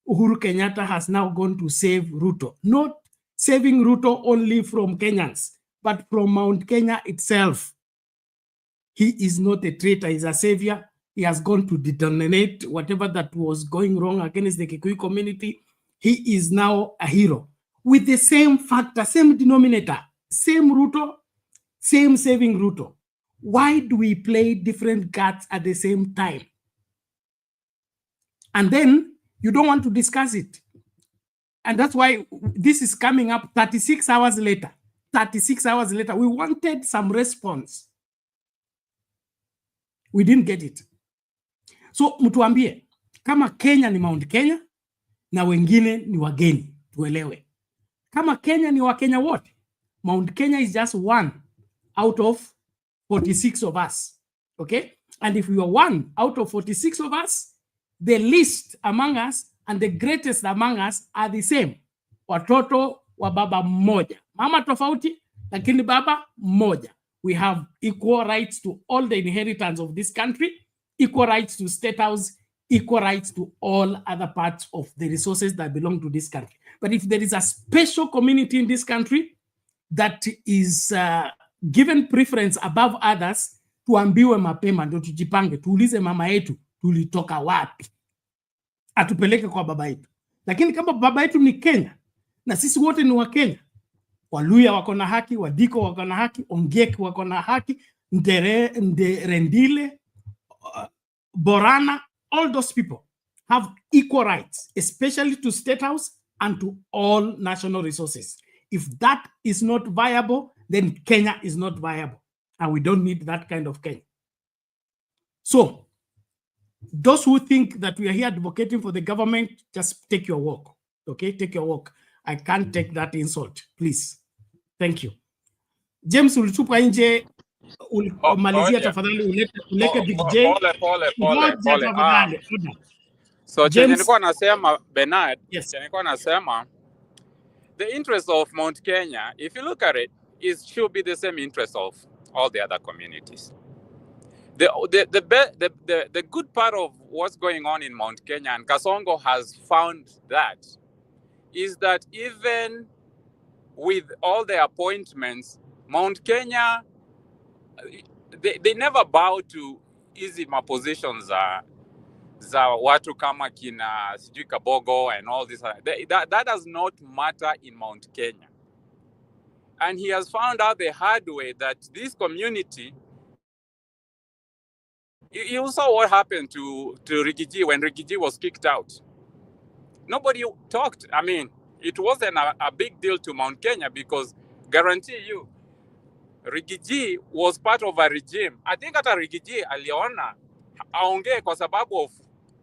Uhuru Kenyatta has now gone to save Ruto, not saving Ruto only from Kenyans, but from Mount Kenya itself. He is not a traitor, he's a savior. He has gone to detonate whatever that was going wrong against the Kikuyu community. He is now a hero with the same factor, same denominator, same Ruto, same saving Ruto. Why do we play different cards at the same time? And then you don't want to discuss it. And that's why this is coming up 36 hours later. 36 hours later, we wanted some response. We didn't get it. So mtuambie, kama Kenya ni Mount Kenya, na wengine ni wageni, tuelewe. Kama Kenya ni Wakenya wote, Mount Kenya is just one out of 46 of us, okay? And if we are one out of 46 of us, the least among us and the greatest among us are the same. Watoto wa baba mmoja. Mama tofauti, lakini baba mmoja. We have equal rights to all the inheritance of this country, equal rights to state house, equal rights to all other parts of the resources that belong to this country. But if there is a special community in this country that is given preference above others, tuambiwe mapema ndio tujipange, tuulize mama yetu tulitoka wapi, atupeleke kwa baba yetu. Lakini kama baba yetu ni Kenya na sisi wote ni wa Kenya, Waluya wako na haki, Wadiko wako na haki, Ongeki wako na haki, Nderendile, Borana, all those people have equal rights, especially to state house and to all national resources. If that is not viable, then Kenya is not viable. And we don't need that kind of Kenya. So, those who think that we are here advocating for the government, just take your walk. Okay, take your walk. I can't take that insult, please. Thank you. James, ulitupa nje, malizia tafadhali, uleke Big J.
Pole. So, chenye nilikuwa nasema, Bernard,
yes.
Chenye nilikuwa nasema, the interest of Mount Kenya, if you look at it, should be the same interest of all the other communities. The good part of what's going on in Mount Kenya, and Kasongo has found that, is that even with all the appointments, Mount Kenya, they never bow to easy positions za watu kama kina sijui Kabogo and all this. That does not matter in Mount Kenya. And he has found out the hard way that this community, you saw what happened to Rigiji when Rigiji was kicked out. Nobody talked. I mean, it wasn't a big deal to Mount Kenya because, guarantee you, Rigiji was part of a regime. I think hata Rigiji aliona aongee kwa sababu of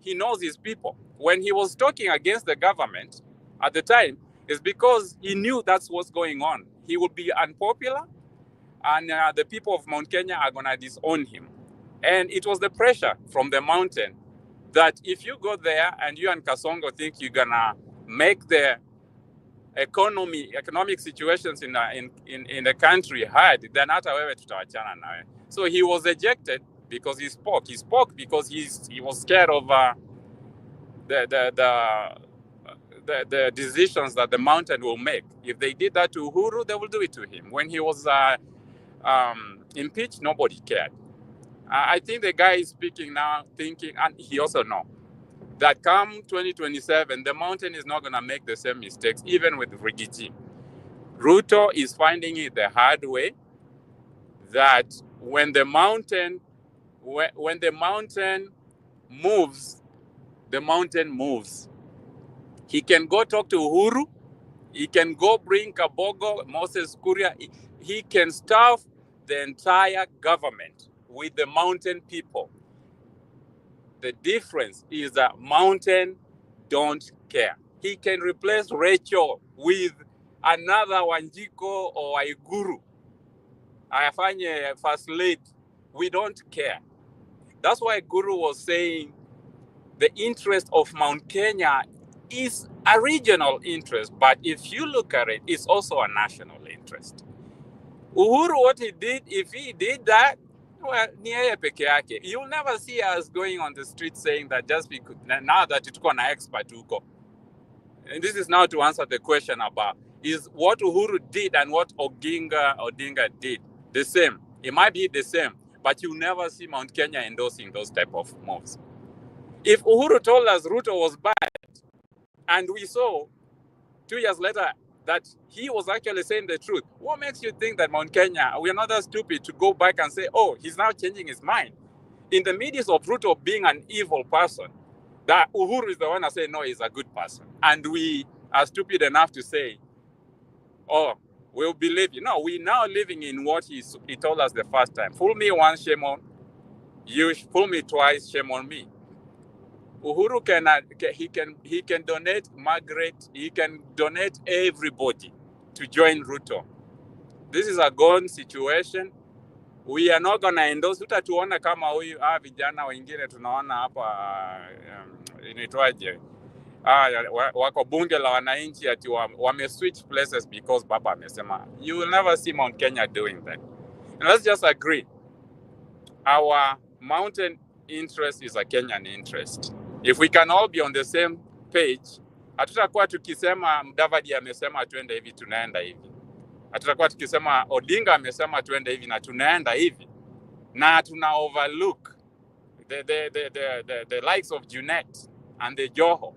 he knows his people. When he was talking against the government at the time, it's because he knew that's what's going on. He would be unpopular, and the people of Mount Kenya are going to disown him. And it was the pressure from the mountain that if you go there and you and Kasongo think you're going to make the economic situations in the country hard, then hata wewe tutawachana nawe. So he was ejected because he spoke. He spoke because he was scared of the decisions that the mountain will make. If they did that to Uhuru, they will do it to him. When he was impeached, nobody cared. I think the guy is speaking now, thinking, and he also knows that come 2027, the mountain is not going to make the same mistakes, even with Rigiji. Ruto is finding it the hard way that when the mountain moves the mountain moves. He can go talk to Uhuru. He can go bring Kabogo, Moses Kuria. He can staff the entire government with the mountain people. The difference is that mountain don't care. He can replace Rachel with another Wanjiko or Iguru. Afanye first lady. We don't care. That's why Guru was saying the interest of Mount Kenya is a regional interest, but if you look at it, it's also a national interest. Uhuru, what he did, if he did that, well, ni yeye peke yake. You'll never see us going on the street saying that just because now that tuko na expert huko. And this is now to answer the question about is what Uhuru did and what Odinga did the same. It might be the same, but you never see Mount Kenya endorsing those type of moves. If Uhuru told us Ruto was bad, and we saw 2 years later that he was actually saying the truth, what makes you think that Mount Kenya, we are not that stupid to go back and say, oh, he's now changing his mind? In the midst of Ruto being an evil person, that Uhuru is the one that say, no, he's a good person. And we are stupid enough to say, oh, we'll believe you. No, we're now living in what he told us the first time. Fool me once, shame on you. Fool me twice, shame on me. Uhuru he can donate Margaret, he can donate everybody to join Ruto. This is a gone situation. We are not gonna endorse. Tutatuona kama huyu vijana wengine tunaona hapa inaitwaje? Wako bunge la wananchi ati wame switch places because baba amesema. You will never see Mount Kenya doing that. And let's just agree. Our mountain interest is a Kenyan interest. If we can all be on the same page, hatutakuwa tukisema Mudavadi amesema tuende hivi tunaenda hivi. Hatutakuwa tukisema Odinga amesema tuende hivi na tunaenda hivi. Na tuna overlook the likes of Junet and the Joho.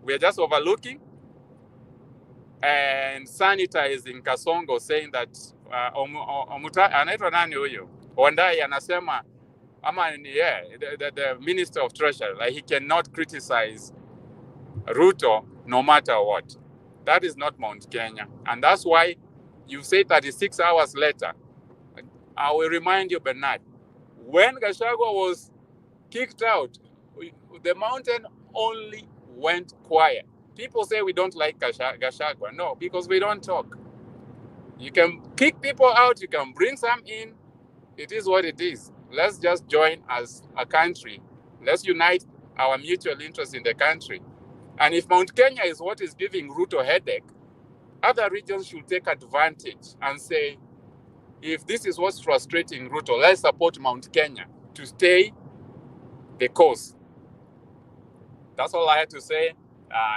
We are just overlooking and sanitizing Kasongo, saying that anaitwa nani huyo? Wandai anasema the Minister of Treasury, like he cannot criticize Ruto no matter what. That is not Mount Kenya. And that's why you say 36 hours later, I will remind you, Bernard, when Gachagua was kicked out, the mountain only went quiet. People say we don't like Gachagua. No, because we don't talk. You can kick people out, you can bring some in. It is what it is. Let's just join as a country. Let's unite our mutual interest in the country. And if Mount Kenya is what is giving Ruto headache, other regions should take advantage and say, if this is what's frustrating Ruto, let's support Mount Kenya to stay the course. That's all I had to say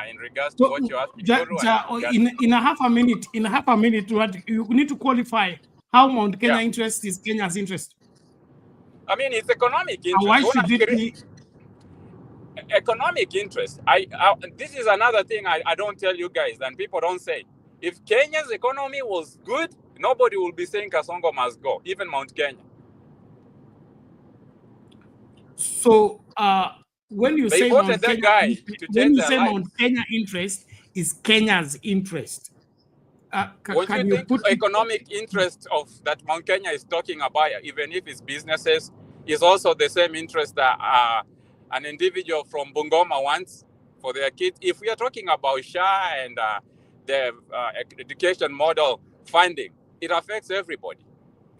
in regards to what you asked.
In a half a minute, you need to qualify how Mount Kenya interest is Kenya's interest.
I mean, it's economic interest.
Why should it be?
Economic interest. This is another thing I don't tell you guys and people don't say. If Kenya's economy was good, nobody will be saying Kasongo must go, even Mount Kenya.
So when you say Mount Kenya interest is Kenya's interest,
when you think economic interest of that Mount Kenya is talking about, even if it's businesses, is also the same interest that an individual from Bungoma wants for their kids. If we are talking about SHA and the education model funding, it affects everybody.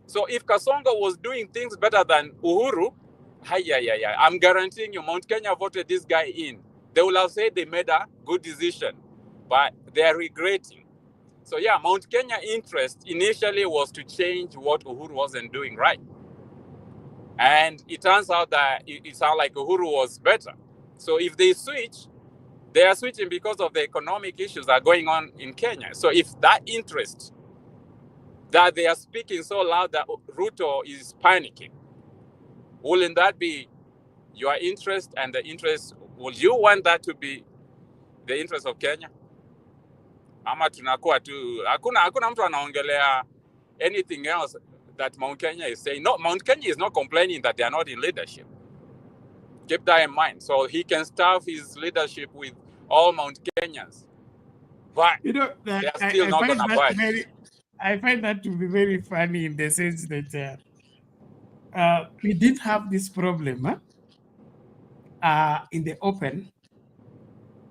So if Kasongo was doing things better than Uhuru, I'm guaranteeing you, Mount Kenya voted this guy in. They will have said they made a good decision, but they are regretting. So yeah, Mount Kenya interest initially was to change what Uhuru wasn't doing right. And it turns out that it sounds like Uhuru was better. So if they switch, they are switching because of the economic issues that are going on in Kenya. So if that interest, that they are speaking so loud that Ruto is panicking, wouldn't that be your interest and the interest? Would you want that to be the interest of Kenya? Ama tunakuwa tu hakuna mtu anaongelea anything else that Mount Kenya is saying. No, Mount Kenya is not complaining that they are not in leadership. Keep that in mind. So he can staff his leadership with all Mount Kenyans. But
You know,
they are still
I
not
find
going to
that
budge.
I find that to be very funny in the sense that we did have this problem in the open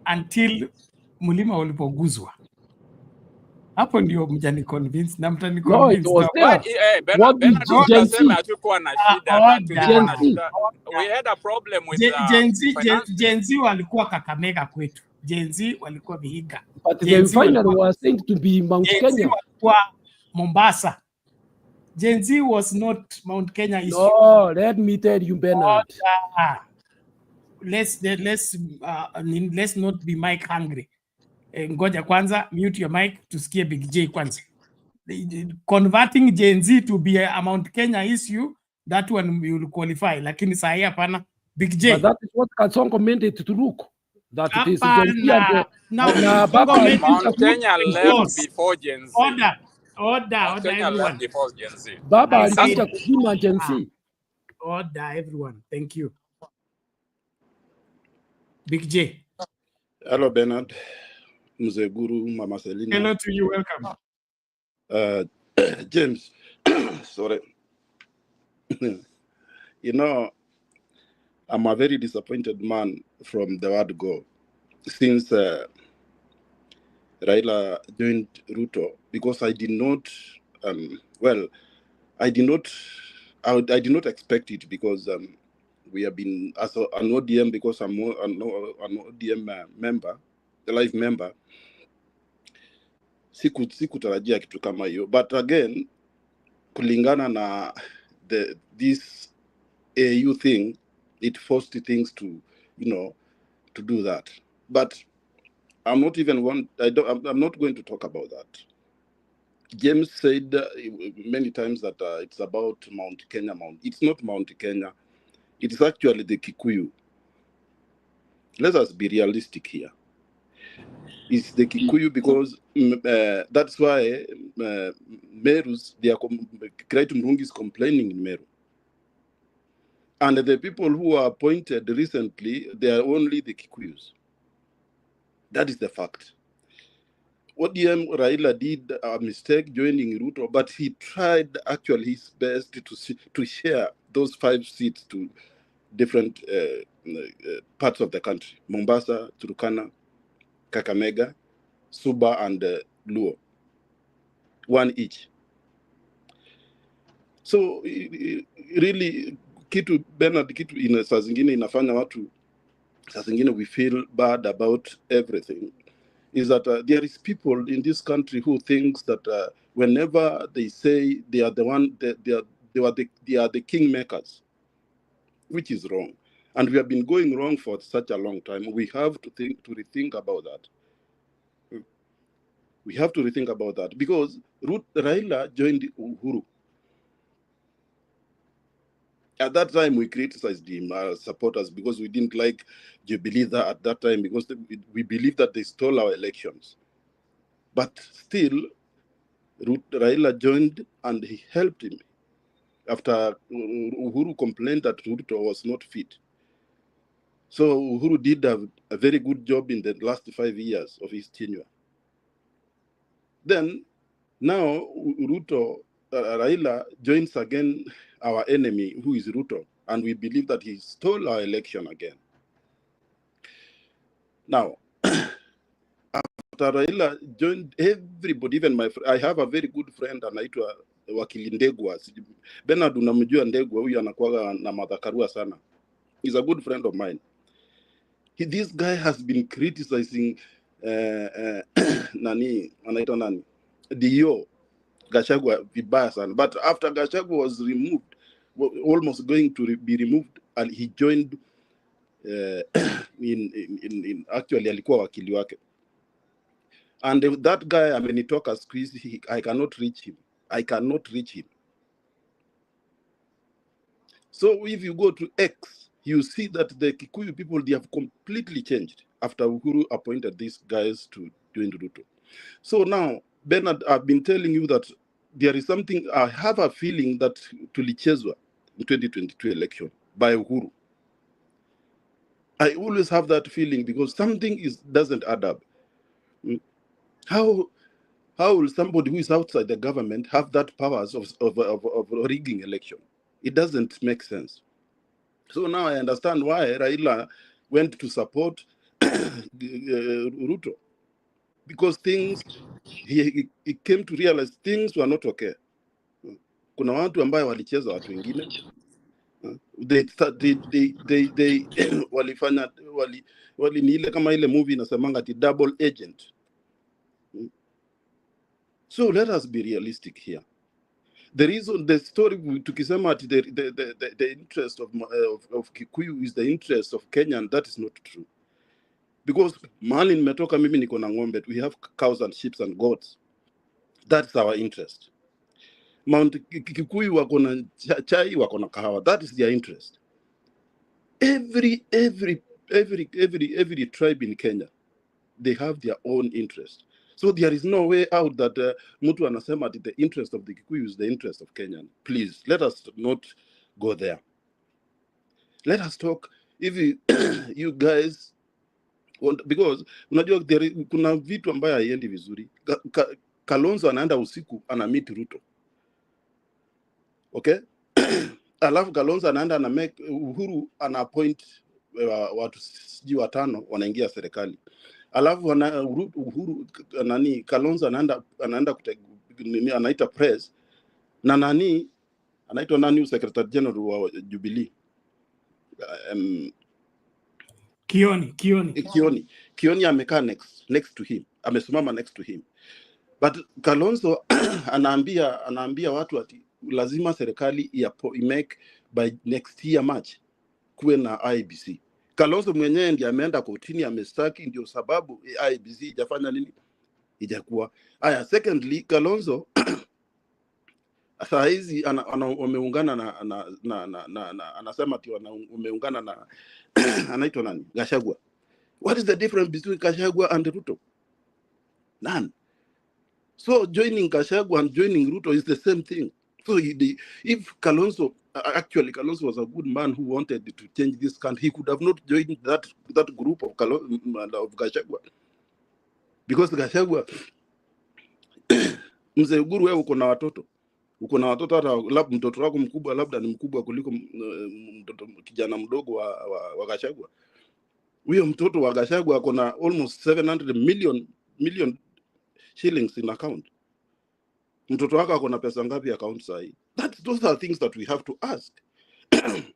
until Mulima ulipoguzwa. Hapo ndio mjani convince na mtani
No, it
convince
was
na
there.
what
Bernard
did Gen Z?
utasema hatukuwa na shida na tulikuwa na
Gen Z.
shida. We had a problem with finance.
Gen Z walikuwa Kakamega kwetu. Gen Z walikuwa Vihiga.
But
Gen
they
Z
finally
walikuwa-
were saying to be Mount
Gen Z
Kenya.
walikuwa Mombasa. Gen Z was not Mount Kenya issue.
No, let me tell you, Bernard.
Let's not be mic hungry. Ngoja kwanza, mute your mic tusikie Big J kwanza. Converting Gen Z to be a Mount Kenya issue, that one will qualify. Lakini sahi hapana. Big J.
But that is what Kasongo meant it to look. That it is Gen Z
Hapana. Now,
na
Kasongo
Baba
made it
Mount
look
Kenya left
close.
before Gen Z.
Order
Mount Kenya left
everyone.
before Gen Z.
Baba
I said-
alikuja kuzima Gen Z.
Order everyone. Thank you. Big J.
Hello, Bernard, Mzee Guru, Mama Selina.
Hello to you. Welcome.
James, sorry. You know, I'm a very disappointed man from the word go since Raila joined Ruto, because I did not, I did not expect it, because we have been, as an ODM, because I'm an ODM member, a life member, sikutarajia kitu kama hiyo. But again, kulingana na this AU thing, it forced things to, to do that. But I'm not going to talk about that. James said many times that it's about Mount Kenya. It's not Mount Kenya. It is actually the Kikuyu. Let us be realistic here. It's the Kikuyu, because that's why Meru's, Kiraitu Murungi is complaining in Meru. And the people who are appointed recently, they are only the Kikuyus. That is the fact. ODM Raila did a mistake joining Ruto, but he tried actually his best to share those 5 seats to different parts of the country: Mombasa, Turkana, Kakamega, Suba, and Luo, 1 each. So really, kitu Bernard, kitu saa zingine inafanya watu, saa zingine we feel bad about everything, is that there is people in this country who thinks that whenever they say they are the one, they are the kingmakers, which is wrong. And we have been going wrong for such a long time. We have to rethink about that. We have to rethink about that, because Raila joined Uhuru. At that time, we criticized him, supporters, because we didn't like Jubilee at that time, because we believed that they stole our elections. But still, Raila joined and he helped him after Uhuru complained that Ruto was not fit. So Uhuru did a very good job in the last 5 years of his tenure. Then, now Raila joins again our enemy, who is Ruto, and we believe that he stole our election again. Now, after Raila joined everybody, even I have a very good friend anaitwa Wakili Ndegwa. Bernard, unamjua Ndegwa? Huyu anakuwa na madhakarua sana. He's a good friend of mine. This guy has been criticizing Dio Gachagua vibaya sana. But after Gachagua was removed, almost going to be removed, and he joined in actually alikuwa wakili wake. And that guy, amenitoka squeeze, I cannot reach him. So if you go to X, you see that the Kikuyu people, they have completely changed after Uhuru appointed these guys to join Ruto. So now, Bernard, I've been telling you that there is something, I have a feeling that tulichezwa in 2022 election by Uhuru. I always have that feeling because something doesn't add up. Mm. How will somebody who is outside the government have that powers of rigging election? It doesn't make sense. So now I understand why Raila went to support Ruto, because he came to realize things were not okay. Kuna watu ambayo walicheza watu wengine. They walifanya ni ile kama ile movie inasemanga ati double agent. So let us be realistic here. The reason the story tukisema ati the interest of Kikuyu is the interest of Kenya, and that is not true. Because mahali nimetoka mimi niko na ng'ombe, we have cows and sheep and goats. That's our interest. Mount Kikuyu wako na chai, wako na kahawa. That is their interest. Every tribe in Kenya, they have their own interest. So there is no way out that mtu anasema that the interest of the Kikuyu is the interest of Kenya. Please, let us not go there. Let us talk. If you guys want, because unajua kuna vitu ambayo haiendi vizuri. Kalonzo anaenda usiku meet Ruto. Okay? Alafu Kalonzo anaenda make Uhuru appoint watu sijui 5 wanaingia serikali. Alafu Uhuru Kalonzo anaenda anaita press na anaitwa Secretary General wa Jubilee. Kioni amekaa next to him. Amesimama next to him. But Kalonzo anaambia watu ati lazima serikali make by next year March kuwe na IBC. Kalonzo mwenyewe ndiye ameenda kotini, amestaki, ndio sababu IBC ijafanya nini, ijakuwa. Aya, secondly, Kalonzo saa hizi wameungana na anasema ati wameungana na anaitwa nani, Gachagua. What is the difference between Gachagua and Ruto? None. So joining Gachagua and joining Ruto is the same thing. So if Kalonzo, actually Kalonzo was a good man who wanted to change this country, he could have not joined that group of Gachagua. Because Gachagua, mzee Uhuru, wewe uko na watoto. Uko na watoto, hata labda mtoto wako mkubwa labda ni mkubwa kuliko mtoto kijana mdogo wa Gachagua. Huyo mtoto wa Gachagua ako na almost 700 million shillings in account. Mtoto wako ako na pesa ngapi account sahi? Those are things that we have to ask.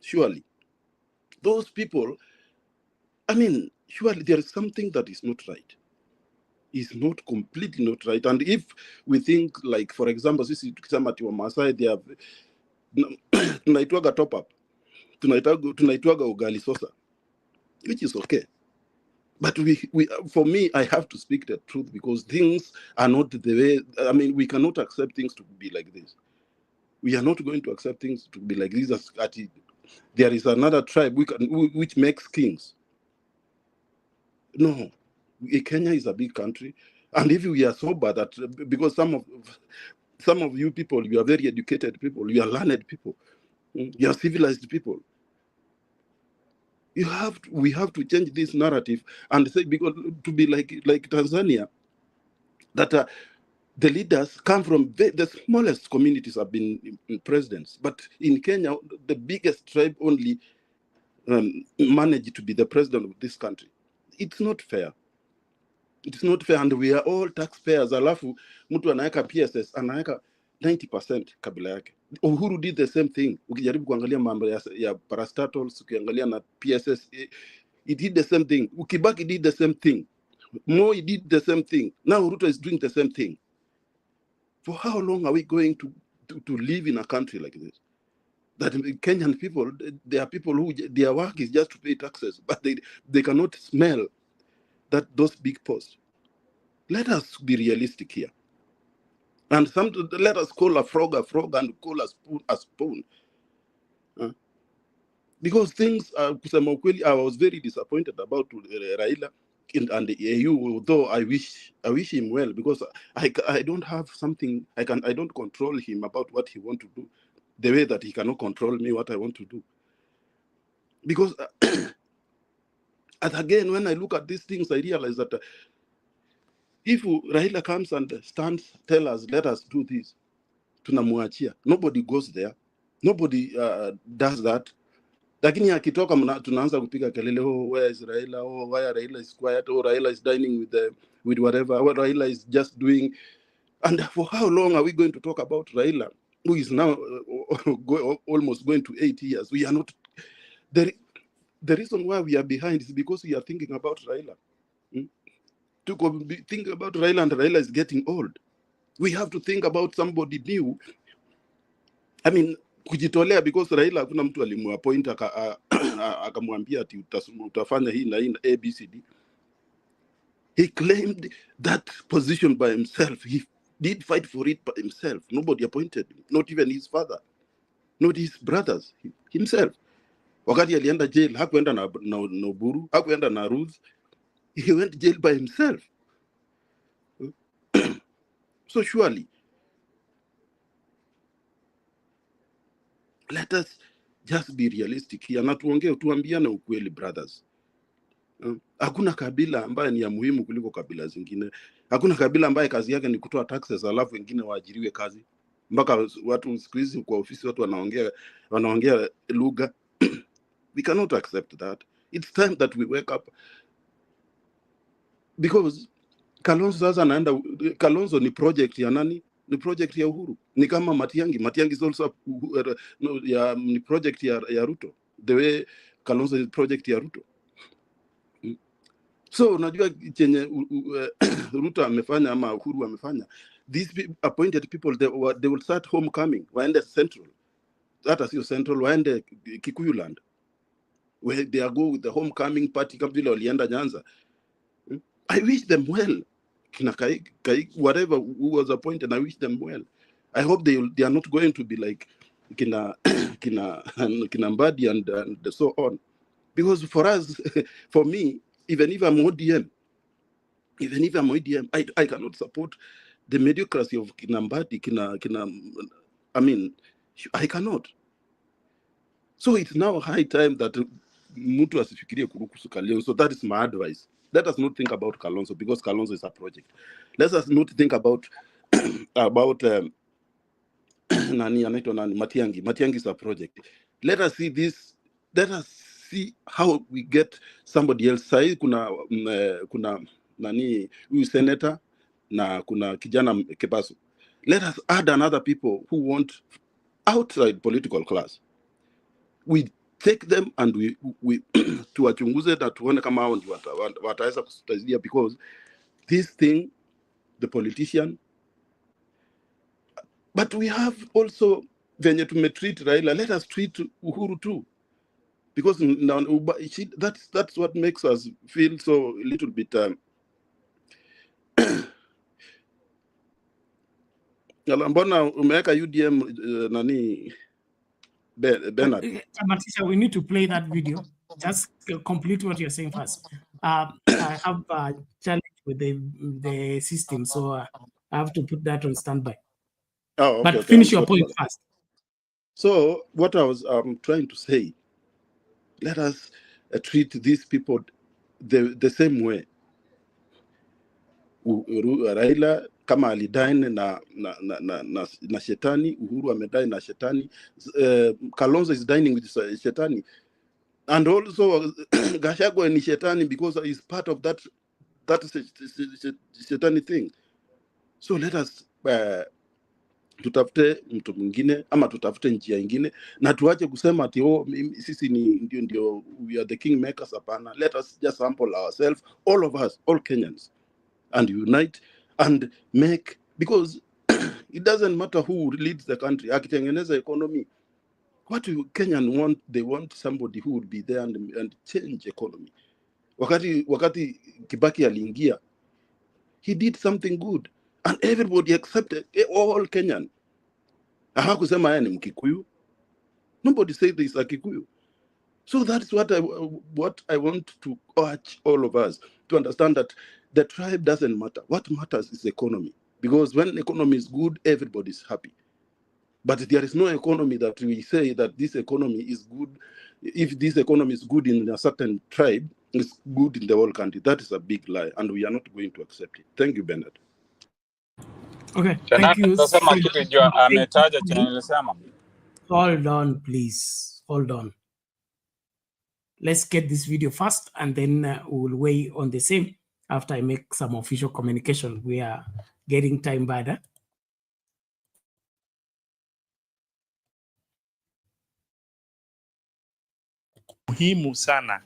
Surely those people, I mean, surely there is something that is not right. Is not completely not right. And if we think, like, for example, sisi tukisema ati wa Maasai, they have tunaitwaga top up, tunaitwaga ugali sosa, which is okay. But for me, I have to speak the truth, because things are not the way. I mean, we cannot accept things to be like this. We are not going to accept things to be like this. There is another tribe which makes kings. No, Kenya is a big country, and if we are sober, that because some of you people, you are very educated people, you are learned people, you are civilized people. We have to change this narrative and say, because to be like Tanzania, that the leaders come from the smallest communities have been presidents, but in Kenya, the biggest tribe only managed to be the president of this country. It's not fair. It's not fair, and we are all taxpayers. Alafu mtu anaweka PSS, anaweka 90% kabila yake. Uhuru did the same thing. Ukijaribu kuangalia mambo ya parastatals, ukiangalia na PSS, he did the same thing. Ukibaki did the same thing. Moi did the same thing. Now Ruto is doing the same thing. For how long are we going to live in a country like this? That Kenyan people, there are people who their work is just to pay taxes, but they cannot smell those big posts. Let us be realistic here. And let us call a frog and call a spoon. Because things, kusema ukweli, I was very disappointed about Raila and the AU, although I wish him well, because I don't have something, I don't control him about what he want to do, the way that he cannot control me what I want to do. Because And again, when I look at these things, I realize that if Raila comes and stands, tell us, let us do this, tunamwachia. Nobody goes there. Nobody does that. Lakini akitoka tunaanza kupiga kelele, oh, where is Raila? Oh, why Raila is quiet? Oh, Raila is dining with whatever. What Raila is just doing. And for how long are we going to talk about Raila, who is now almost going to 8 years? We are not. The reason why we are behind is because we are thinking about Raila. To think about Raila, and Raila is getting old. We have to think about somebody new. I mean, kujitolea, because Raila hakuna mtu alimuappoint akamwambia ati utafanya hii na hii na ABCD. He claimed that position by himself. He did fight for it by himself. Nobody appointed him, not even his father, not his brothers, himself. Wakati alienda jail, hakuenda na Oburu, hakuenda na Ruth. He went jail by himself. So surely, let us just be realistic here. Na tuambiane ukweli, brothers. Hakuna kabila ambaye ni ya muhimu kuliko kabila zingine. Hakuna kabila ambaye kazi yake ni kutoa taxes alafu wengine waajiriwe kazi. Mpaka watu siku hizi kwa ofisi watu wanaongea lugha. We cannot accept that. It's time that we wake up. Because Kalonzo sasa anaenda, Kalonzo ni project ya nani? Ni project ya Uhuru. Ni kama Matiang'i. Matiang'i is also ni project ya Ruto. The way Kalonzo is project ya Ruto. So unajua chenye Ruto amefanya ama Uhuru amefanya, these appointed people, they will start homecoming. Waende Central. Hata sio Central, waende Kikuyu land, where they are go with the homecoming party kama vile walienda Nyanza. I wish them well. Whatever who was appointed, I wish them well. I hope they are not going to be like Kina Mbadi and so on. Because for us, for me, even if I'm ODM, I cannot support the mediocrity of Kina Mbadi, I mean, I cannot. So it's now high time that mtu asifikirie kuruhusu Kalonzo. So that is my advice. Let us not think about Kalonzo, because Kalonzo is a project. Let us not think about nani anaitwa nani, Matiang'i. Matiang'i is a project. Let us see this. Let us see how we get somebody else. Sai kuna nani huyu senator na kuna kijana Kebaso. Let us add another people who want outside political class. We take them and we tuwachunguze na tuone kama hao ndio wataweza kusaidia, because this thing, the politician, but we have also venye tumetreat Raila, let us treat Uhuru too, because now that's what makes us feel so a little bit mbona umeweka UDM nani Bernard?
Matisha, we need to play that video. Just complete what you're saying first. I have a challenge with the system, so I have to put that on standby.
Oh, okay,
but
okay,
finish your point first.
So what I was trying to say, let us treat these people the same way. Raila kama alidine na shetani, Uhuru amedine na shetani, Kalonzo is dining with shetani, and also Gachagua ni shetani because he's part of that shetani thing. So let us tutafute mtu mwingine ama tutafute njia nyingine, na tuache kusema ati sisi ni ndio we are the king makers. Hapana, let us just sample ourselves, all of us, all Kenyans, and unite and make, because it doesn't matter who leads the country. Akitengeneza economy, what do Kenyan want? They want somebody who would be there and change economy. Wakati Kibaki aliingia, he did something good and everybody accepted, all Kenyan. Hakusema yeye ni Mkikuyu. Nobody said this a Kikuyu. So that's what I want to urge all of us to understand, that the tribe doesn't matter. What matters is economy. Because when economy is good, everybody's happy. But there is no economy that we say that this economy is good. If this economy is good in a certain tribe, is good in the whole country. That is a big lie, and we are not going to accept it. Thank you, Bernard.
Okay, thank you.
Nasema kitu jua ametaja chenye nilisema.
Hold on, please. Hold on. Let's get this video first, and then we'll weigh on the same after I make some official communication. We are getting time bad.
Muhimu sana.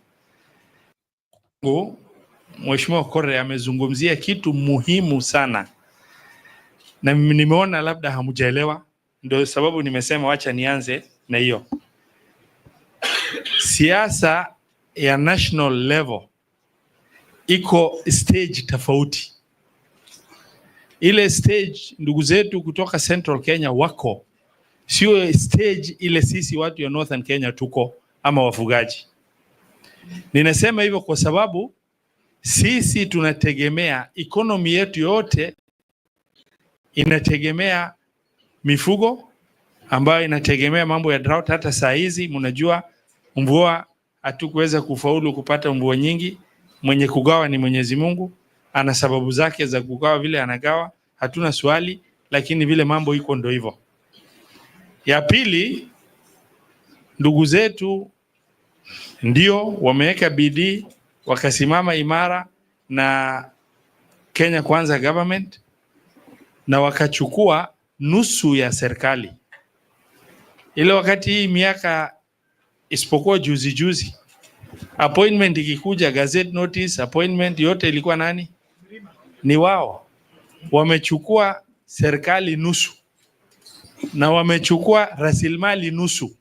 Mheshimiwa Kore amezungumzia kitu muhimu sana, na nimeona labda hamujaelewa, ndio sababu nimesema wacha nianze na hiyo. Siasa ya national level iko stage tofauti. Ile stage ndugu zetu kutoka Central Kenya wako, sio stage ile sisi watu ya Northern Kenya tuko ama wafugaji. Ninasema hivyo kwa sababu sisi tunategemea economy yetu yote inategemea mifugo, ambayo inategemea mambo ya drought. Hata saa hizi mnajua mvua, hatukuweza kufaulu kupata mvua nyingi. Mwenye kugawa ni Mwenyezi Mungu, ana sababu zake za kugawa vile anagawa, hatuna swali, lakini vile mambo iko ndio hivyo. Ya pili, ndugu zetu ndio wameweka bidii, wakasimama imara na Kenya Kwanza government, na wakachukua nusu ya serikali. Ile wakati hii miaka isipokuwa juzi appointment ikikuja, gazette notice, appointment yote ilikuwa nani? Ni wao. Wamechukua serikali nusu na wamechukua rasilimali nusu.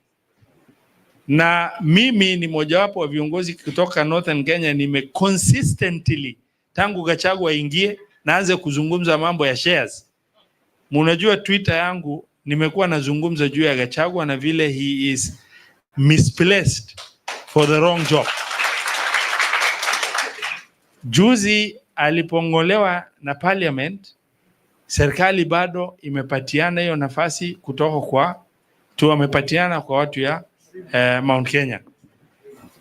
Na mimi ni mojawapo wa viongozi kutoka Northern Kenya, consistently tangu Gachagua aingie naanze kuzungumza mambo ya shares. Mnajua Twitter yangu nimekuwa nazungumza juu ya Gachagua na vile he is misplaced for the wrong job. Juzi alipongolewa na parliament, serikali bado imepatiana hiyo nafasi kutoka kwa wamepatiana kwa watu ya Mount Kenya.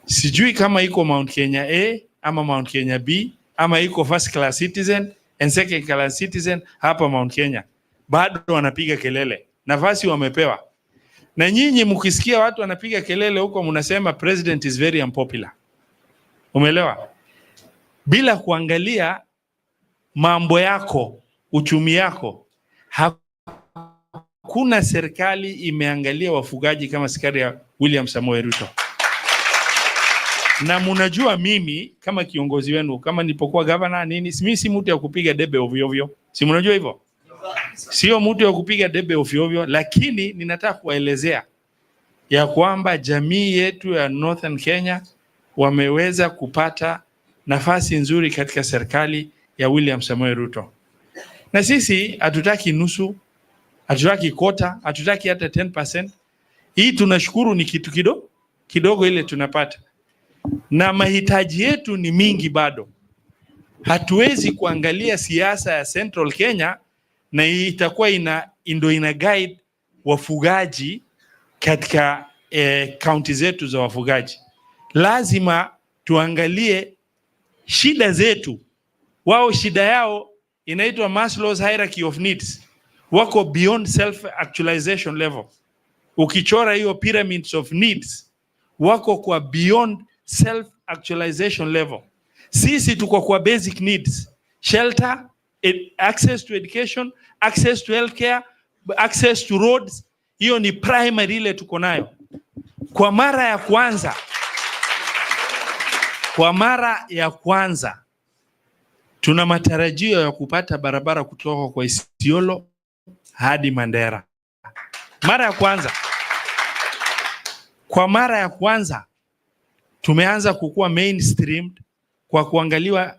Sijui kama iko Mount Kenya A ama Mount Kenya B ama iko first class citizen and second class citizen. Hapa Mount Kenya bado wanapiga kelele, nafasi wamepewa. Na nyinyi mkisikia watu wanapiga kelele huko, mnasema president is very unpopular. Umeelewa? Bila kuangalia mambo yako, uchumi yako. Hakuna serikali imeangalia wafugaji kama serikali ya William Samoei Ruto. Na mnajua mimi kama kiongozi wenu, kama nilipokuwa governor nini, mimi si mtu ya kupiga debe ovyo ovyo. Si mnajua hivyo? Sio mtu ya kupiga debe ovyo ovyo, lakini ninataka kuwaelezea ya kwamba jamii yetu ya Northern Kenya wameweza kupata nafasi nzuri katika serikali ya William Samoei Ruto. Na sisi hatutaki nusu, hatutaki kota, hatutaki hata 10%. Hii tunashukuru ni kitu kidogo ile tunapata. Na mahitaji yetu ni mingi bado. Hatuwezi kuangalia siasa ya Central Kenya na itakuwa ina guide wafugaji katika county zetu za wafugaji. Lazima tuangalie shida zetu. Wao shida yao inaitwa Maslow's hierarchy of needs. Wako beyond self actualization level. Ukichora hiyo pyramids of needs, wako kwa beyond self actualization level. Sisi tuko kwa basic needs: shelter, access to education, access to healthcare, access to roads. Hiyo ni primary ile tuko nayo. Kwa mara ya kwanza tuna matarajio ya kupata barabara kutoka kwa Isiolo hadi Mandera. Kwa mara ya kwanza tumeanza kukua mainstream kwa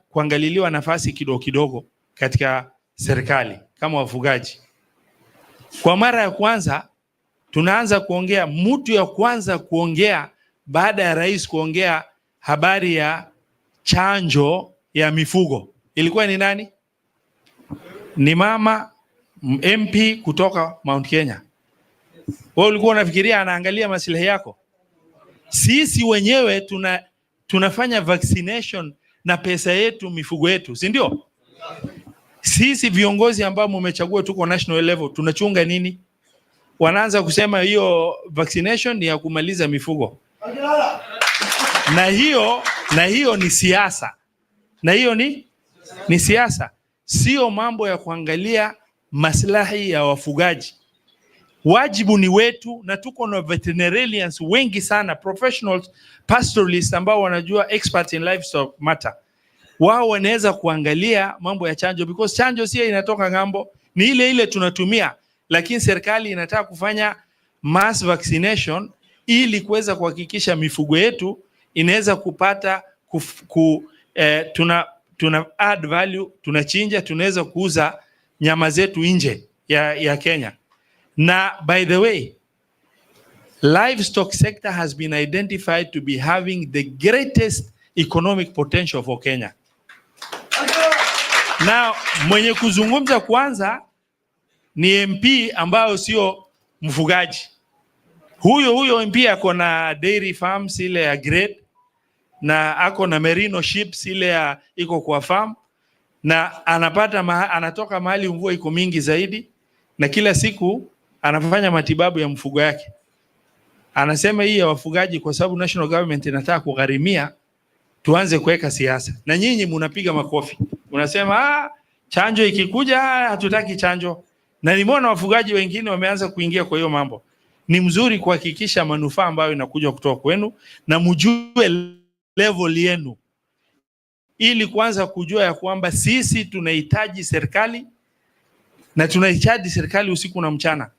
kuangaliliwa nafasi kidogo katika serikali kama wafugaji. Kwa mara ya kwanza tunaanza kuongea, mtu ya kwanza kuongea baada ya rais kuongea habari ya chanjo ya mifugo ilikuwa ni nani? Ni mama MP kutoka Mount Kenya. Wewe ulikuwa unafikiria anaangalia maslahi yako? Sisi wenyewe tunafanya vaccination na pesa yetu, mifugo yetu, si ndio? Sisi viongozi ambao mmechagua tuko national level tunachunga nini? Wanaanza kusema hiyo vaccination ni ya kumaliza mifugo. Na hiyo ni siasa. Na hiyo ni siasa. Sio mambo ya kuangalia maslahi ya wafugaji. Wajibu ni wetu, na tuko na veterinarians wengi sana, professionals, pastoralists ambao wanajua, expert in livestock matter. Wao wanaweza kuangalia mambo ya chanjo, because chanjo sio inatoka ngambo, ni ile ile tunatumia, lakini serikali inataka kufanya mass vaccination ili kuweza kuhakikisha mifugo yetu inaweza kupata tuna add value, tunachinja, tunaweza kuuza nyama zetu nje ya Kenya. Na by the way, livestock sector has been identified to be having the greatest economic potential for Kenya. Now, mwenye kuzungumza kwanza ni MP ambao sio mfugaji. Huyo MP ako na dairy farms ile ya grade, na ako na merino ships ile ya iko kwa farm, na anatoka mahali mvua iko mingi zaidi, na kila siku anafanya matibabu ya mfugo yake. Anasema hii ya wafugaji kwa sababu national government inataka kugharimia, tuanze kuweka siasa. Na nyinyi mnapiga makofi. Unasema chanjo ikikuja hatutaki chanjo. Na nimeona wafugaji wengine wameanza kuingia kwa hiyo mambo. Ni mzuri kuhakikisha manufaa ambayo inakuja kutoka kwenu, na mjue level yenu, ili kwanza kujua ya kwamba sisi tunahitaji serikali, na tunahitaji serikali usiku na mchana.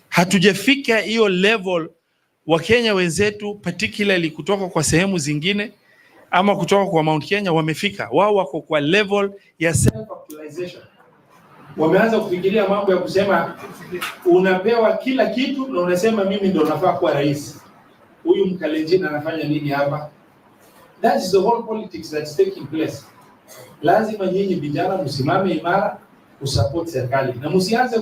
Hatujafika hiyo level. Wakenya wenzetu particularly kutoka kwa sehemu zingine ama kutoka kwa Mount Kenya wamefika. Wao wako kwa level ya self-actualization. Wameanza kufikiria mambo ya kusema unapewa kila kitu na unasema mimi ndo nafaa kuwa rais. Huyu Mkalenjin anafanya nini hapa? That is the whole politics that's taking place. Lazima nyinyi vijana msimame imara kusupport serikali, na msianze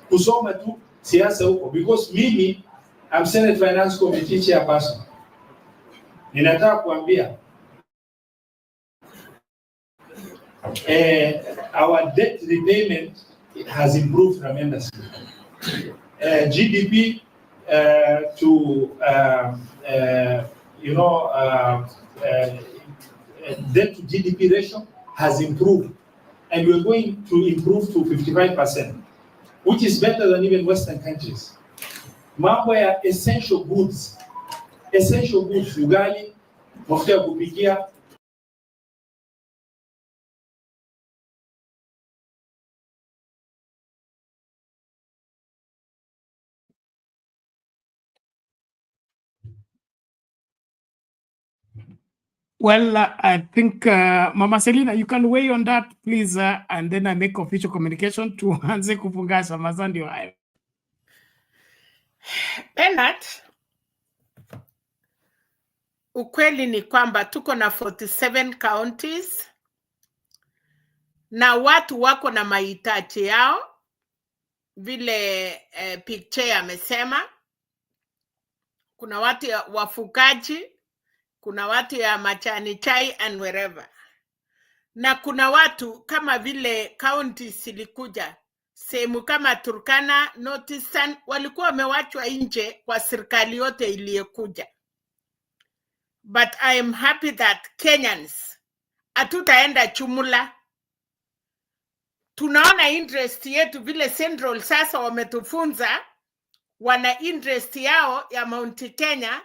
kusoma tu siasa huko, because mimi I'm Senate Finance Committee chairperson. Ninataka kuambia our debt repayment has improved tremendously. GDP to debt to GDP ratio has improved, and we're going to improve to 55%, which is better than even Western countries. Mambo ya essential goods, ugali, mafuta ya kupikia,
Well, I think Mama Selina, you can weigh on that, please, and then I make official communication to anze kufungasha mazandi hayo.
Bernard, ukweli ni kwamba tuko na 47 counties na watu wako na mahitaji yao, vile picture amesema. Kuna watu ya wafugaji, kuna watu ya majani chai and wherever. Na kuna watu kama vile counties ilikuja, sehemu kama Turkana, North Eastern, walikuwa wamewachwa nje kwa serikali yote iliyokuja. But I am happy that Kenyans hatutaenda chumula. Tunaona interest yetu vile Central sasa wametufunza, wana interest yao ya Mount Kenya.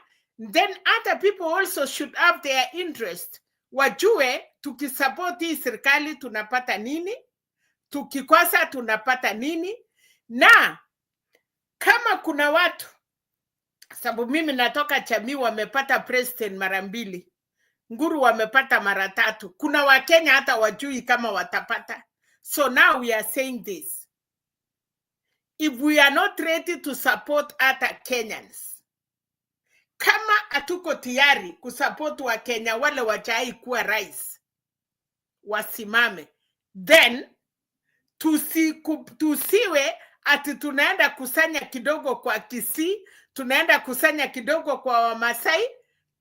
Then other people also should have their interest. Wajue tukisupport hii serikali tunapata nini, tukikosa tunapata nini. Na kama kuna watu, sababu mimi natoka Chamii, wamepata president mara 2, Nguru wamepata mara 3. Kuna Wakenya hata wajui kama watapata. So now we are saying this. If we are not ready to support other Kenyans, kama hatuko tayari kusupport wa Kenya wale wajai kuwa rais, wasimame. Then tusiwe ati tunaenda kusanya kidogo kwa Kisii, tunaenda kusanya kidogo kwa Wamasai,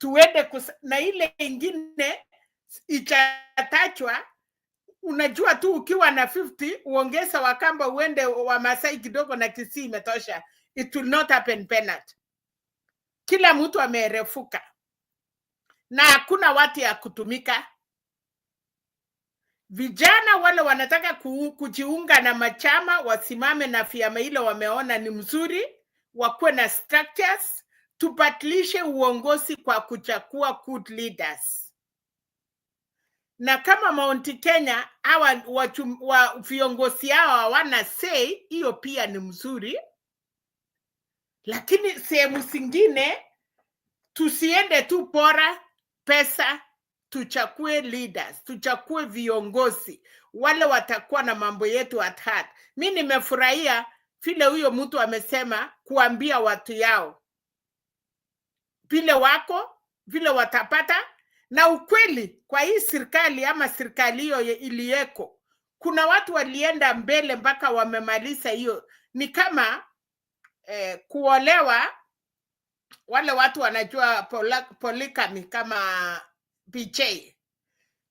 tuende na ile ingine itatachwa. Unajua tu ukiwa na 50 uongeza Wakamba uende wa Masai kidogo na Kisii imetosha. It will not happen, Bernard. Kila mtu amerefuka na hakuna watu ya kutumika. Vijana wale wanataka kujiunga na machama wasimame na vyama ile wameona ni mzuri, wakuwe na structures, tupatilishe uongozi kwa kuchagua good leaders. Na kama Mount Kenya hawa viongozi hao hawana say, hiyo pia ni mzuri. Lakini sehemu zingine tusiende tu pora pesa, tuchakue leaders, tuchakue viongozi wale watakuwa na mambo yetu at heart. Mimi nimefurahia vile huyo mtu amesema kuambia watu yao vile wako, vile watapata. Na ukweli kwa hii serikali ama serikali hiyo iliyeko, kuna watu walienda mbele mpaka wamemaliza hiyo. Ni kama kuolewa, wale watu wanajua polygamy kama BJ.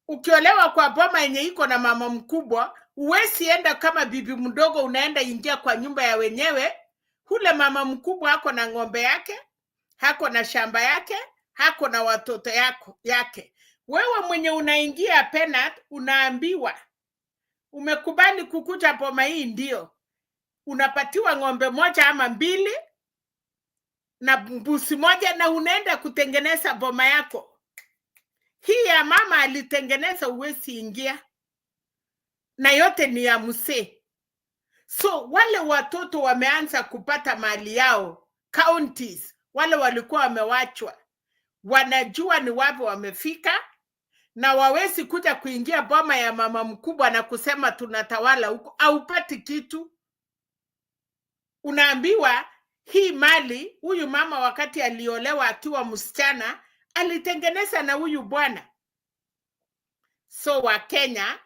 Ukiolewa kwa boma yenye iko na mama mkubwa, uwezi enda kama bibi mdogo unaenda ingia kwa nyumba ya wenyewe. Hule mama mkubwa hako na ng'ombe yake, hako na shamba yake, hako na watoto yake. Wewe mwenye unaingia Bernard, unaambiwa umekubali kukuja boma hii, ndio unapatiwa ng'ombe moja ama mbili na mbuzi moja na unaenda kutengeneza boma yako. Hii ya mama alitengeneza, uwezi ingia, na yote ni ya mzee. So wale watoto wameanza kupata mali yao, counties wale walikuwa wamewachwa wanajua ni wapi wamefika, na wawezi kuja kuingia boma ya mama mkubwa na kusema tunatawala huko. Haupati kitu. Unaambiwa hii mali huyu mama wakati aliolewa akiwa msichana alitengeneza na huyu bwana. So wa Kenya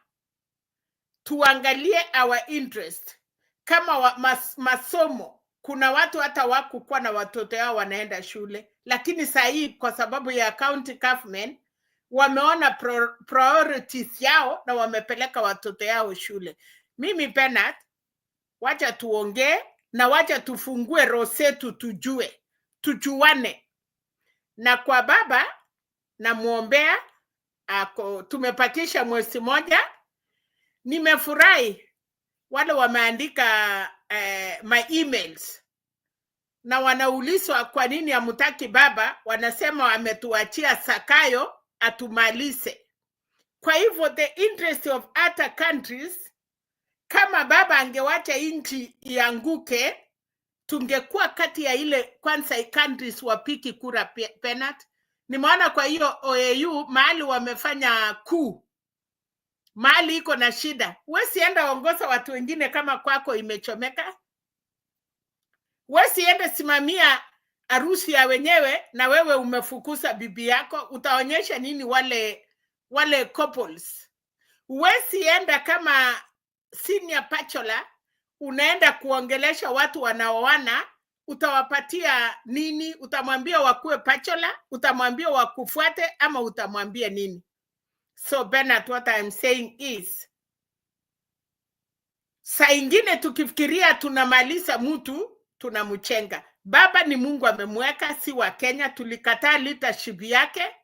tuangalie our interest. Kama masomo, kuna watu hata wakukuwa na watoto yao wanaenda shule, lakini saa hii kwa sababu ya county government wameona priorities yao na wamepeleka watoto yao shule. Mimi Bernard, wacha tuongee na wacha tufungue roho zetu, tujuane. Na kwa baba na muombea ako, tumepakisha mwezi moja. Nimefurahi wale wameandika my emails na wanaulizwa kwa nini hamtaki baba. Wanasema ametuachia Sakayo atumalize. Kwa hivyo the interest of other countries, kama baba angewacha nchi ianguke, tungekuwa kati ya ile kwanza countries wapiki kura Bernard. Nimeona kwa hiyo OAU mahali wamefanya mahali iko na shida. Wesi enda ongoza watu wengine kama kwako imechomeka. Wesi enda simamia harusi ya wenyewe na wewe umefukuza bibi yako. Utaonyesha nini wale couples? Wesi enda kama senior bachelor unaenda kuongelesha watu wanaoana, utawapatia nini? Utamwambia wakue bachelor, utamwambia wakufuate, ama utamwambia nini? So Bernard, what I'm saying is, saa ingine tukifikiria tunamaliza mtu, tunamchenga. Baba ni Mungu amemweka, si wa Kenya. Tulikataa leadership yake,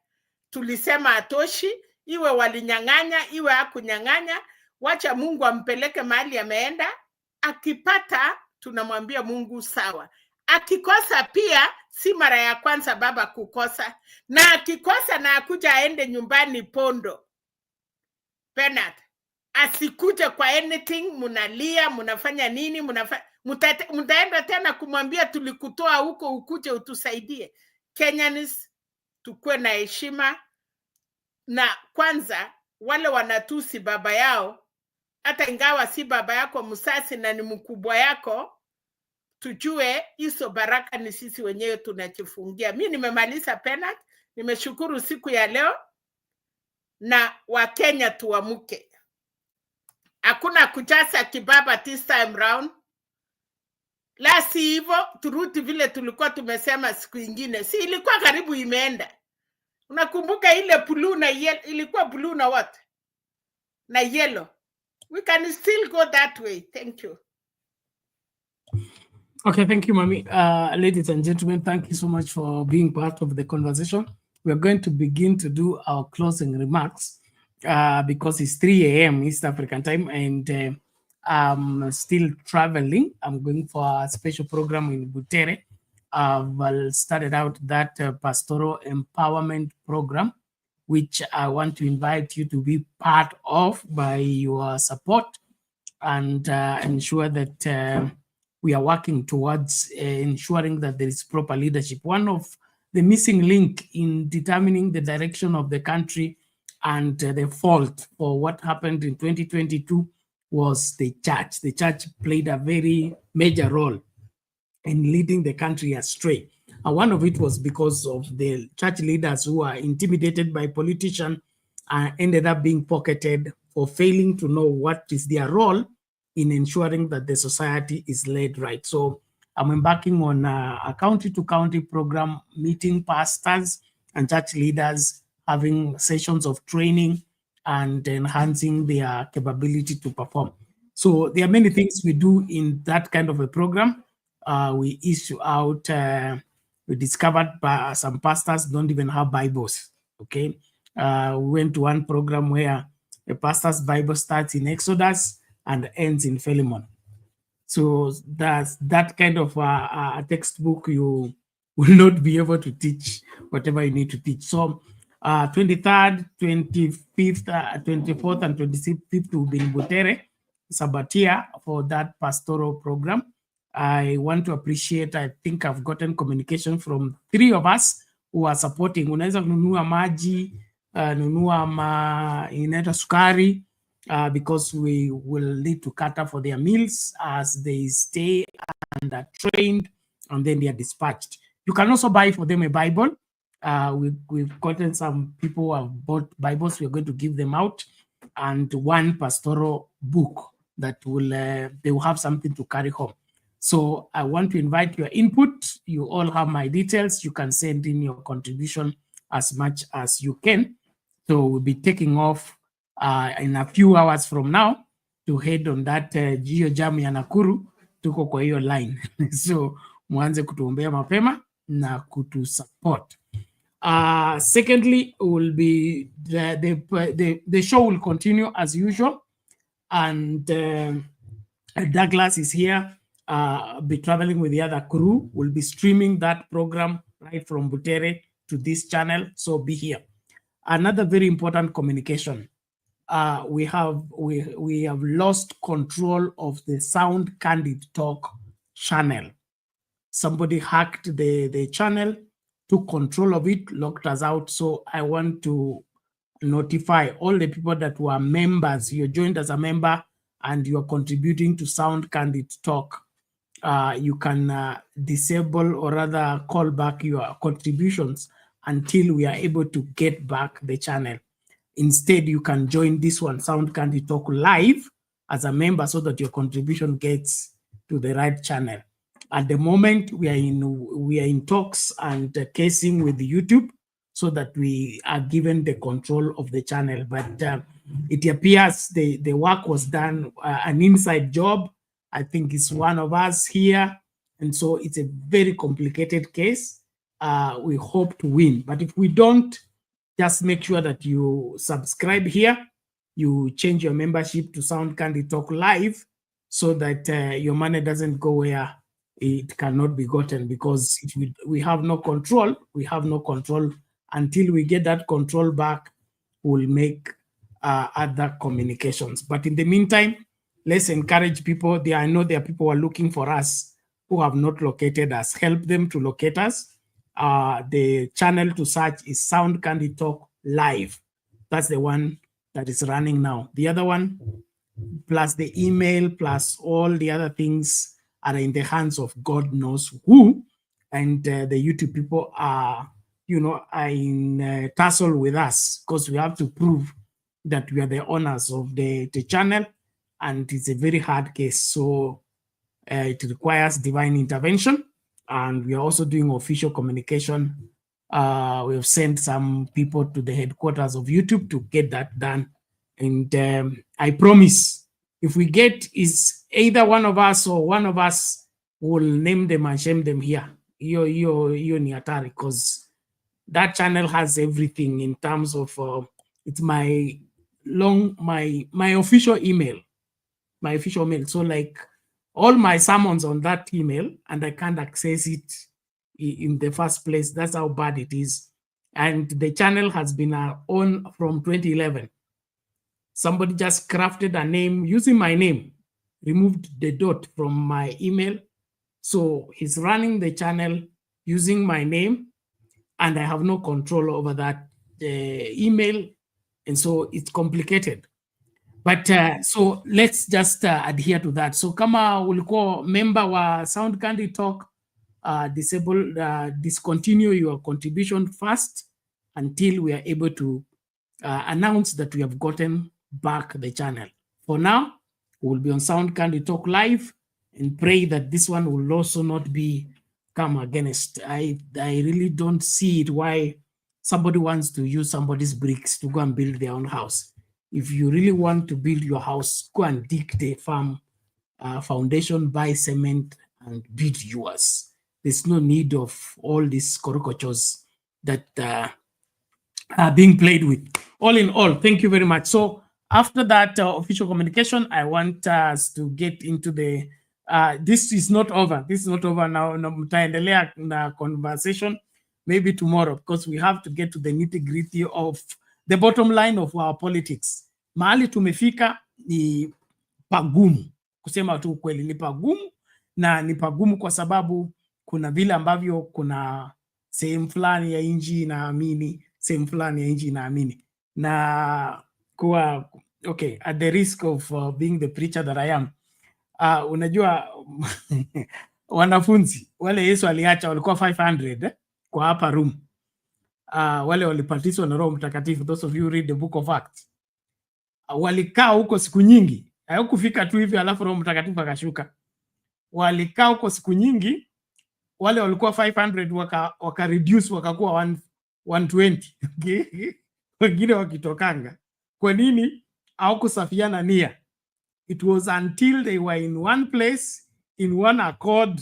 tulisema atoshi, iwe walinyang'anya, iwe hakunyang'anya. Wacha Mungu ampeleke mahali ameenda. Akipata tunamwambia Mungu sawa. Akikosa pia si mara ya kwanza baba kukosa. Na akikosa na akuja aende nyumbani pondo. Bernard, asikuje kwa anything, munalia, munafanya nini, mutaenda tena kumwambia tulikutoa huko ukuje utusaidie. Kenyans tukue na heshima, na kwanza wale wanatusi baba yao, hata ingawa si baba yako msasi na ni mkubwa yako, tujue hizo baraka ni sisi wenyewe tunajifungia. Mimi nimemaliza Bernard, nimeshukuru siku ya leo, na Wakenya tuamuke. Hakuna kujaza kibaba this time round. La si hivyo turudi vile tulikuwa tumesema siku ingine. Si ilikuwa karibu imeenda. Unakumbuka ile blue na yellow, ilikuwa blue na what? Na yellow. We can still go that way. Thank you.
Okay, thank you, Mami. Ladies and gentlemen, thank you so much for being part of the conversation. We are going to begin to do our closing remarks because it's 3 a.m. East African time, and I'm still traveling. I'm going for a special program in Butere. I've started out that pastoral empowerment program, which I want to invite you to be part of by your support and ensure that we are working towards ensuring that there is proper leadership. One of the missing link in determining the direction of the country and the fault for what happened in 2022 was the church. The church played a very major role in leading the country astray. And one of it was because of the church leaders who are intimidated by politicians and ended up being pocketed for failing to know what is their role in ensuring that the society is led right. So I'm embarking on a county-to-county program, meeting pastors and church leaders, having sessions of training and enhancing their capability to perform. So there are many things we do in that kind of a program. We issue out, we discovered some pastors don't even have Bibles, okay? We went to one program where a pastor's Bible starts in Exodus and ends in Philemon. So that's that kind of a textbook you will not be able to teach whatever you need to teach. So 23rd, 25th, 24th, and 25th will be in Butere, Sabatia, for that pastoral program. I want to appreciate, I think I've gotten communication from 3 of us who are supporting. Unaweza kununua maji, nunua inaitwa sukari, because we will need to cater for their meals as they stay and are trained, and then they are dispatched. You can also buy for them a Bible. We've gotten some people who have bought Bibles. We're going to give them out, and one pastoral book that will they will have something to carry home. So I want to invite your input. You all have my details. You can send in your contribution as much as you can. So we'll be taking off in a few hours from now to head on that Geo Jam ya Nakuru. Tuko kwa hiyo line. So mwanze kutuombea mapema na kutusupport. Secondly, will be the show will continue as usual, and Douglas is here. Be traveling with the other crew. We'll be streaming that program right from Butere to this channel, so be here. Another very important communication. We have lost control of the Sound Candid Talk channel. Somebody hacked the channel, took control of it, locked us out. So I want to notify all the people that were members. You joined as a member and you are contributing to Sound Candid Talk. You can disable or rather call back your contributions until we are able to get back the channel. Instead, you can join this one, Sound Candid Talk Live, as a member so that your contribution gets to the right channel. At the moment, we are in talks and casing with YouTube so that we are given the control of the channel. But it appears the work was done, an inside job. I think it's one of us here. And so it's a very complicated case. We hope to win. But if we don't, just make sure that you subscribe here. You change your membership to Sound Candid Talk Live so that your money doesn't go where it cannot be gotten, because we have no control. We have no control. Until we get that control back, we'll make other communications. But in the meantime, let's encourage people. I know there are people who are looking for us who have not located us. Help them to locate us. The channel to search is Sound Candid Talk Live. That's the one that is running now. The other one, plus the email, plus all the other things are in the hands of God knows who. And the YouTube people are in tussle with us because we have to prove that we are the owners of the channel. And it's a very hard case. So it requires divine intervention. And we are also doing official communication We have sent some people to the headquarters of YouTube to get that done. And I promise, if we get is either one of us or one of us will name them and shame them here. Iyo ni hatari, because that channel has everything in terms of it's my official email. My official mail. So like all my sermons on that email, and I can't access it in the first place. That's how bad it is. And the channel has been on from 2011. Somebody just crafted a name using my name, removed the dot from my email. So he's running the channel using my name, and I have no control over that email. And so it's complicated. But so let's just adhere to that. So kama ulikuwa member wa Sound Candy Talk, discontinue your contribution first until we are able to announce that we have gotten back the channel. For now, we'll be on Sound Candy Talk Live, and pray that this one will also not be come against. I really don't see it why somebody wants to use somebody's bricks to go and build their own house. If you really want to build your house, go and dig the farm foundation, buy cement, and build yours. There's no need of all these caricatures that are being played with. All in all, thank you very much. So after that official communication, I want us to get into the, this is not over. This is not over now. Mtaendelea na conversation maybe tomorrow, because we have to get to the nitty-gritty of the bottom line of our politics. Mahali tumefika ni pagumu. Kusema tu ukweli ni pagumu, na ni pagumu kwa sababu kuna vile ambavyo kuna sehemu fulani ya nchi inaamini, sehemu fulani ya nchi inaamini. Na kuwa, okay, at the risk of being the preacher that I am, unajua wanafunzi wale Yesu aliacha walikuwa 500 kwa hapa room. Wale walipatiswa na Roho Mtakatifu, those of you read the book of Acts, walikaa huko siku nyingi. Hayakufika tu hivi alafu Roho Mtakatifu akashuka. Walikaa huko siku nyingi. Wale walikuwa 500 waka reduce wakakuwa 120. Wengine wakitokanga. Kwa nini? Hawakusafiana nia. It was until they were in one place, in one accord,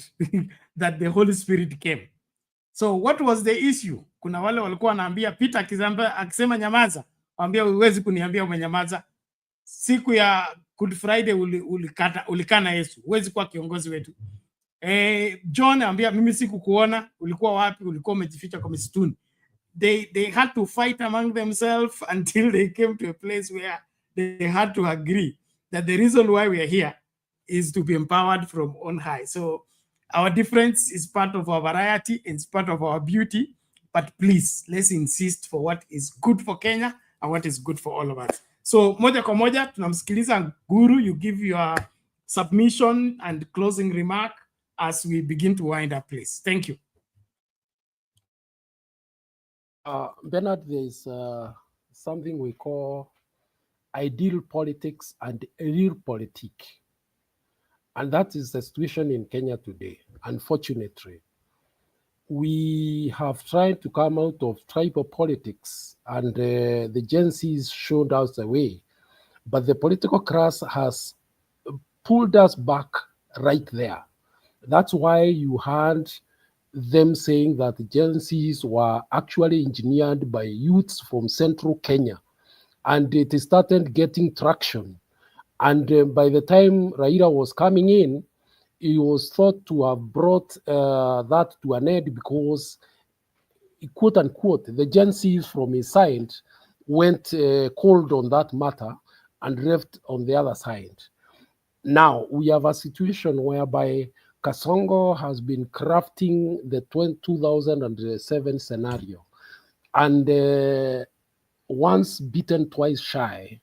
that the Holy Spirit came. So what was the issue? Kuna wale walikuwa wanaambia Peter akisema nyamaza, waambia huwezi kuniambia umenyamaza. Siku ya Good Friday ulikana Yesu, huwezi kuwa kiongozi wetu. John ambia mimi sikukuona, ulikuwa wapi? Ulikuwa umejificha kwa msituni. They had to fight among themselves until they came to a place where they had to agree that the reason why we are here is to be empowered from on high. So our difference is part of our variety, it's part of our beauty, but please, let's insist for what is good for Kenya and what is good for all of us. So moja kwa moja, tunamsikiliza Guru, you give your submission and closing remark as we begin to wind up, please. Thank you.
Bernard, there is something we call ideal politics and realpolitik. And that is the situation in Kenya today. Unfortunately, we have tried to come out of tribal politics, and the Gen Zs showed us the way. But the political class has pulled us back right there. That's why you heard them saying that the Gen Zs were actually engineered by youths from central Kenya. And it started getting traction. And by the time Raila was coming in, he was thought to have brought that to an end because, quote unquote, the Gen Zs from his side went cold on that matter and left on the other side. Now we have a situation whereby Kasongo has been crafting the 2007 scenario. And once beaten, twice shy,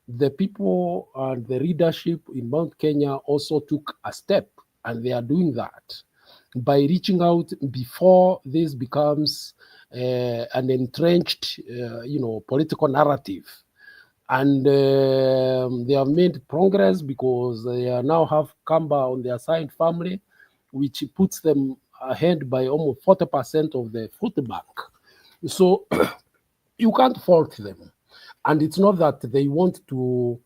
the people and the leadership in Mount Kenya also took a step, and they are doing that by reaching out before this becomes an entrenched, political narrative. And they have made progress because they now have Kamba on their side family, which puts them ahead by almost 40% of the vote bank. So you can't fault them. And it's not that they want to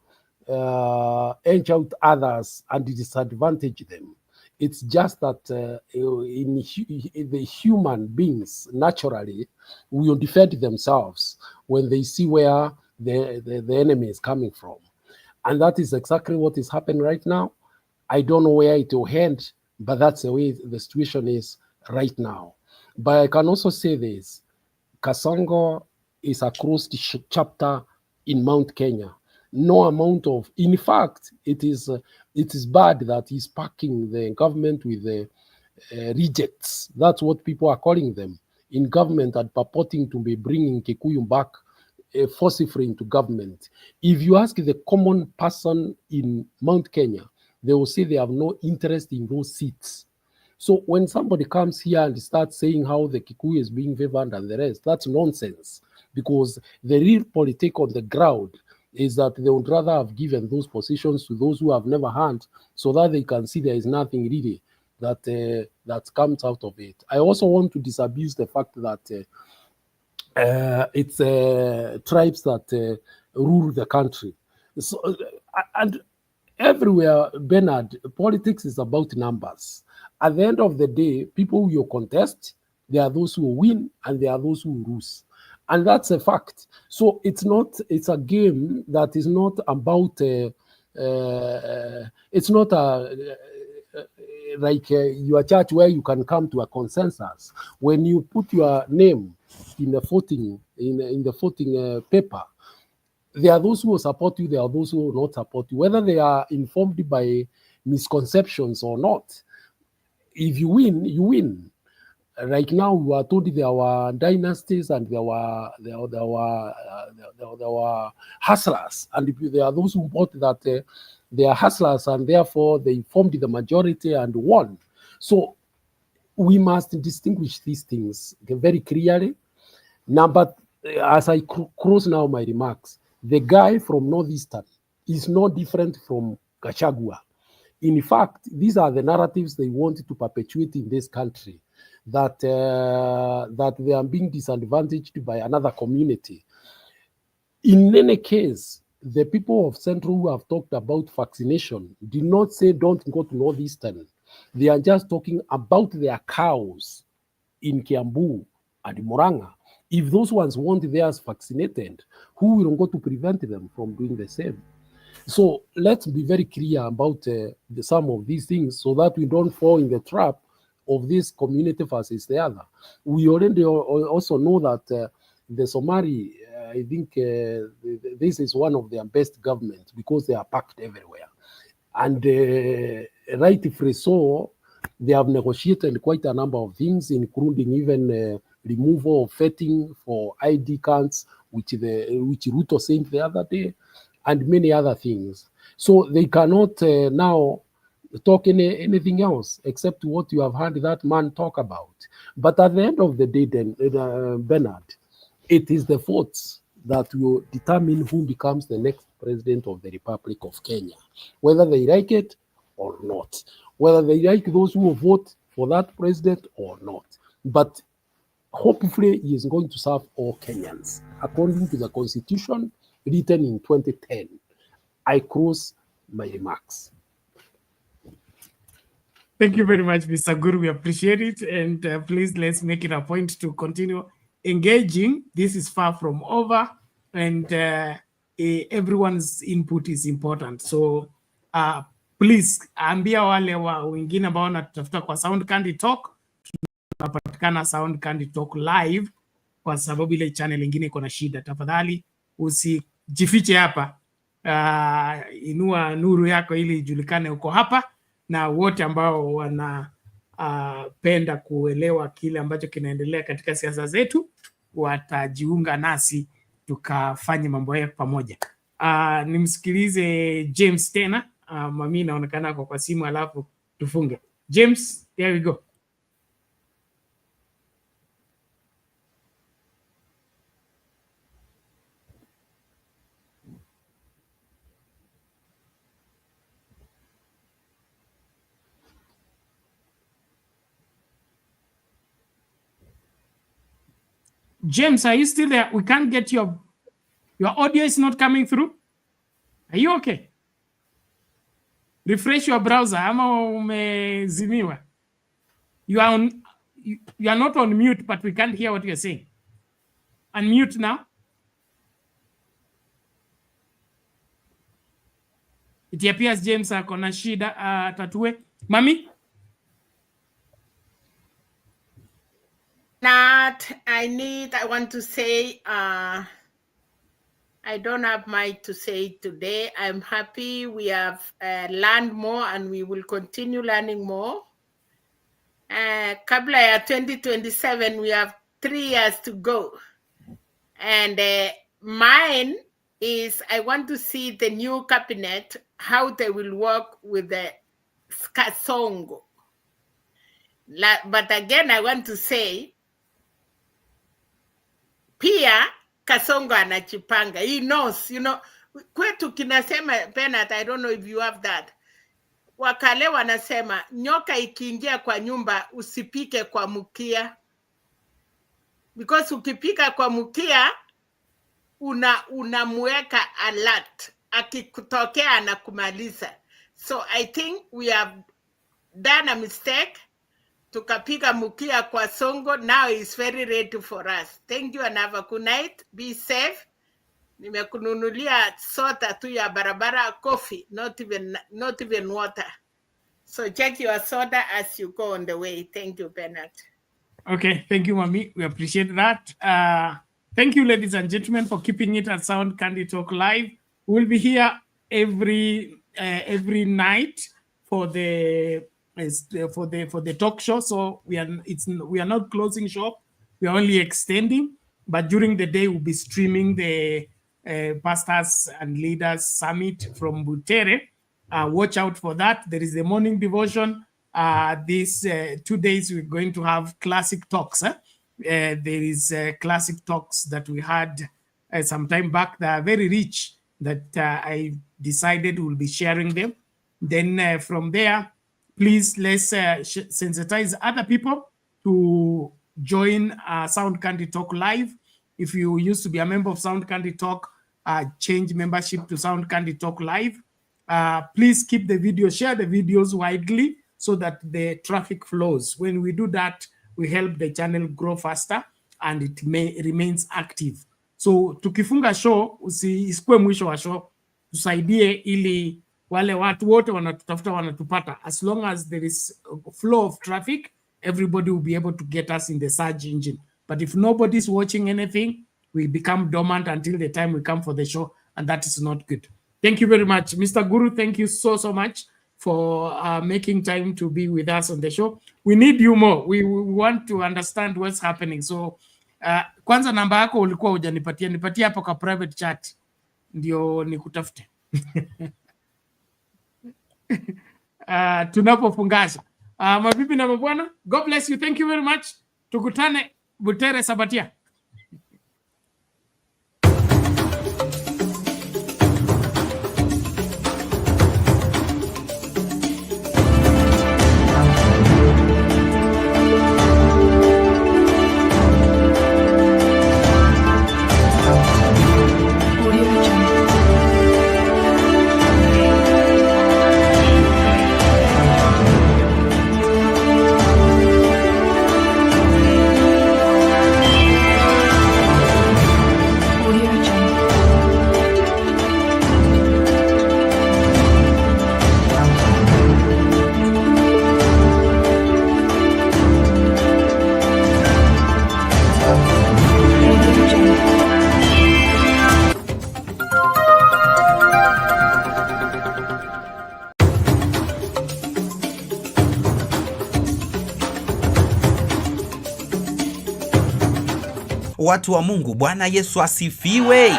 edge out others and disadvantage them. It's just that the human beings naturally will defend themselves when they see where the enemy is coming from. And that is exactly what is happening right now. I don't know where it will end, but that's the way the situation is right now. But I can also say this, Kasongo is a closed chapter in Mount Kenya. No amount of, in fact, it is bad that he's packing the government with the rejects. That's what people are calling them in government and purporting to be bringing Kikuyu back forcibly into government. If you ask the common person in Mount Kenya, they will say they have no interest in those seats. So when somebody comes here and starts saying how the Kikuyu is being favored and the rest, that's nonsense. Because the real politic on the ground is that they would rather have given those positions to those who have never had, so that they can see there is nothing really that comes out of it. I also want to disabuse the fact that it's tribes that rule the country. So, and everywhere, Bernard, politics is about numbers. At the end of the day, people will contest. There are those who win and there are those who lose. And that's a fact. So it's a game that is not about, it's not like your church where you can come to a consensus. When you put your name in the voting, in the voting paper, there are those who will support you, there are those who will not support you, whether they are informed by misconceptions or not. If you win, you win. Right now, we are told there were dynasties and there were hustlers, and there are those who thought that they are hustlers and therefore they formed the majority and won. So we must distinguish these things very clearly. Now, but as I close now my remarks, the guy from Northeastern is no different from Gachagua. In fact, these are the narratives they want to perpetuate in this country, that they are being disadvantaged by another community. In any case, the people of Central who have talked about vaccination did not say don't go to Northeastern. They are just talking about their cows in Kiambu and Muranga. If those ones want theirs vaccinated, who will go to prevent them from doing the same? So let's be very clear about some of these things so that we don't fall in the trap of this community versus the other. We already also know that the Somali, I think this is one of their best governments because they are packed everywhere. And rightfully so, they have negotiated quite a number of things, including even removal of vetting for ID cards, which Ruto said the other day, and many other things. So they cannot now talk anything else except what you have heard that man talk about. But at the end of the day, then, Bernard, it is the votes that will determine who becomes the next president of the Republic of Kenya, whether they like it or not, whether they like those who will vote for that president or not. But hopefully he is going to serve all Kenyans according to the constitution written in 2010. I close my remarks.
Thank you very much, Mr. Guru. We appreciate it. And please, let's make it a point to continue engaging. This is far from over, and everyone's input is important. So please, ambia wale wengine ambao wanatafuta kwa Sound Candy Talk, tunapatikana Sound Candy Talk live kwa sababu ile channel ingine iko na shida. Tafadhali usijifiche hapa. Inua nuru yako ili ijulikane uko hapa, na wote ambao wanapenda kuelewa kile ambacho kinaendelea katika siasa zetu watajiunga nasi tukafanye mambo haya pamoja. Nimsikilize James tena. Mami naonekana kwa simu, alafu tufunge. James, there we go. James, are you still there? We can't get your audio is not coming through. Are you okay? Refresh your browser. Ama umezimiwa. You are not on mute, but we can't hear what you're saying. Unmute now. It appears James akona shida tatue. Mami?
I want to say, I don't have much to say today. I'm happy we have learned more and we will continue learning more. Kabla ya 2027, we have 3 years to go. And mine is, I want to see the new cabinet, how they will work with the Kasongo. But again, I want to say, pia Kasongo anachipanga. He knows, kwetu kinasema, Bernard, I don't know if you have that. Wakale wanasema, nyoka ikiingia kwa nyumba, usipike kwa mkia. Because ukipika kwa mkia, unamuweka alert. Akikutokea anakumaliza. So I think we have done a mistake. Tukapika mkia kwa Songo. Now it's very ready for us. Thank you and have a good night. Be safe. Nimekununulia soda tu ya barabara, coffee, not even water. So check your soda as you go on the way. Thank you, Bernard.
Okay, thank you, Mami. We appreciate that. Thank you, ladies and gentlemen, for keeping it at Sound Candy Talk Live. We'll be here every night for the talk show. So we are not closing shop. We are only extending. But during the day, we'll be streaming the Pastors and Leaders Summit from Butere. Watch out for that. There is a morning devotion. These 2 days, we're going to have classic talks. There is classic talks that we had some time back that are very rich that I decided we'll be sharing them. Then from there, please let's sensitize other people to join Sound Candy Talk Live. If you used to be a member of Sound Candy Talk, change membership to Sound Candy Talk Live. Please keep the video, share the videos widely so that the traffic flows. When we do that, we help the channel grow faster and it remains active. So tukifunga show, isikue mwisho wa show, tusaidie ili wale watu wote wanatutafuta wanatupata. As long as there is a flow of traffic, everybody will be able to get us in the search engine. But if nobody's watching anything, we become dormant until the time we come for the show, and that is not good. Thank you very much. Mr. Guru, thank you so much for making time to be with us on the show. We need you more. We want to understand what's happening. So, kwanza namba yako ulikuwa hujanipatia. Nipatie hapo kwa private chat. Ndio nikutafute. Tunapofungasha. Mabibi na mabwana, God bless you. Thank you very much. Tukutane Butere Sabatia.
Watu wa Mungu, Bwana Yesu asifiwe.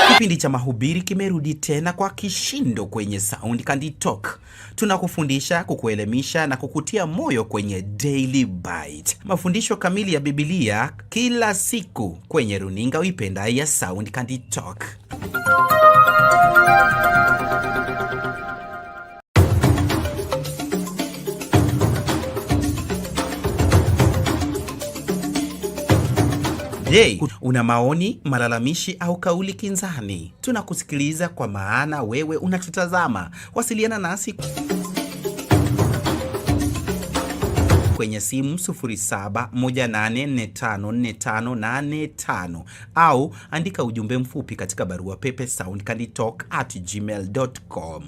Kipindi cha mahubiri kimerudi tena kwa kishindo kwenye Sound Candy Talk. Tunakufundisha, kukuelimisha na kukutia moyo kwenye Daily Bite. Mafundisho kamili ya Biblia kila siku kwenye runinga uipenda ya Sound Candy Talk. Je, una maoni, malalamishi au kauli kinzani? Tunakusikiliza kwa maana wewe unatutazama. Wasiliana nasi kwenye simu 0718454585 au andika ujumbe mfupi katika barua pepe soundcandytalk@gmail.com.